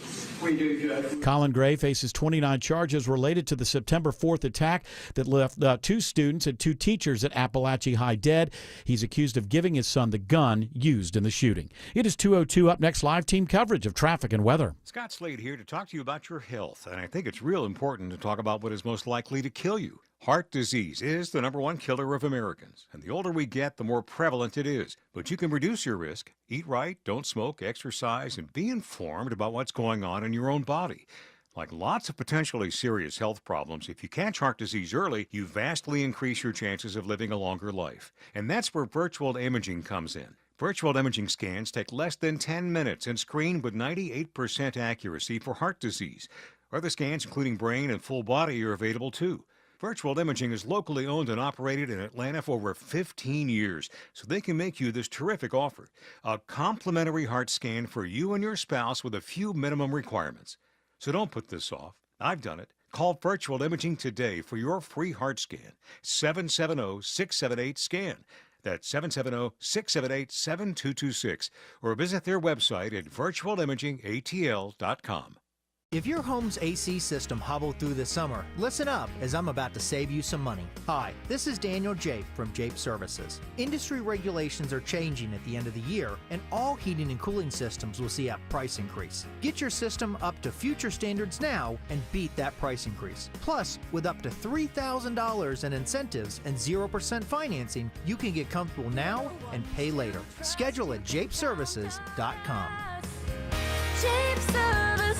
We do, Judge. Colin Gray faces 29 charges related to the September 4th attack that left 2 students and 2 teachers at Appalachia High dead. He's accused of giving his son the gun used in the shooting. It is 2:02. Up next, live team coverage of traffic and weather. Scott Slade here to talk to you about your health, and I think it's real important to talk about what is most likely to kill you. Heart disease is the #1 killer of Americans, and the older we get, the more prevalent it is. But you can reduce your risk. Eat right, don't smoke, exercise, and be informed about what's going on in your own body. Like lots of potentially serious health problems, if you catch heart disease early, you vastly increase your chances of living a longer life. And that's where virtual imaging comes in. Virtual imaging scans take less than 10 minutes and screen with 98% accuracy for heart disease. Other scans, including brain and full body, are available too. Virtual Imaging is locally owned and operated in Atlanta for over 15 years, so they can make you this terrific offer. A complimentary heart scan for you and your spouse with a few minimum requirements. So don't put this off. I've done it. Call Virtual Imaging today for your free heart scan. 770-678-SCAN. That's 770-678-7226. Or visit their website at virtualimagingatl.com. If your home's AC system hobbled through the summer, listen up as I'm about to save you some money. Hi, this is Daniel Jape from Jape Services. Industry regulations are changing at the end of the year, and all heating and cooling systems will see a price increase. Get your system up to future standards now and beat that price increase. Plus, with up to $3,000 in incentives and 0% financing, you can get comfortable now and pay later. Schedule at japeservices.com. Jape Services.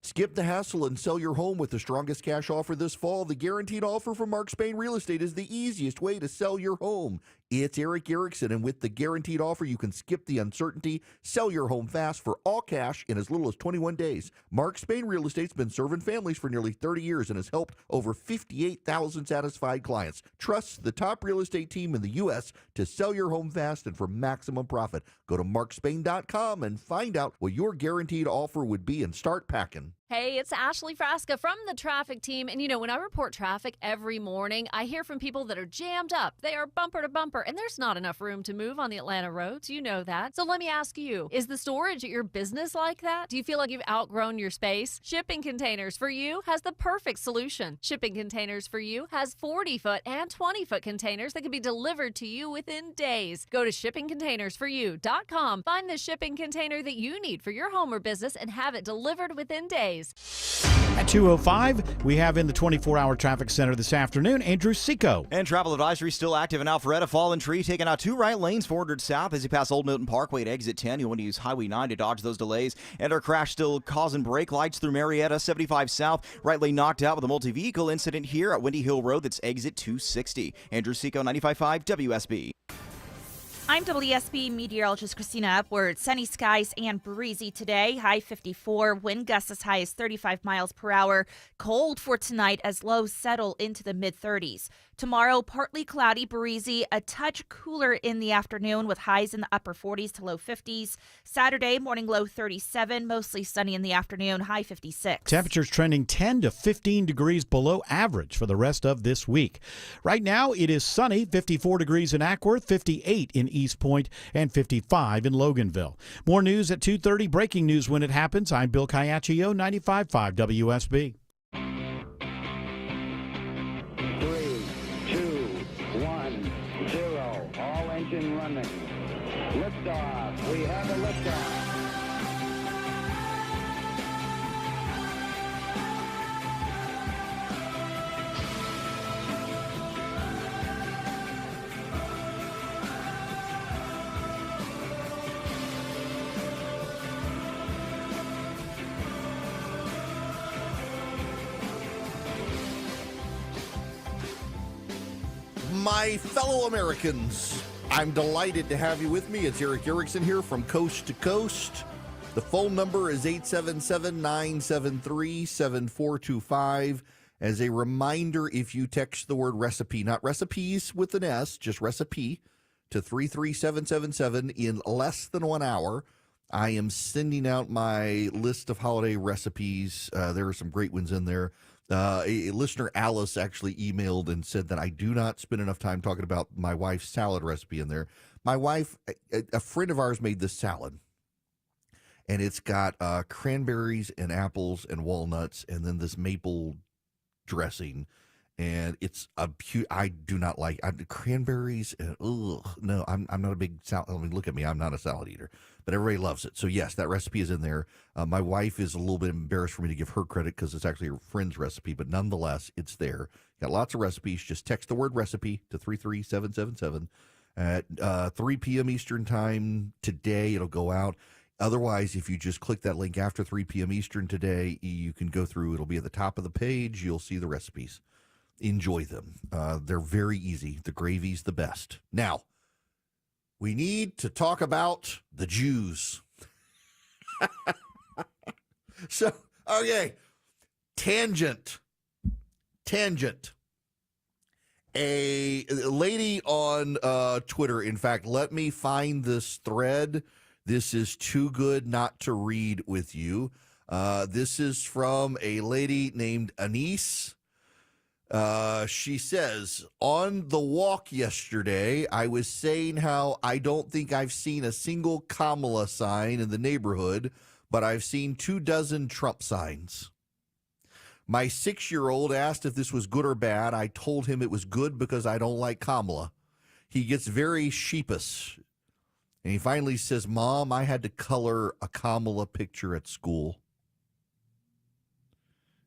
Skip the hassle and sell your home with the strongest cash offer this fall. The guaranteed offer from Mark Spain Real Estate is the easiest way to sell your home. It's Eric Erickson, and with the guaranteed offer, you can skip the uncertainty, sell your home fast for all cash in as little as 21 days. Mark Spain Real Estate's been serving families for nearly 30 years and has helped over 58,000 satisfied clients. Trust the top real estate team in the U.S. to sell your home fast and for maximum profit. Go to markspain.com and find out what your guaranteed offer would be and start packing. Hey, it's Ashley Frasca from the traffic team. And when I report traffic every morning, I hear from people that are jammed up. They are bumper to bumper, and there's not enough room to move on the Atlanta roads. You know that. So let me ask you, is the storage at your business like that? Do you feel like you've outgrown your space? Shipping Containers for You has the perfect solution. Shipping Containers for You has 40-foot and 20-foot containers that can be delivered to you within days. Go to shippingcontainersforyou.com. Find the shipping container that you need for your home or business and have it delivered within days. At 2:05, we have in the 24-hour traffic center this afternoon, Andrew Seco. And travel advisory still active in Alpharetta. Fallen tree taking out 2 right lanes, 400 south as you pass Old Milton Parkway at exit 10. You'll want to use Highway 9 to dodge those delays. And our crash still causing brake lights through Marietta, 75 south. Right lane knocked out with a multi-vehicle incident here at Windy Hill Road. That's exit 260. Andrew Seco, 95.5 WSB. I'm WSB meteorologist Christina Upward. Sunny skies and breezy today. High 54. Wind gusts as high as 35 miles per hour. Cold for tonight as lows settle into the mid-30s. Tomorrow, partly cloudy, breezy, a touch cooler in the afternoon with highs in the upper 40s to low 50s. Saturday, morning low 37, mostly sunny in the afternoon, high 56. Temperatures trending 10 to 15 degrees below average for the rest of this week. Right now, it is sunny, 54 degrees in Ackworth, 58 in East Point, and 55 in Loganville. More news at 2:30. Breaking news when it happens. I'm Bill Caiaccio, 95.5 WSB. 3, 2, 1, 0. All engine running. Liftoff. We have a liftoff. My fellow Americans, I'm delighted to have you with me. It's Eric Erickson here from Coast to Coast. The phone number is 877-973-7425. As a reminder, if you text the word recipe, not recipes with an S, just recipe, to 33777 in less than 1 hour, I am sending out my list of holiday recipes. There are some great ones in there. A listener, Alice, actually emailed and said that I do not spend enough time talking about my wife's salad recipe in there. My wife, a friend of ours, made this salad, and it's got cranberries and apples and walnuts and then this maple dressing, and it's I do not like cranberries. And, no, I'm not a big salad. I mean, look at me, I'm not a salad eater, but everybody loves it. So yes, that recipe is in there. My wife is a little bit embarrassed for me to give her credit because it's actually her friend's recipe, but nonetheless, it's there. Got lots of recipes. Just text the word recipe to 33777 at 3 p.m. Eastern time today. It'll go out. Otherwise, if you just click that link after 3 p.m. Eastern today, you can go through. It'll be at the top of the page. You'll see the recipes. Enjoy them. They're very easy. The gravy's the best. Now, we need to talk about the Jews. So, okay. Tangent. A lady on Twitter, in fact, let me find this thread. This is too good not to read with you. This is from a lady named Anise. She says, on the walk yesterday, I was saying how I don't think I've seen a single Kamala sign in the neighborhood, but I've seen 24 Trump signs. My 6-year-old asked if this was good or bad. I told him it was good because I don't like Kamala. He gets very sheepish. And he finally says, Mom, I had to color a Kamala picture at school.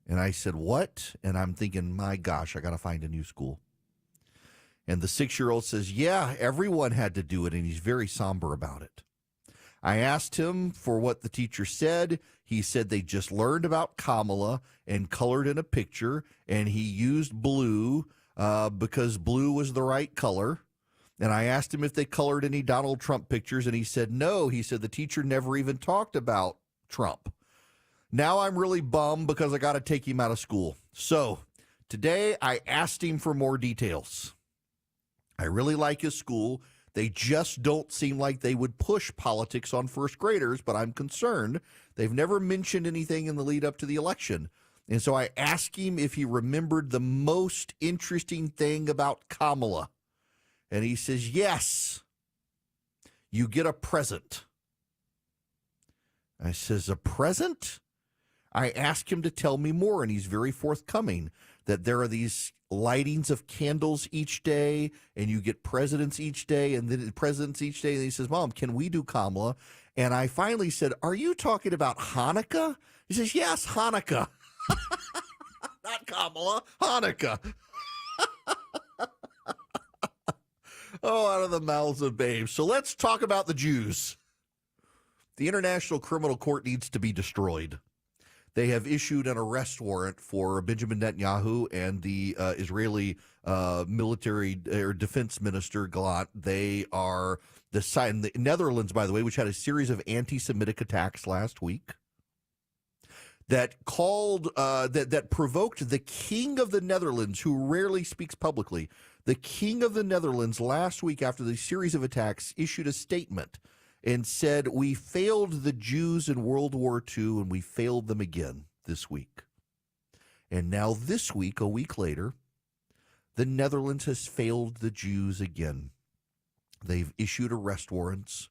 And I said, what? And I'm thinking, my gosh, I got to find a new school. And the 6-year-old says, yeah, everyone had to do it. And he's very somber about it. I asked him for what the teacher said. He said they just learned about Kamala and colored in a picture. And he used blue because blue was the right color. And I asked him if they colored any Donald Trump pictures. And he said, no. He said the teacher never even talked about Trump. Now I'm really bummed because I got to take him out of school. So today I asked him for more details. I really like his school. They just don't seem like they would push politics on first graders, but I'm concerned. They've never mentioned anything in the lead up to the election. And so I asked him if he remembered the most interesting thing about Kamala. And he says, yes, you get a present. I says, a present? I asked him to tell me more, and he's very forthcoming that there are these lightings of candles each day, and you get presidents each day, and then presidents each day. And he says, Mom, can we do Kamala? And I finally said, are you talking about Hanukkah? He says, yes, Hanukkah. Not Kamala, Hanukkah. Oh, out of the mouths of babes. So let's talk about the Jews. The International Criminal Court needs to be destroyed. They have issued an arrest warrant for Benjamin Netanyahu and the Israeli military or defense minister Gallant. They are the Netherlands, by the way, which had a series of anti-Semitic attacks last week that provoked the king of the Netherlands, who rarely speaks publicly. The king of the Netherlands last week, after the series of attacks, issued a statement and said, we failed the Jews in World War II, and we failed them again this week. And now this week, a week later, the Netherlands has failed the Jews again. They've issued arrest warrants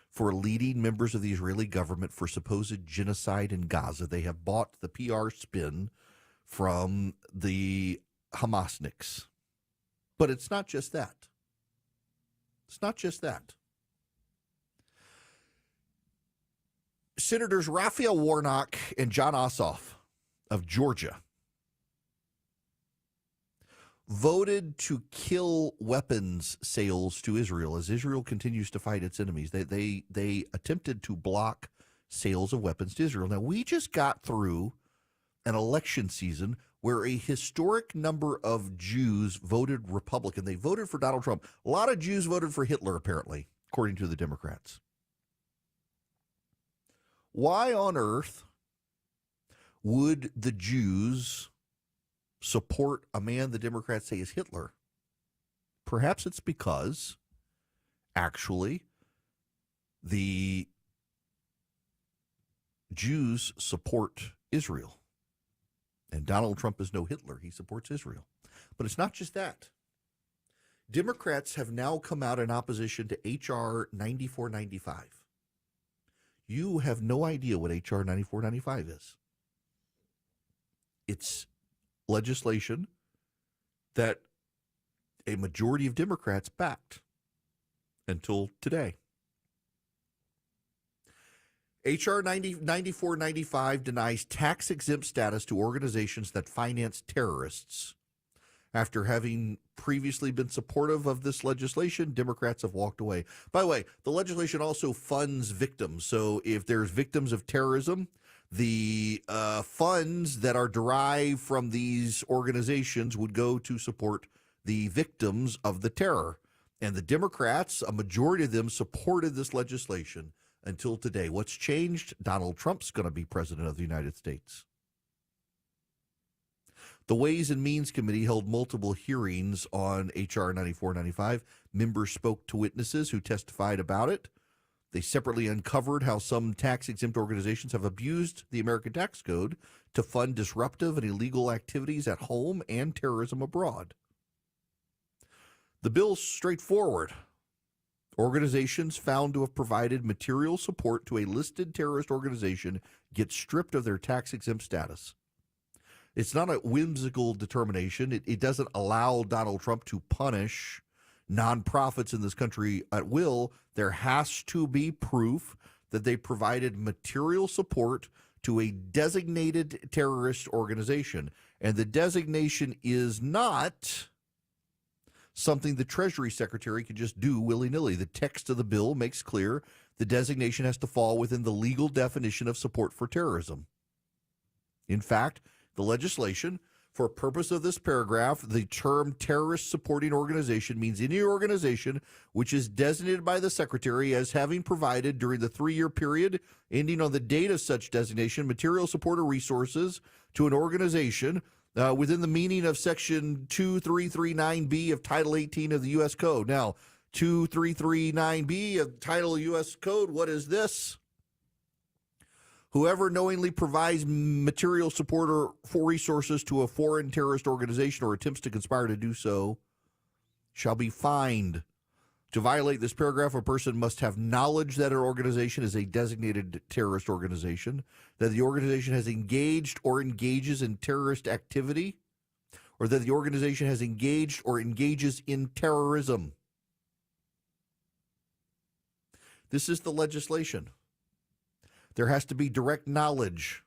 for leading members of the Israeli government for supposed genocide in Gaza. They have bought the PR spin from the Hamasniks. But it's not just that. It's not just that. Senators Raphael Warnock and Jon Ossoff of Georgia voted to kill weapons sales to Israel as Israel continues to fight its enemies. They attempted to block sales of weapons to Israel. Now, we just got through an election season where a historic number of Jews voted Republican. They voted for Donald Trump. A lot of Jews voted for Hitler, apparently, according to the Democrats. Why on earth would the Jews support a man the Democrats say is Hitler? Perhaps it's because, actually, the Jews support Israel. And Donald Trump is no Hitler. He supports Israel. But it's not just that. Democrats have now come out in opposition to H.R. 9495. You have no idea what H.R. 9495 is. It's legislation that a majority of Democrats backed until today. H.R. 9495 denies tax-exempt status to organizations that finance terrorists. After having previously been supportive of this legislation, Democrats have walked away. By the way, the legislation also funds victims. So if there's victims of terrorism, the funds that are derived from these organizations would go to support the victims of the terror. And the Democrats, a majority of them, supported this legislation until today. What's changed? Donald Trump's going to be president of the United States. The Ways and Means Committee held multiple hearings on H.R. 9495. Members spoke to witnesses who testified about it. They separately uncovered how some tax-exempt organizations have abused the American tax code to fund disruptive and illegal activities at home and terrorism abroad. The bill's straightforward. Organizations found to have provided material support to a listed terrorist organization get stripped of their tax-exempt status. It's not a whimsical determination. It doesn't allow Donald Trump to punish nonprofits in this country at will. There has to be proof that they provided material support to a designated terrorist organization. And the designation is not something the Treasury Secretary can just do willy-nilly. The text of the bill makes clear the designation has to fall within the legal definition of support for terrorism. In fact, the legislation, for purpose of this paragraph, the term terrorist supporting organization means any organization which is designated by the Secretary as having provided during the 3-year period ending on the date of such designation material support or resources to an organization within the meaning of Section 2339B of Title 18 of the U.S. Code. Now, 2339B of Title U.S. Code, what is this? Whoever knowingly provides material support or for resources to a foreign terrorist organization or attempts to conspire to do so shall be fined. To violate this paragraph, a person must have knowledge that an organization is a designated terrorist organization, that the organization has engaged or engages in terrorist activity, or that the organization has engaged or engages in terrorism. This is the legislation. There has to be direct knowledge.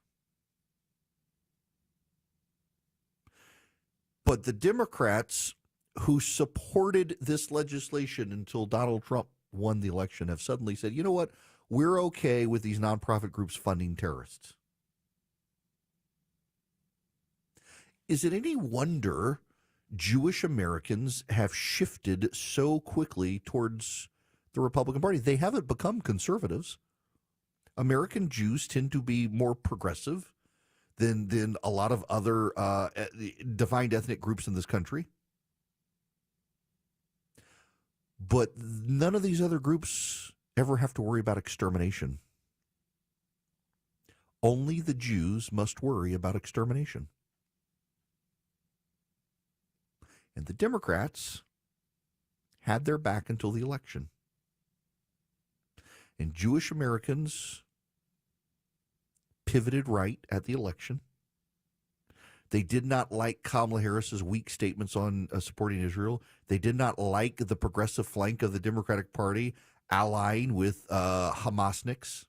But the Democrats who supported this legislation until Donald Trump won the election have suddenly said, you know what, we're okay with these nonprofit groups funding terrorists. Is it any wonder Jewish Americans have shifted so quickly towards the Republican Party? They haven't become conservatives. American Jews tend to be more progressive than a lot of other defined ethnic groups in this country. But none of these other groups ever have to worry about extermination. Only the Jews must worry about extermination. And the Democrats had their back until the election. And Jewish Americans pivoted right at the election. They did not like Kamala Harris's weak statements on supporting Israel. They did not like the progressive flank of the Democratic Party allying with Hamasniks.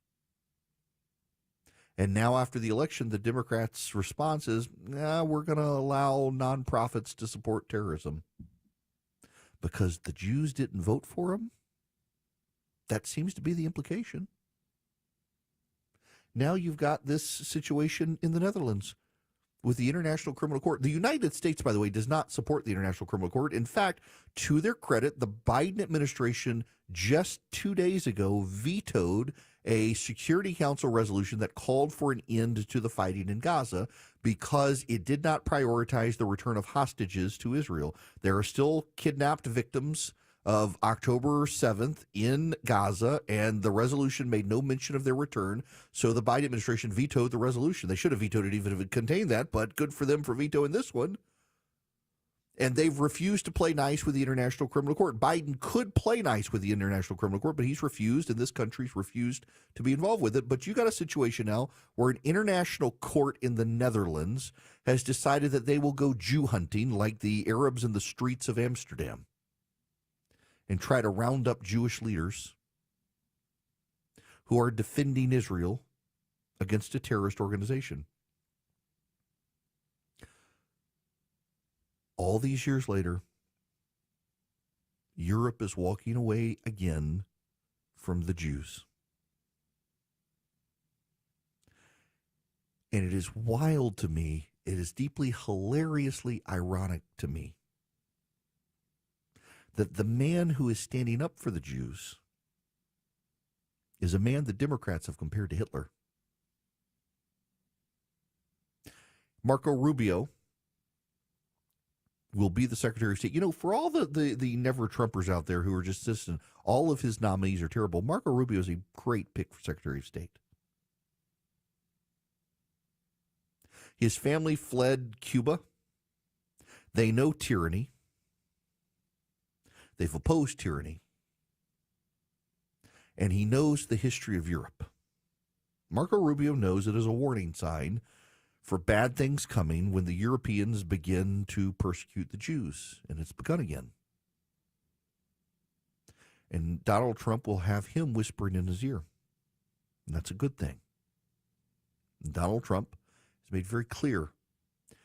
And now after the election, the Democrats' response is, we're going to allow nonprofits to support terrorism. Because the Jews didn't vote for them? That seems to be the implication. Now you've got this situation in the Netherlands with the International Criminal Court. The United States, by the way, does not support the International Criminal Court. In fact, to their credit, the Biden administration just 2 days ago vetoed a Security Council resolution that called for an end to the fighting in Gaza because it did not prioritize the return of hostages to Israel. There are still kidnapped victims of October 7th in Gaza, and the resolution made no mention of their return, so the Biden administration vetoed the resolution. They should have vetoed it even if it contained that, but good for them for vetoing this one. And they've refused to play nice with the International Criminal Court. Biden could play nice with the International Criminal Court, but he's refused, and this country's refused to be involved with it. But you got a situation now where an international court in the Netherlands has decided that they will go Jew hunting like the Arabs in the streets of Amsterdam and try to round up Jewish leaders who are defending Israel against a terrorist organization. All these years later, Europe is walking away again from the Jews. And it is wild to me, it is deeply hilariously ironic to me that the man who is standing up for the Jews is a man the Democrats have compared to Hitler. Marco Rubio will be the Secretary of State. You know, for all the never-Trumpers out there who are just insistent, all of his nominees are terrible, Marco Rubio is a great pick for Secretary of State. His family fled Cuba. They know tyranny. They've opposed tyranny. and he knows the history of Europe. Marco Rubio knows it is a warning sign for bad things coming when the Europeans begin to persecute the Jews, and it's begun again. And Donald Trump will have him whispering in his ear, and that's a good thing. Donald Trump has made very clear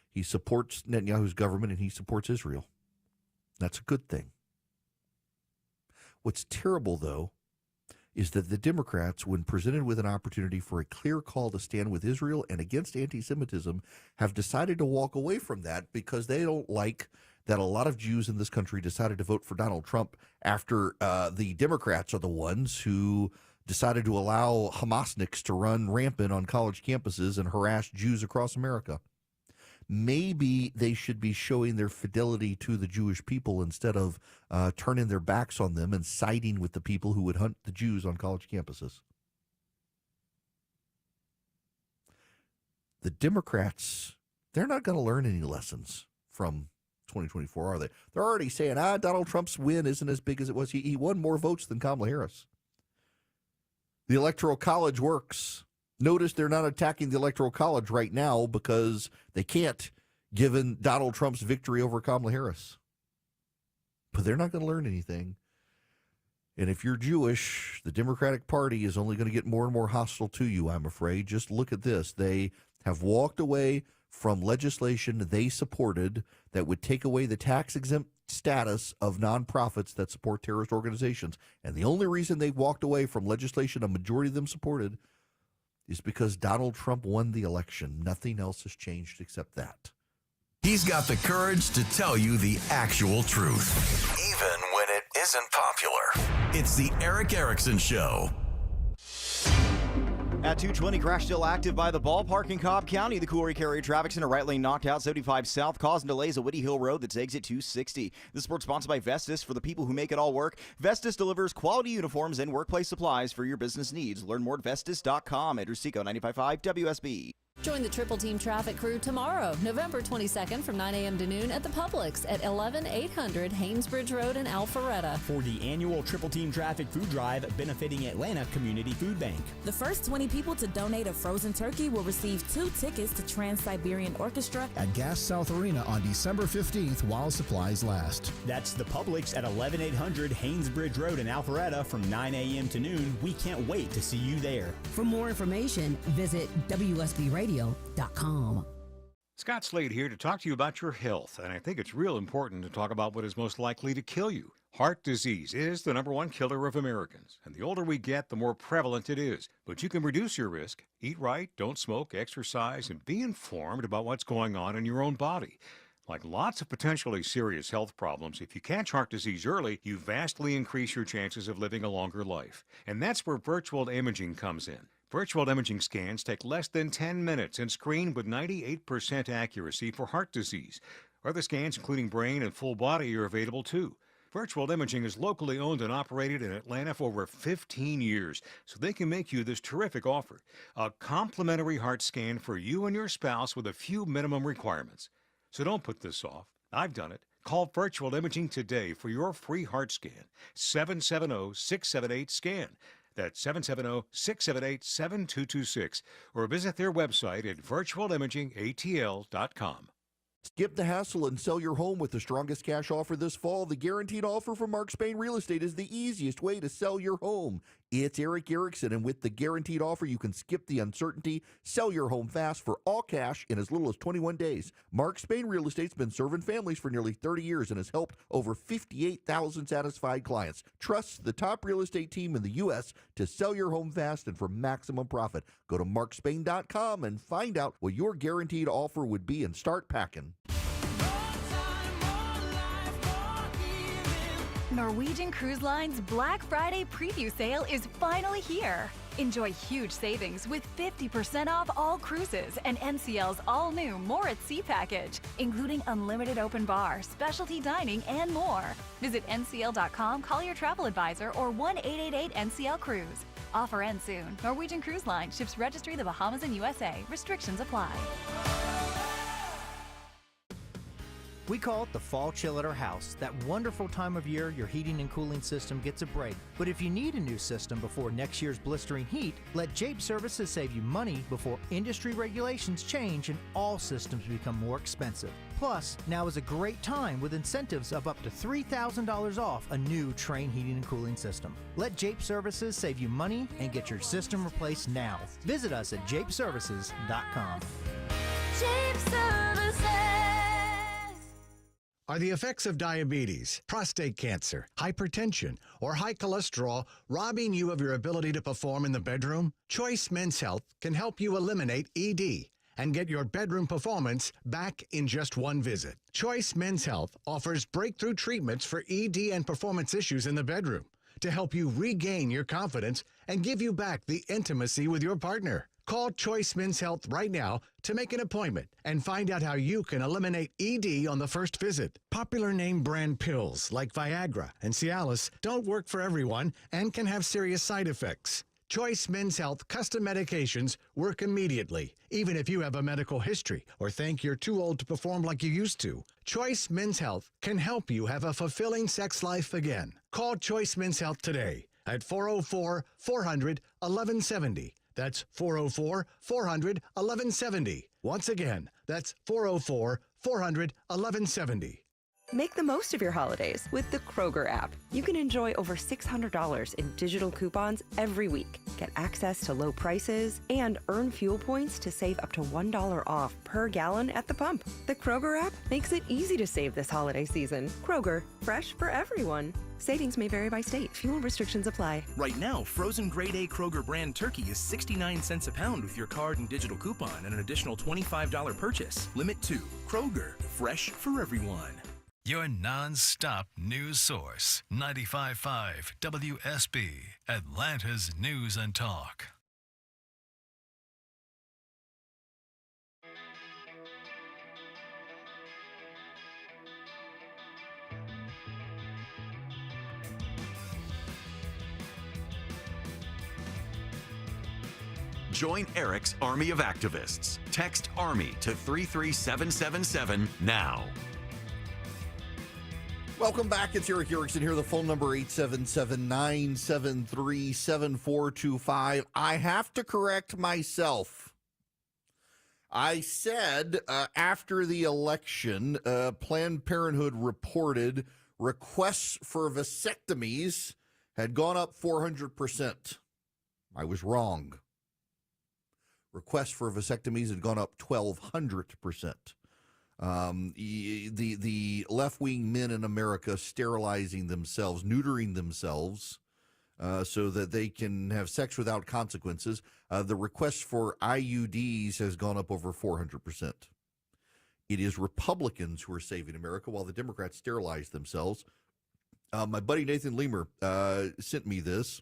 he supports Netanyahu's government and he supports Israel. That's a good thing. What's terrible, though, is that the Democrats, when presented with an opportunity for a clear call to stand with Israel and against anti-Semitism, have decided to walk away from that because they don't like that a lot of Jews in this country decided to vote for Donald Trump after the Democrats are the ones who decided to allow Hamasniks to run rampant on college campuses and harass Jews across America. Maybe they should be showing their fidelity to the Jewish people instead of turning their backs on them and siding with the people who would hunt the Jews on college campuses. The Democrats, they're not going to learn any lessons from 2024, are they? They're already saying, Donald Trump's win isn't as big as it was. He won more votes than Kamala Harris. The Electoral College works. Notice they're not attacking the Electoral College right now because they can't, given Donald Trump's victory over Kamala Harris. But they're not going to learn anything. And if you're Jewish, the Democratic Party is only going to get more and more hostile to you, I'm afraid. Just look at this. They have walked away from legislation they supported that would take away the tax-exempt status of nonprofits that support terrorist organizations. And the only reason they walked away from legislation a majority of them supported is because Donald Trump won the election. Nothing else has changed except that. He's got the courage to tell you the actual truth, even when it isn't popular. It's the Eric Erickson Show. At 220, crash still active by the ballpark in Cobb County. The Cooley Carrier traffic center right lane knocked out 75 south, causing delays at Whitty Hill Road. That's exit 260. This sports sponsored by Vestas, for the people who make it all work. Vestas delivers quality uniforms and workplace supplies for your business needs. Learn more at Vestas.com. Enter Seco 95.5 WSB. Join the Triple Team Traffic crew tomorrow, November 22nd from 9 a.m. to noon at the Publix at 11800 Haynesbridge Road in Alpharetta. For the annual Triple Team Traffic Food Drive benefiting Atlanta Community Food Bank. The first 20 people to donate a frozen turkey will receive 2 tickets to Trans-Siberian Orchestra at Gas South Arena on December 15th while supplies last. That's the Publix at 11800 Haynesbridge Road in Alpharetta from 9 a.m. to noon. We can't wait to see you there. For more information, visit WSBRadio.com. Scott Slade here to talk to you about your health, and I think it's real important to talk about what is most likely to kill you. Heart disease is the #1 killer of Americans, and the older we get, the more prevalent it is. But you can reduce your risk. Eat right, don't smoke, exercise, and be informed about what's going on in your own body. Like lots of potentially serious health problems, if you catch heart disease early, you vastly increase your chances of living a longer life. And that's where virtual imaging comes in. Virtual imaging scans take less than 10 minutes and screen with 98% accuracy for heart disease. Other scans, including brain and full body, are available too. Virtual Imaging is locally owned and operated in Atlanta for over 15 years, so they can make you this terrific offer. A complimentary heart scan for you and your spouse with a few minimum requirements. So don't put this off. I've done it. Call Virtual Imaging today for your free heart scan. 770-678-SCAN. That's 770-678-7226. Or visit their website at virtualimagingatl.com. Skip the hassle and sell your home with the strongest cash offer this fall. The guaranteed offer from Mark Spain Real Estate is the easiest way to sell your home. It's Eric Erickson, and with the guaranteed offer, you can skip the uncertainty, sell your home fast for all cash in as little as 21 days. Mark Spain Real Estate's been serving families for nearly 30 years and has helped over 58,000 satisfied clients. Trust the top real estate team in the U.S. to sell your home fast and for maximum profit. Go to markspain.com and find out what your guaranteed offer would be and start packing. Norwegian Cruise Line's Black Friday preview sale is finally here. Enjoy huge savings with 50% off all cruises and NCL's all-new More at Sea package, including unlimited open bar, specialty dining, and more. Visit ncl.com, call your travel advisor, or 1-888-NCL-CRUISE. Offer ends soon. Norwegian Cruise Line ships registry the Bahamas and USA. Restrictions apply. We call it the fall chill at our house, that wonderful time of year your heating and cooling system gets a break. But if you need a new system before next year's blistering heat, let Jape Services save you money before industry regulations change and all systems become more expensive. Plus, now is a great time with incentives of up to $3,000 off a new Trane heating and cooling system. Let Jape Services save you money and get your system replaced now. Visit us at japeservices.com. Jape Services. Are the effects of diabetes, prostate cancer, hypertension, or high cholesterol robbing you of your ability to perform in the bedroom? Choice Men's Health can help you eliminate ED and get your bedroom performance back in just one visit. Choice Men's Health offers breakthrough treatments for ED and performance issues in the bedroom to help you regain your confidence and give you back the intimacy with your partner. Call Choice Men's Health right now to make an appointment and find out how you can eliminate ED on the first visit. Popular name brand pills like Viagra and Cialis don't work for everyone and can have serious side effects. Choice Men's Health custom medications work immediately, even if you have a medical history or think you're too old to perform like you used to. Choice Men's Health can help you have a fulfilling sex life again. Call Choice Men's Health today at 404-400-1170. That's 404-400-1170. Once again, that's 404-400-1170. Make the most of your holidays with the Kroger app. You can enjoy over $600 in digital coupons every week. Get access to low prices and earn fuel points to save up to $1 off per gallon at the pump. The Kroger app makes it easy to save this holiday season. Kroger, fresh for everyone. Savings may vary by state. Fuel restrictions apply. Right now, frozen grade A Kroger brand turkey is 69 cents a pound with your card and digital coupon and an additional $25 purchase. Limit 2. Kroger, fresh for everyone. Your non-stop news source, 95.5 WSB, Atlanta's News and Talk. Join Eric's Army of Activists. Text ARMY to 33777 now. Welcome back. It's Eric Erickson here. The phone number 877-973-7425. I have to correct myself. I said after the election, Planned Parenthood reported requests for vasectomies had gone up 400%. I was wrong. Requests for vasectomies had gone up 1,200%. The left-wing men in America sterilizing themselves, neutering themselves so that they can have sex without consequences. The request for IUDs has gone up over 400%. It is Republicans who are saving America while the Democrats sterilize themselves. My buddy Nathan Leamer sent me this.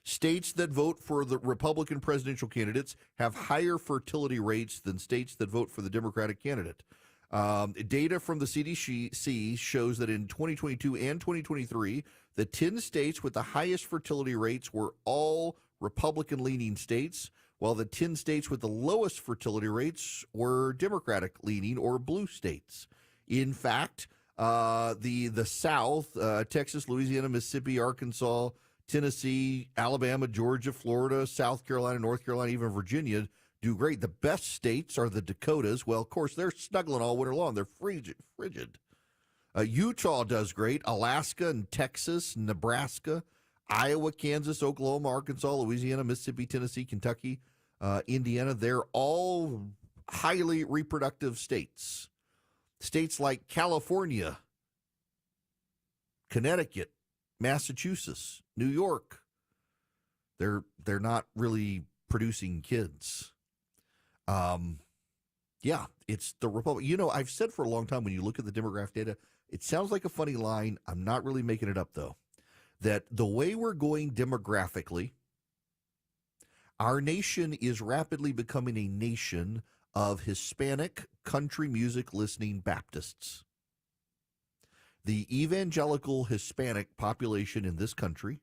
States that vote for the Republican presidential candidates have higher fertility rates than states that vote for the Democratic candidate. Data from the CDC shows that in 2022 and 2023, the 10 states with the highest fertility rates were all Republican-leaning states, while the 10 states with the lowest fertility rates were Democratic-leaning or blue states. In fact, the South, Texas, Louisiana, Mississippi, Arkansas, Tennessee, Alabama, Georgia, Florida, South Carolina, North Carolina, even Virginia do great. The best states are the Dakotas. Well, of course, they're snuggling all winter long. They're frigid. Utah does great. Alaska and Texas, Nebraska, Iowa, Kansas, Oklahoma, Arkansas, Louisiana, Mississippi, Tennessee, Kentucky, Indiana. They're all highly reproductive states. States like California, Connecticut, Massachusetts, New York, they're not really producing kids. Yeah, it's the Republic. You know, I've said for a long time when you look at the demographic data, it sounds like a funny line. I'm not really making it up, though, that the way we're going demographically, our nation is rapidly becoming a nation of Hispanic country music listening Baptists. The evangelical Hispanic population in this country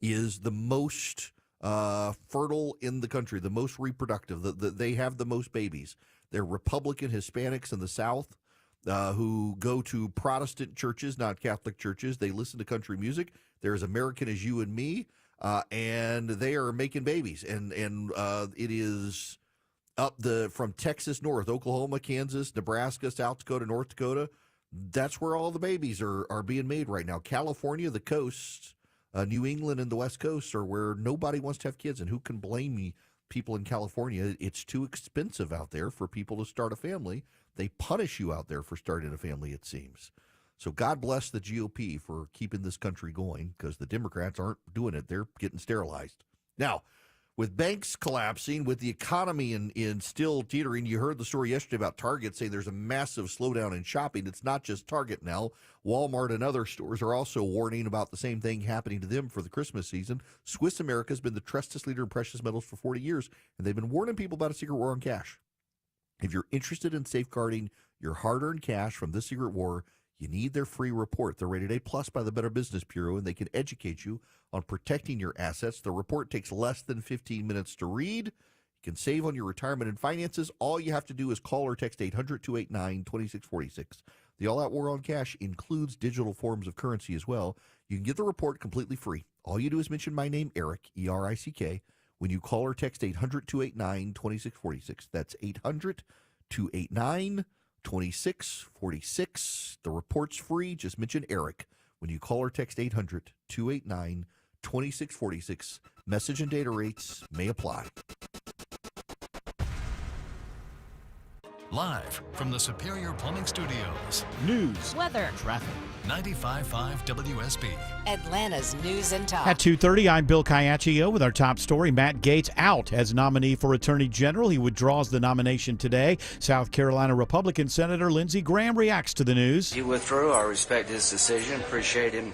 is the most fertile in the country, the most reproductive. They have the most babies. They're Republican Hispanics in the South. who go to Protestant churches, not Catholic churches. They listen to country music. They're as American as you and me, and they are making babies. And it is up from Texas north, Oklahoma, Kansas, Nebraska, South Dakota, North Dakota. That's where all the babies are being made right now. California, the coast, New England, and the West Coast are where nobody wants to have kids. And who can blame me? People in California, it's too expensive out there for people to start a family. They punish you out there for starting a family, it seems. So God bless the GOP for keeping this country going, because the Democrats aren't doing it. They're getting sterilized. Now, with banks collapsing, with the economy in still teetering, you heard the story yesterday about Target saying there's a massive slowdown in shopping. It's not just Target now. Walmart and other stores are also warning about the same thing happening to them for the Christmas season. Swiss America has been the trusted leader in precious metals for 40 years, and they've been warning people about a secret war on cash. If you're interested in safeguarding your hard-earned cash from this secret war, you need their free report. They're rated A+ by the Better Business Bureau, and they can educate you on protecting your assets. The report takes less than 15 minutes to read. You can save on your retirement and finances. All you have to do is call or text 800-289-2646. The All Out War on Cash includes digital forms of currency as well. You can get the report completely free. All you do is mention my name, Eric, E-R-I-C-K, when you call or text 800-289-2646. That's 800-289-2646. The report's free. Just mention Eric when you call or text 800-289-2646. Message and data rates may apply. Live from the Superior Plumbing Studios. News, weather, traffic. 95.5 WSB. Atlanta's News and Talk. At 2:30, I'm Bill Caiaccio with our top story. Matt Gaetz out as nominee for Attorney General. He withdraws the nomination today. South Carolina Republican Senator Lindsey Graham reacts to the news. He withdrew. I respect his decision. Appreciate him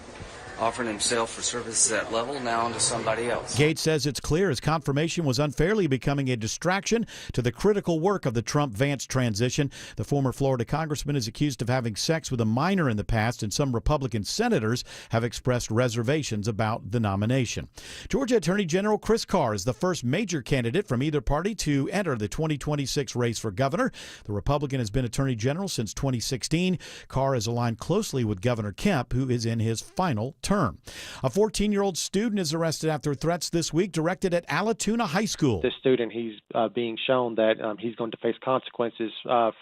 offering himself for service at that level. Now on to somebody else. Gaetz says it's clear his confirmation was unfairly becoming a distraction to the critical work of the Trump-Vance transition. The former Florida congressman is accused of having sex with a minor in the past, and some Republican senators have expressed reservations about the nomination. Georgia Attorney General Chris Carr is the first major candidate from either party to enter the 2026 race for governor. The Republican has been Attorney General since 2016. Carr is aligned closely with Governor Kemp, who is in his final term. A 14-year-old student is arrested after threats this week directed at Allatoona High School. This student, he's being shown that he's going to face consequences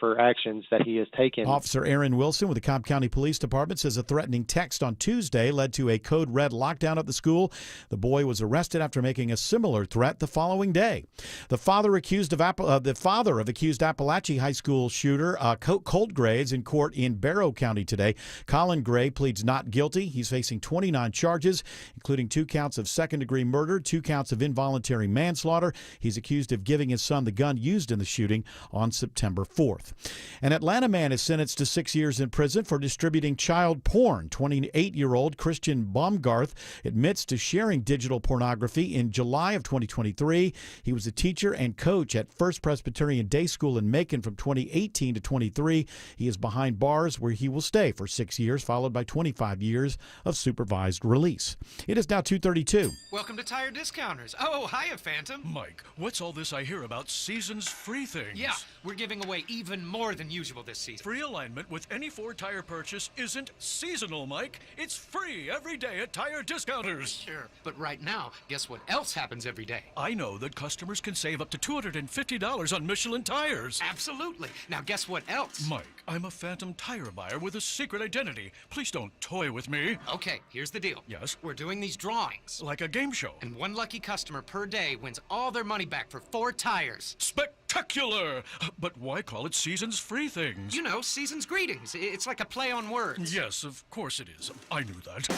for actions that he has taken. Officer Aaron Wilson with the Cobb County Police Department says a threatening text on Tuesday led to a code red lockdown at the school. The boy was arrested after making a similar threat the following day. The father of accused Appalachia High School shooter Colt Gray is in court in Barrow County today. Colin Gray pleads not guilty. He's facing 29 charges, including 2 counts of second-degree murder, 2 counts of involuntary manslaughter. He's accused of giving his son the gun used in the shooting on September 4th. An Atlanta man is sentenced to 6 years in prison for distributing child porn. 28-year-old Christian Baumgarth admits to sharing digital pornography in July of 2023. He was a teacher and coach at First Presbyterian Day School in Macon from 2018 to 23. He is behind bars where he will stay for 6 years, followed by 25 years of supervised release. It is now 2:32. Welcome to Tire Discounters. Oh, hiya, Phantom. Mike, what's all this I hear about seasons free things? Yeah, we're giving away even more than usual this season. Free alignment with any Ford tire purchase isn't seasonal, Mike. It's free every day at Tire Discounters. Sure, but right now, guess what else happens every day? I know that customers can save up to $250 on Michelin tires. Absolutely. Now guess what else? Mike, I'm a phantom tire buyer with a secret identity. Please don't toy with me. Okay, here's the deal. Yes? We're doing these drawings. Like a game show. And one lucky customer per day wins all their money back for 4 tires. Spectacular! But why call it seasons free things? You know, season's greetings. It's like a play on words. Yes, of course it is. I knew that.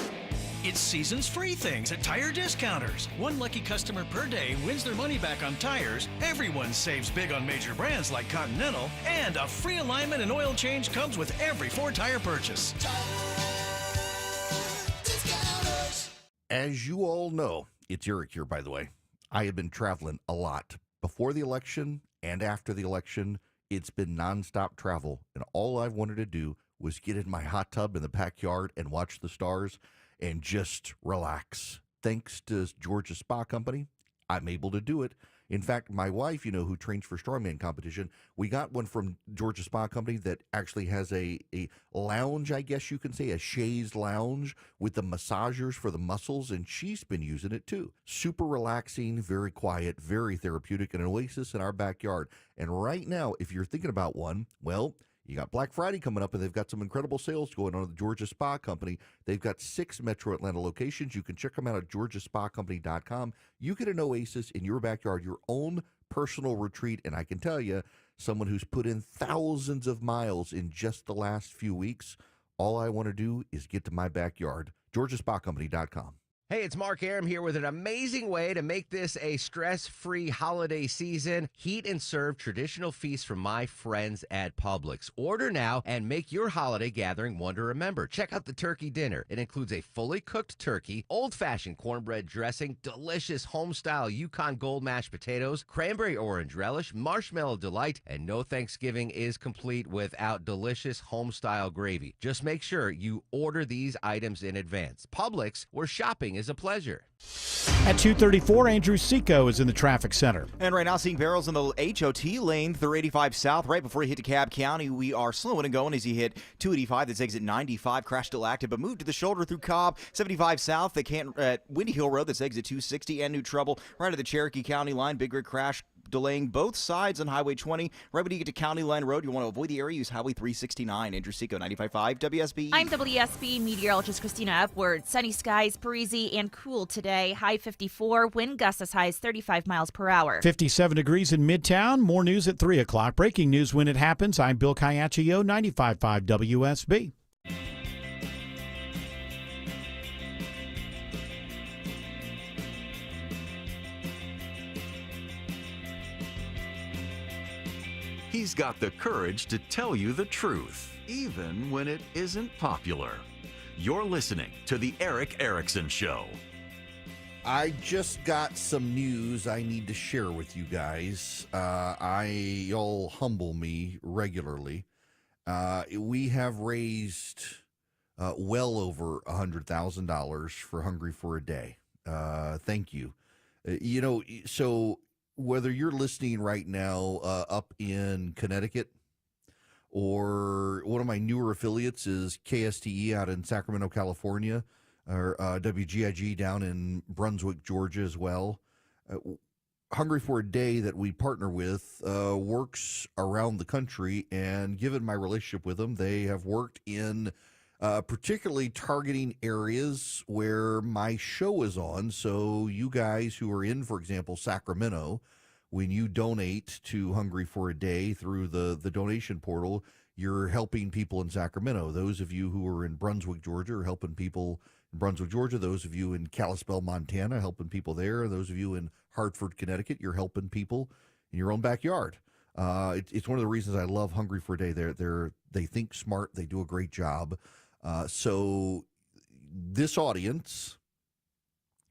It's seasons free things at Tire Discounters. One lucky customer per day wins their money back on tires. Everyone saves big on major brands like Continental. And a free alignment and oil change comes with every Ford tire purchase. As you all know, it's Eric here, by the way. I have been traveling a lot. Before the election and after the election, it's been nonstop travel. And all I've wanted to do was get in my hot tub in the backyard and watch the stars and just relax. Thanks to Georgia Spa Company, I'm able to do it. In fact, my wife, who trains for strongman competition, we got one from Georgia Spa Company that actually has a lounge, I guess you can say, a chaise lounge with the massagers for the muscles, and she's been using it too. Super relaxing, very quiet, very therapeutic, an oasis in our backyard. And right now, if you're thinking about one, well, you got Black Friday coming up, and they've got some incredible sales going on at the Georgia Spa Company. They've got 6 Metro Atlanta locations. You can check them out at georgiaspacompany.com. You get an oasis in your backyard, your own personal retreat, and I can tell you, someone who's put in thousands of miles in just the last few weeks, all I want to do is get to my backyard. georgiaspacompany.com. Hey, it's Mark Aram here with an amazing way to make this a stress-free holiday season. Heat and serve traditional feasts from my friends at Publix. Order now and make your holiday gathering one to remember. Check out the turkey dinner. It includes a fully cooked turkey, old-fashioned cornbread dressing, delicious home-style Yukon Gold mashed potatoes, cranberry orange relish, marshmallow delight, and no Thanksgiving is complete without delicious home-style gravy. Just make sure you order these items in advance. Publix, where shopping is a pleasure. At 2:34, Andrew Seco is in the traffic center. And right now, seeing barrels in the HOT lane through 85 South. Right before you hit DeKalb County, we are slowing and going as you hit 285. That's exit 95. Crash still active, but move to the shoulder through Cobb. 75 South. They can't at Windy Hill Road. That's exit 260 and new trouble. Right at the Cherokee County line. Big rig crash delaying both sides on Highway 20. Right when you get to County Line Road, you want to avoid the area, use Highway 369. Andrew Seco, 95.5 WSB. I'm WSB meteorologist Christina Upward. Sunny skies, breezy, and cool today. High 54, wind gusts as high as 35 miles per hour. 57 degrees in Midtown. More news at 3 o'clock. Breaking news when it happens. I'm Bill Caiaccio, 95.5 WSB. He's got the courage to tell you the truth, even when it isn't popular. You're listening to The Eric Erickson Show. I just got some news I need to share with you guys. Y'all humble me regularly. We have raised well over $100,000 for Hungry for a Day. Thank you. So whether you're listening right now up in Connecticut, or one of my newer affiliates is KSTE out in Sacramento, California, or WGIG down in Brunswick, Georgia as well. Hungry for a Day that we partner with works around the country, and given my relationship with them, they have worked in particularly targeting areas where my show is on. So you guys who are in, for example, Sacramento, when you donate to Hungry for a Day through the donation portal, you're helping people in Sacramento. Those of you who are in Brunswick, Georgia, are helping people in Brunswick, Georgia. Those of you in Kalispell, Montana, helping people there. Those of you in Hartford, Connecticut, you're helping people in your own backyard. It's one of the reasons I love Hungry for a Day. They think smart. They do a great job. So this audience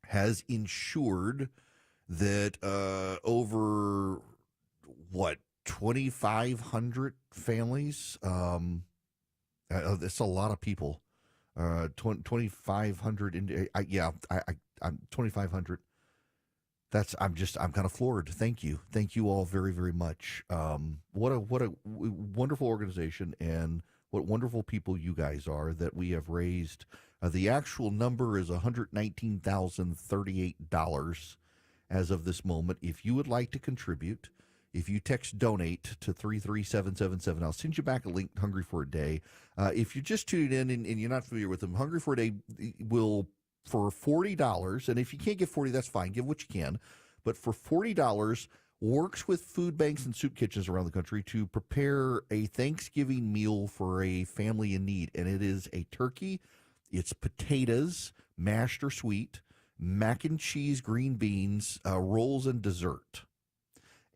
has ensured that over 2,500 families. That's a lot of people. 2,500. I'm 2,500. I'm kind of floored. Thank you all very, very much. What a wonderful organization, and what wonderful people you guys are that we have raised. The actual number is $119,038 as of this moment. If you would like to contribute, if you text donate to 33777, I'll send you back a link to Hungry for a Day. If you're just tuning in and you're not familiar with them, Hungry for a Day will, for $40, and if you can't get $40, that's fine. Give what you can. But for $40, works with food banks and soup kitchens around the country to prepare a Thanksgiving meal for a family in need. And it is a turkey, it's potatoes, mashed or sweet, mac and cheese, green beans, rolls, and dessert.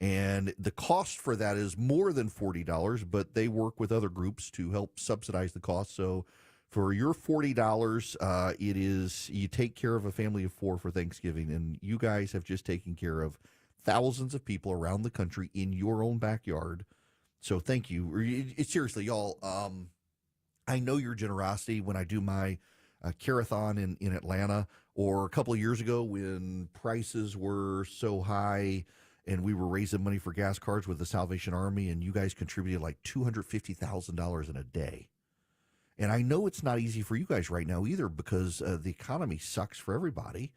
And the cost for that is more than $40, but they work with other groups to help subsidize the cost. So for your $40, it is, you take care of a family of 4 for Thanksgiving, and you guys have just taken care of thousands of people around the country in your own backyard. So thank you. Seriously, y'all, I know your generosity when I do my Carathon in Atlanta, or a couple of years ago when prices were so high and we were raising money for gas cards with the Salvation Army, and you guys contributed like $250,000 in a day. And I know it's not easy for you guys right now either, because the economy sucks for everybody.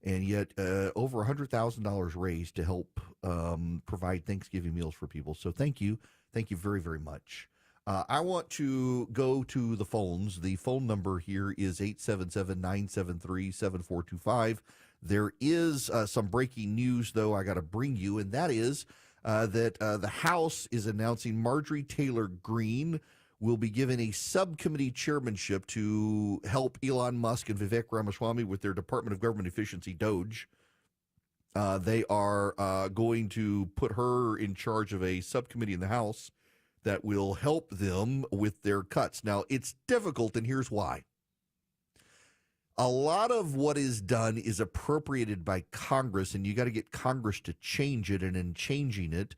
And yet over $100,000 raised to help provide Thanksgiving meals for people. So thank you. Thank you very, very much. I want to go to the phones. The phone number here is 877-973-7425. There is some breaking news, though, I got to bring you, and that is that the House is announcing Marjorie Taylor Greene will be given a subcommittee chairmanship to help Elon Musk and Vivek Ramaswamy with their Department of Government Efficiency, DOGE. They are going to put her in charge of a subcommittee in the House that will help them with their cuts. Now, it's difficult, and here's why. A lot of what is done is appropriated by Congress, and you got to get Congress to change it, and in changing it,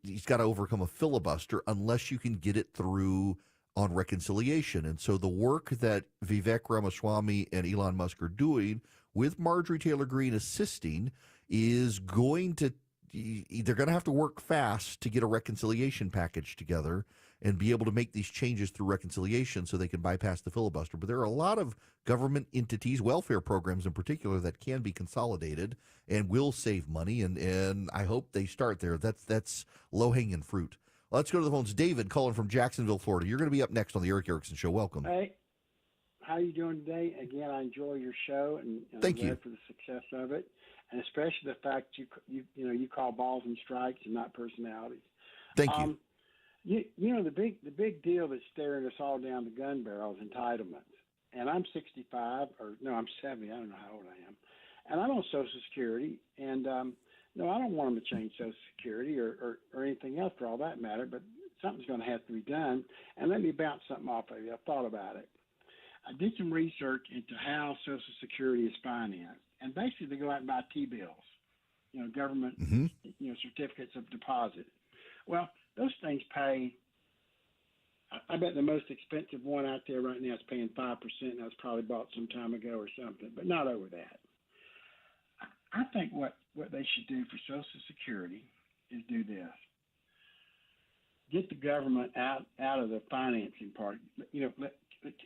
he's got to overcome a filibuster unless you can get it through on reconciliation. And so the work that Vivek Ramaswamy and Elon Musk are doing with Marjorie Taylor Greene assisting is going to, they're going to have to work fast to get a reconciliation package together and be able to make these changes through reconciliation so they can bypass the filibuster. But there are a lot of government entities, welfare programs in particular, that can be consolidated and will save money, and I hope they start there. That's low-hanging fruit. Let's go to the phones. David calling from Jacksonville, Florida. You're going to be up next on the Eric Erickson Show. Welcome. Hey, how you doing today? Again, I enjoy your show, and Thank I'm you glad for the success of it, and especially the fact you call balls and strikes and not personalities. Thank you. You know, the big deal that's staring us all down the gun barrel is entitlements. And I'm 65, or no, I'm 70. I don't know how old I am. And I'm on Social Security. And, no, I don't want them to change Social Security or anything else for all that matter, but something's going to have to be done. And let me bounce something off of you. I thought about it. I did some research into how Social Security is financed. And basically, they go out and buy T-bills, government, certificates of deposit. Well, those things pay, I bet the most expensive one out there right now is paying 5%, and that was probably bought some time ago or something, but not over that. I think what they should do for Social Security is do this. Get the government out of the financing part.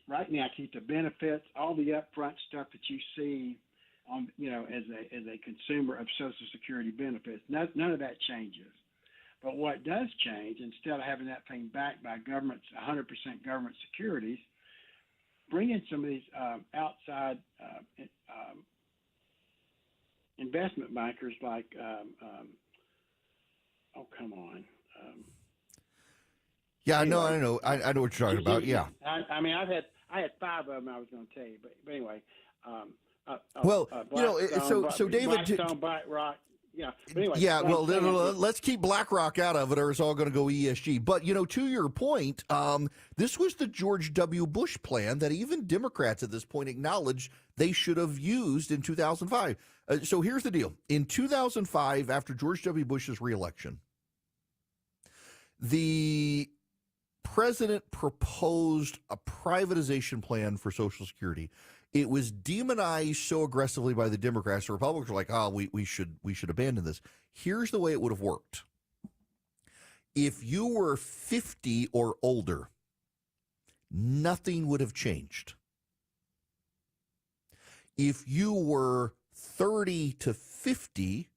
Right now, keep the benefits, all the upfront stuff that you see on, as a consumer of Social Security benefits. None of that changes. But what does change, instead of having that thing backed by 100% government securities, bring in some of these outside investment bankers like, oh, come on. Yeah, anyway, I know what you're talking about. Yeah. I mean, I had 5 of them I was going to tell you, but anyway. So David, Blackstone, BlackRock. Yeah. But anyway, let's keep BlackRock out of it, or it's all going to go ESG. But to your point, this was the George W. Bush plan that even Democrats at this point acknowledge they should have used in 2005. So here's the deal: in 2005, after George W. Bush's reelection, the president proposed a privatization plan for Social Security. It was demonized so aggressively by the Democrats. The Republicans were like, we should abandon this. Here's the way it would have worked. If you were 50 or older, nothing would have changed. If you were 30 to 50,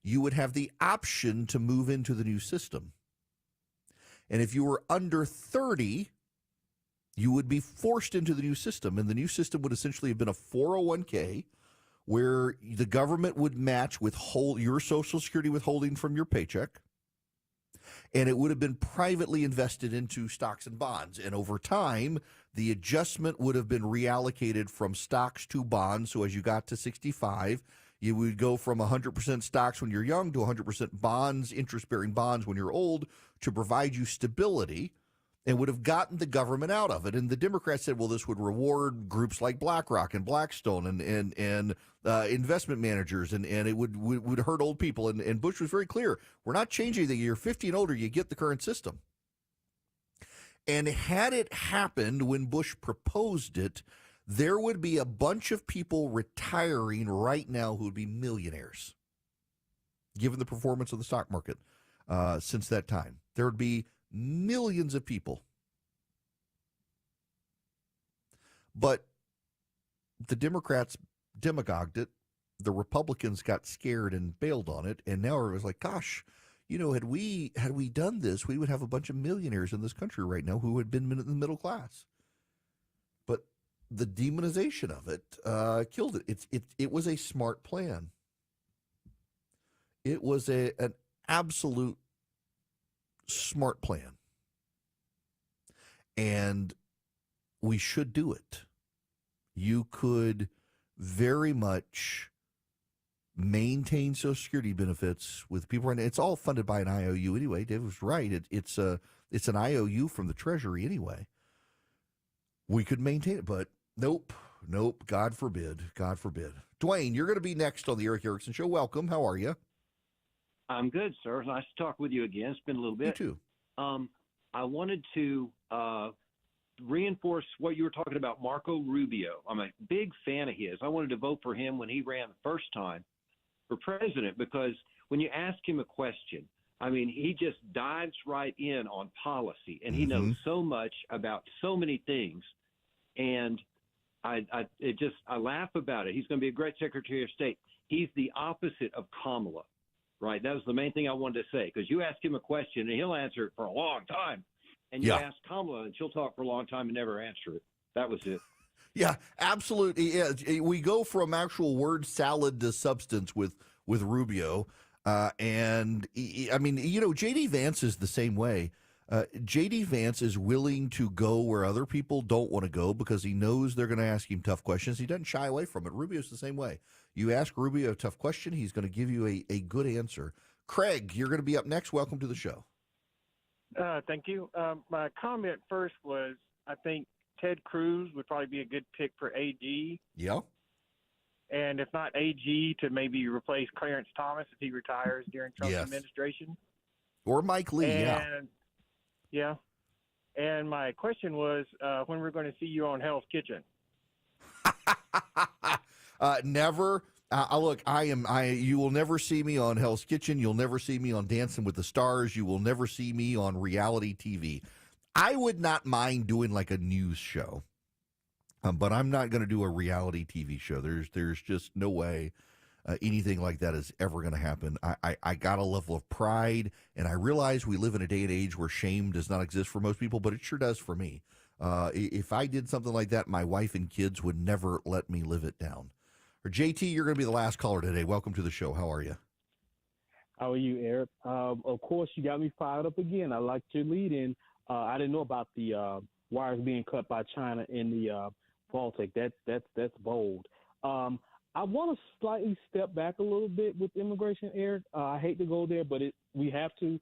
you would have the option to move into the new system. And if you were under 30, you would be forced into the new system, and the new system would essentially have been a 401k where the government would match with your Social Security withholding from your paycheck, and it would have been privately invested into stocks and bonds. And over time, the adjustment would have been reallocated from stocks to bonds. So as you got to 65, you would go from 100% stocks when you're young to 100% bonds, interest-bearing bonds when you're old, to provide you stability, and would have gotten the government out of it. And the Democrats said, well, this would reward groups like BlackRock and Blackstone and investment managers, and it would hurt old people. And Bush was very clear, we're not changing anything. You're 50 and older, you get the current system. And had it happened when Bush proposed it, there would be a bunch of people retiring right now who would be millionaires. given the performance of the stock market since that time. There would be millions of people. But the Democrats demagogued it. The Republicans got scared and bailed on it, and now it was like, gosh, had we done this, we would have a bunch of millionaires in this country right now who had been in the middle class. But the demonization of it killed it. It was a smart plan. It was an absolute smart plan, and we should do it. You could very much maintain Social Security benefits with people. And it's all funded by an IOU anyway. Dave was right. It's an IOU from the Treasury anyway. We could maintain it, but nope. God forbid. Dwayne, you're going to be next on the Eric Erickson Show. Welcome. How are you? I'm good, sir. Nice to talk with you again. It's been a little bit. You too. I wanted to reinforce what you were talking about, Marco Rubio. I'm a big fan of his. I wanted to vote for him when he ran the first time for president, because when you ask him a question, I mean, he just dives right in on policy, and he knows so much about so many things. And I laugh about it. He's going to be a great Secretary of State. He's the opposite of Kamala, right? That was the main thing I wanted to say, because you ask him a question and he'll answer it for a long time. And you ask Kamala and she'll talk for a long time and never answer it. That was it. Yeah, absolutely. Yeah, we go from actual word salad to substance with Rubio. And, I mean, J.D. Vance is the same way. J.D. Vance is willing to go where other people don't want to go because he knows they're going to ask him tough questions. He doesn't shy away from it. Rubio's the same way. You ask Rubio a tough question, he's going to give you a good answer. Craig, you're going to be up next. Welcome to the show. Thank you. My comment first was I think Ted Cruz would probably be a good pick for AG. Yeah. And if not AG, to maybe replace Clarence Thomas if he retires during Trump's administration. Or Mike Lee, Yeah. And my question was when we're going to see you on Hell's Kitchen. Never. Look, you will never see me on Hell's Kitchen. You'll never see me on Dancing with the Stars. You will never see me on reality TV. I would not mind doing like a news show, but I'm not going to do a reality TV show. There's just no way anything like that is ever going to happen. I got a level of pride, and I realize we live in a day and age where shame does not exist for most people, but it sure does for me. If I did something like that, my wife and kids would never let me live it down. Or JT, you're going to be the last caller today. Welcome to the show. How are you? How are you, Eric? Of course, you got me fired up again. I liked your lead in. I didn't know about the wires being cut by China in the Baltic. That's bold. I want to slightly step back a little bit with immigration, Eric. I hate to go there, but we have to.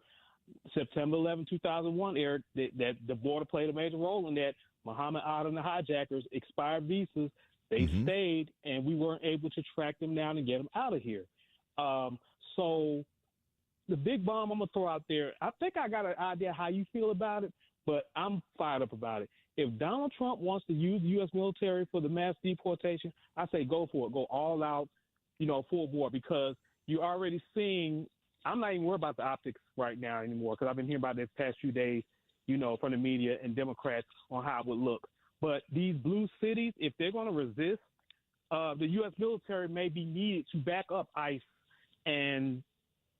September 11, 2001, Eric, that the border played a major role in that. Muhammad Ali and the hijackers expired visas. They stayed, and we weren't able to track them down and get them out of here. So the big bomb I'm going to throw out there, I think I got an idea how you feel about it, but I'm fired up about it. If Donald Trump wants to use the U.S. military for the mass deportation, I say go for it. Go all out, full bore, because you're already seeing – I'm not even worried about the optics right now anymore because I've been hearing about this past few days, from the media and Democrats on how it would look. But these blue cities, if they're going to resist, the U.S. military may be needed to back up ICE and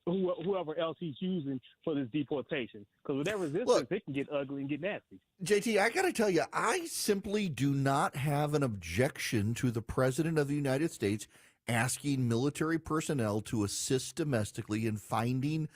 whoever else he's using for this deportation. Because with that resistance, it can get ugly and get nasty. JT, I got to tell you, I simply do not have an objection to the President of the United States asking military personnel to assist domestically in finding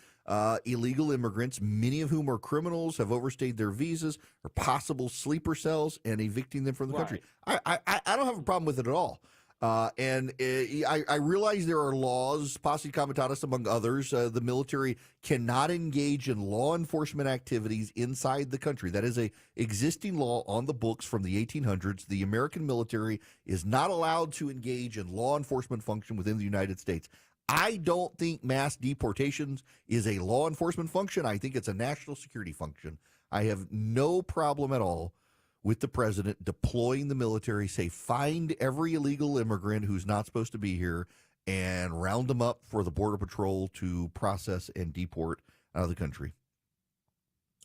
illegal immigrants, many of whom are criminals, have overstayed their visas, are possible sleeper cells, and evicting them from the country. I don't have a problem with it at all. I realize there are laws, posse comitatus among others. The military cannot engage in law enforcement activities inside the country. That is a existing law on the books from the 1800s. The American military is not allowed to engage in law enforcement function within the United States. I don't think mass deportations is a law enforcement function. I think it's a national security function. I have no problem at all with the president deploying the military, say, find every illegal immigrant who's not supposed to be here and round them up for the Border Patrol to process and deport out of the country.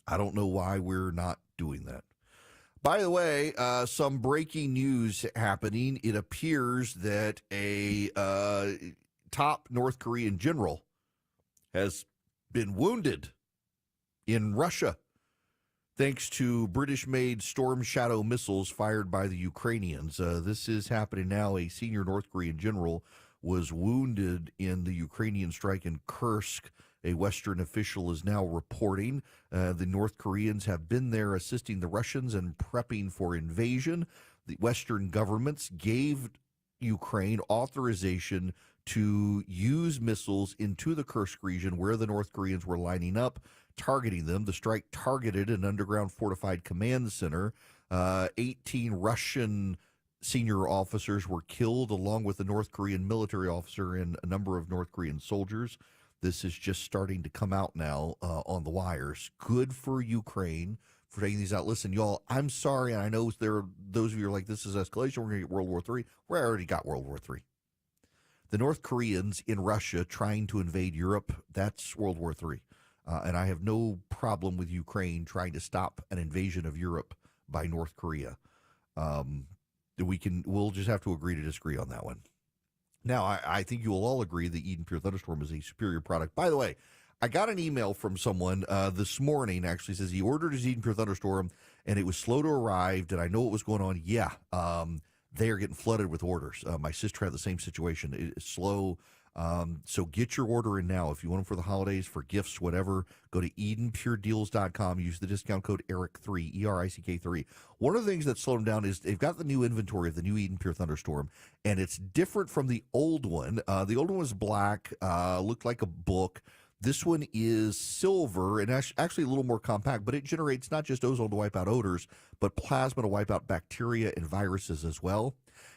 I don't know why we're not doing that. By the way, some breaking news happening. It appears that a top North Korean general has been wounded in Russia thanks to British-made Storm Shadow missiles fired by the Ukrainians. This is happening now. A senior North Korean general was wounded in the Ukrainian strike in Kursk. A Western official is now reporting the North Koreans have been there assisting the Russians and prepping for invasion. The Western governments gave Ukraine authorization to use missiles into the Kursk region where the North Koreans were lining up, targeting them. The strike targeted an underground fortified command center. 18 Russian senior officers were killed, along with a North Korean military officer and a number of North Korean soldiers. This is just starting to come out now on the wires. Good for Ukraine for taking these out. Listen, y'all, I'm sorry, and I know there are those of you who are like, this is escalation. We're going to get World War III. We already got World War III. The North Koreans in Russia trying to invade Europe, that's World War III. And I have no problem with Ukraine trying to stop an invasion of Europe by North Korea. We'll just have to agree to disagree on that one. Now, I think you will all agree that Eden Pure Thunderstorm is a superior product. By the way, I got an email from someone this morning, actually says he ordered his Eden Pure Thunderstorm and it was slow to arrive. Did I know what was going on? Yeah, they are getting flooded with orders. My sister had the same situation. It's slow. So get your order in now. If you want them for the holidays, for gifts, whatever, go to EdenPureDeals.com. Use the discount code ERIC3, E-R-I-C-K-3. One of the things that slowed them down is they've got the new inventory of the new Eden Pure Thunderstorm, and it's different from the old one. The old one was black, looked like a book. This one is silver and actually a little more compact, but it generates not just ozone to wipe out odors, but plasma to wipe out bacteria and viruses as well.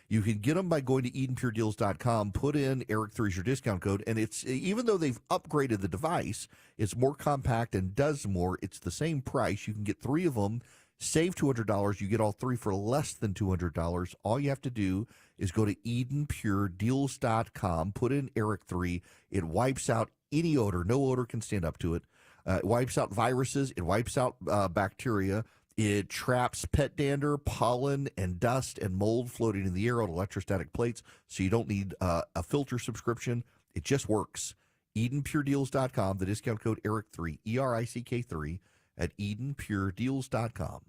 You can get them by going to EdenPureDeals.com, put in Eric3 as your discount code, and it's even though they've upgraded the device, it's more compact and does more. It's the same price. You can get 3 of them, save $200. You get all 3 for less than $200. All you have to do is go to EdenPureDeals.com, put in Eric3. It wipes out any odor. No odor can stand up to it. It wipes out viruses. It wipes out bacteria. It traps pet dander, pollen, and dust and mold floating in the air on electrostatic plates, so you don't need a filter subscription. It just works. EdenPureDeals.com, the discount code ERIC3, E-R-I-C-K-3, at EdenPureDeals.com.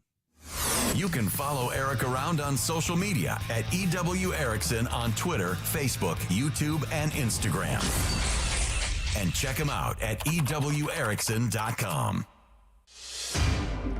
You can follow Eric around on social media at EW Erickson on Twitter, Facebook, YouTube, and Instagram. And check him out at EWErickson.com.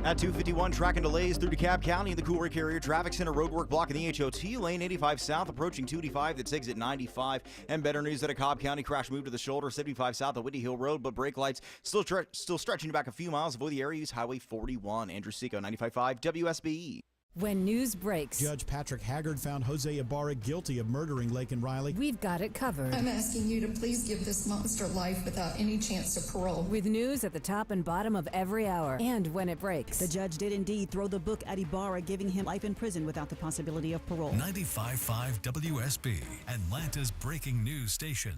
At 251, tracking delays through DeKalb County in the Cool Lake area. Traffic center roadwork blocking the HOT lane 85 south, approaching 285 that's exit 95. And better news that a Cobb County crash moved to the shoulder 75 south of Whitney Hill Road, but brake lights still stretching back a few miles. Avoid the area. Use Highway 41. Andrew Seco, 95.5 WSBE. When news breaks, Judge Patrick Haggard found Jose Ibarra guilty of murdering Laken Riley. We've got it covered. I'm asking you to please give this monster life without any chance of parole. With news at the top and bottom of every hour, and when it breaks. The judge did indeed throw the book at Ibarra, giving him life in prison without the possibility of parole. 95.5 WSB, Atlanta's breaking news station.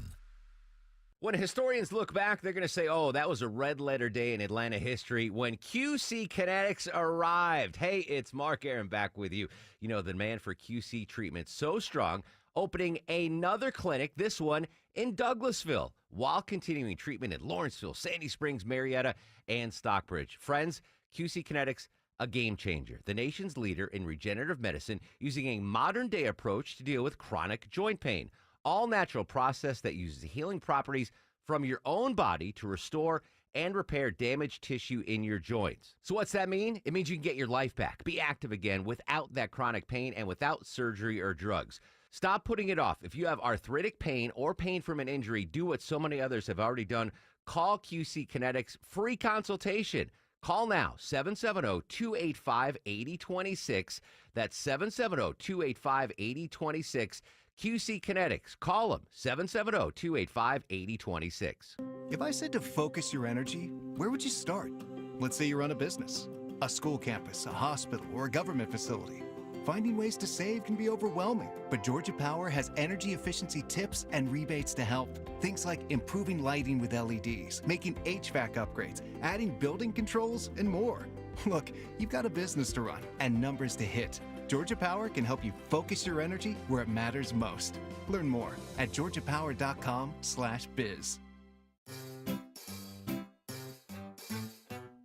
When historians look back, they're going to say, oh, that was a red-letter day in Atlanta history when QC Kinetics arrived. Hey, it's Mark Aaron back with you. You know, the demand for QC treatment so strong, opening another clinic, this one in Douglasville, while continuing treatment in Lawrenceville, Sandy Springs, Marietta, and Stockbridge. Friends, QC Kinetics, a game changer. The nation's leader in regenerative medicine, using a modern-day approach to deal with chronic joint pain. All-natural process that uses healing properties from your own body to restore and repair damaged tissue in your joints. So what's that mean? It means you can get your life back, be active again without that chronic pain and without surgery or drugs. Stop putting it off. If you have arthritic pain or pain from an injury, do what so many others have already done. Call QC Kinetics, free consultation. Call now, 770-285-8026. That's 770-285-8026. QC Kinetics. Call them, 770-285-8026. If I said to focus your energy, where would you start? Let's say you run a business, a school campus, a hospital, or a government facility. Finding ways to save can be overwhelming, but Georgia Power has energy efficiency tips and rebates to help. Things like improving lighting with LEDs, making HVAC upgrades, adding building controls, and more. Look, you've got a business to run and numbers to hit. Georgia Power can help you focus your energy where it matters most. Learn more at georgiapower.com/biz.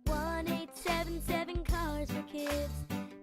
1-877 Cars for Kids.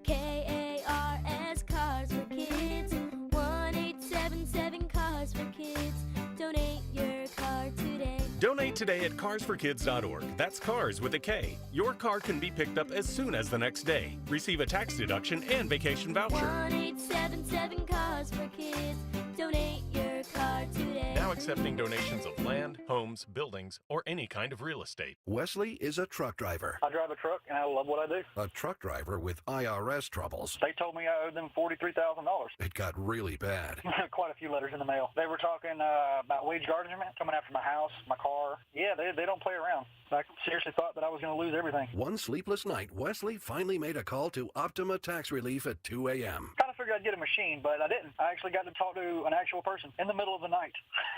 KARS Cars for Kids. 1-877 Cars for Kids. Donate your car today. Donate today at carsforkids.org. That's cars with a K. Your car can be picked up as soon as the next day. Receive a tax deduction and vacation voucher. 1-877 Cars for Kids. Donate your car today. Now accepting donations of land, homes, buildings, or any kind of real estate. Wesley is a truck driver. I drive a truck and I love what I do. A truck driver with IRS troubles. They told me I owed them $43,000. It got really bad. Quite a few letters in the mail. They were talking about wage garnishment, coming after my house, my car. Yeah, they don't play around. I seriously thought that I was going to lose everything. One sleepless night, Wesley finally made a call to Optima Tax Relief at 2 a.m. Kind of figured I'd get a machine, but I didn't. I actually got to talk to an actual person in the middle of the night.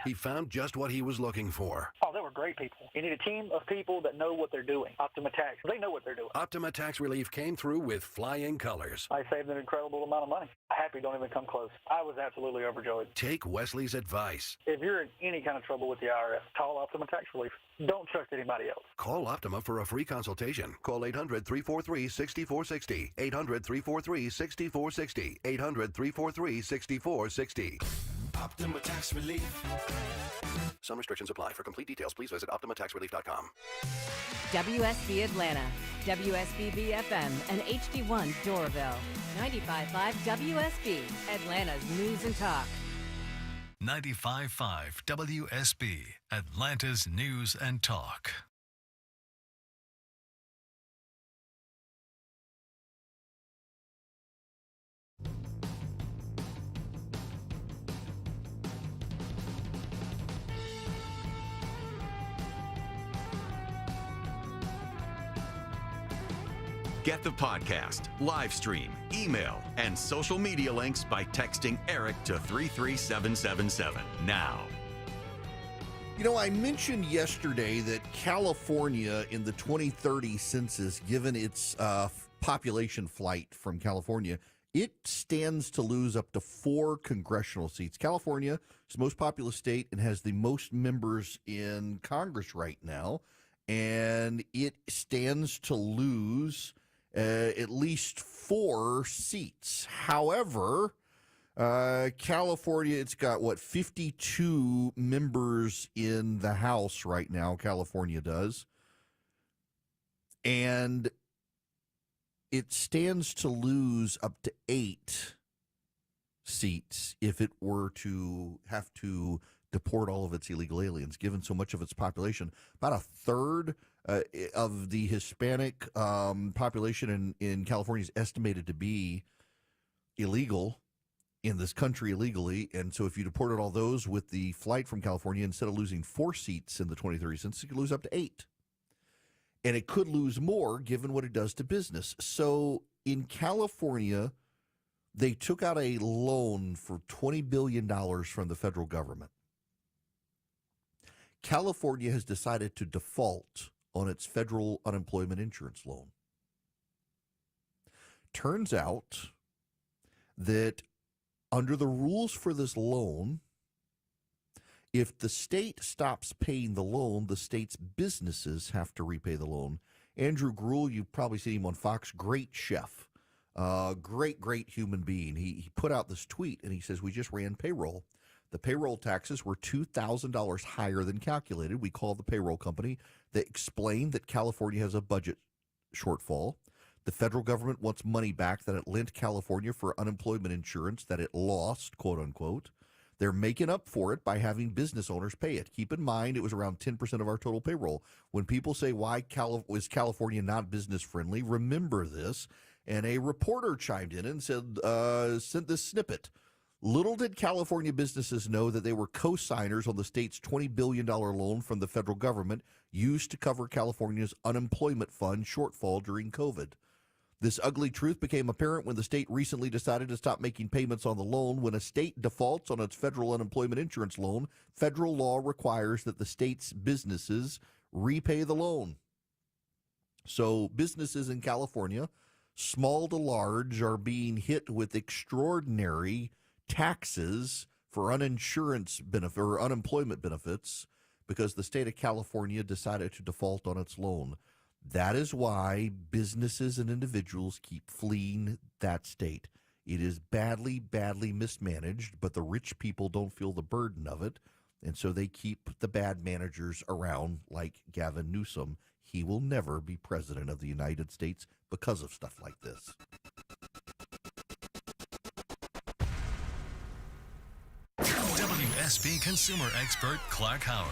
He found just what he was looking for. Oh, they were great people. You need a team of people that know what they're doing. Optima Tax, they know what they're doing. Optima Tax Relief came through with flying colors. I saved an incredible amount of money. Happy don't even come close. I was absolutely overjoyed. Take Wesley's advice. If you're in any kind of trouble with the IRS, call Optima Tax Relief. Don't trust anybody else. Call Optima for a free consultation. Call 800-343-6460. 800-343-6460. 800-343-6460. Optima Tax Relief. Some restrictions apply. For complete details, please visit OptimaTaxRelief.com. WSB Atlanta, WSBB FM, and HD1 Doraville. 95.5 WSB, Atlanta's News and Talk. 95.5 WSB, Atlanta's News and Talk. Get the podcast, live stream, email, and social media links by texting Eric to 33777 now. You know, I mentioned yesterday that California in the 2030 census, given its population flight from California, it stands to lose up to 4 congressional seats. California is the most populous state and has the most members in Congress right now, and it stands to lose at least 4 seats. However, California, it's got, 52 members in the House right now, California does. And it stands to lose up to 8 seats if it were to have to deport all of its illegal aliens, given so much of its population. About a third of the Hispanic population in California is estimated to be illegal in this country illegally. And so if you deported all those with the flight from California, instead of losing 4 seats in the 2030 census, it could lose up to 8. And it could lose more given what it does to business. So in California, they took out a loan for $20 billion from the federal government. California has decided to default on its federal unemployment insurance loan. Turns out that under the rules for this loan, if the state stops paying the loan, the state's businesses have to repay the loan. Andrew Gruel, you've probably seen him on Fox, great chef, great human being. He put out this tweet and he says, we just ran payroll. The payroll taxes were $2,000 higher than calculated. We called the payroll company. They explained that California has a budget shortfall. The federal government wants money back that it lent California for unemployment insurance that it lost, quote unquote. They're making up for it by having business owners pay it. Keep in mind, it was around 10% of our total payroll. When people say, why was California not business friendly? Remember this. And a reporter chimed in and said, sent this snippet. Little did California businesses know that they were co-signers on the state's $20 billion loan from the federal government used to cover California's unemployment fund shortfall during COVID. This ugly truth became apparent when the state recently decided to stop making payments on the loan. When a state defaults on its federal unemployment insurance loan, federal law requires that the state's businesses repay the loan. So businesses in California, small to large, are being hit with extraordinary taxes for unemployment benefits because the state of California decided to default on its loan. That is why businesses and individuals keep fleeing that state. It is badly, badly mismanaged, but the rich people don't feel the burden of it, and so they keep the bad managers around like Gavin Newsom. He will never be president of the United States because of stuff like this. WSB consumer expert Clark Howard.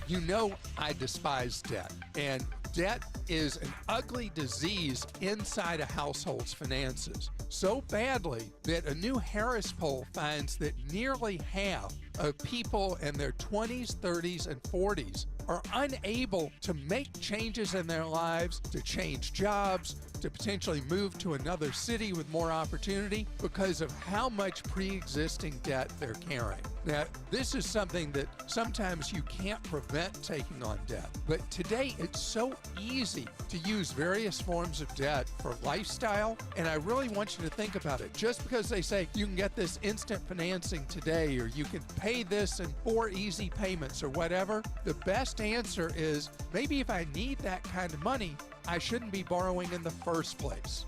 You know I despise debt, and debt is an ugly disease inside a household's finances. So badly that a new Harris poll finds that nearly half of people in their 20s, 30s, and 40s are unable to make changes in their lives, to change jobs, to potentially move to another city with more opportunity because of how much pre-existing debt they're carrying. Now, this is something that sometimes you can't prevent taking on debt, but today it's so easy to use various forms of debt for lifestyle, and I really want you to think about it. Just because they say you can get this instant financing today, or you can pay this in 4 easy payments or whatever, the best answer is maybe if I need that kind of money, I shouldn't be borrowing in the first place.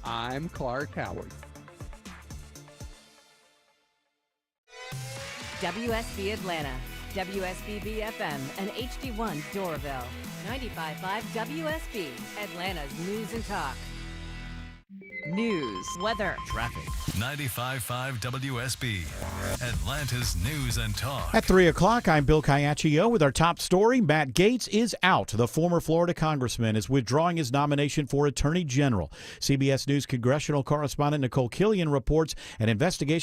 I'm Clark Howard. WSB Atlanta, WSB BFM, and HD1 Doraville. 95.5 WSB, Atlanta's news and talk. News, weather, Traffic. 95.5 WSB, Atlanta's news and talk. At 3 o'clock, I'm Bill Caiaccio with our top story. Matt Gaetz is out. The former Florida congressman is withdrawing his nomination for Attorney General. CBS News congressional correspondent Nicole Killian reports an investigation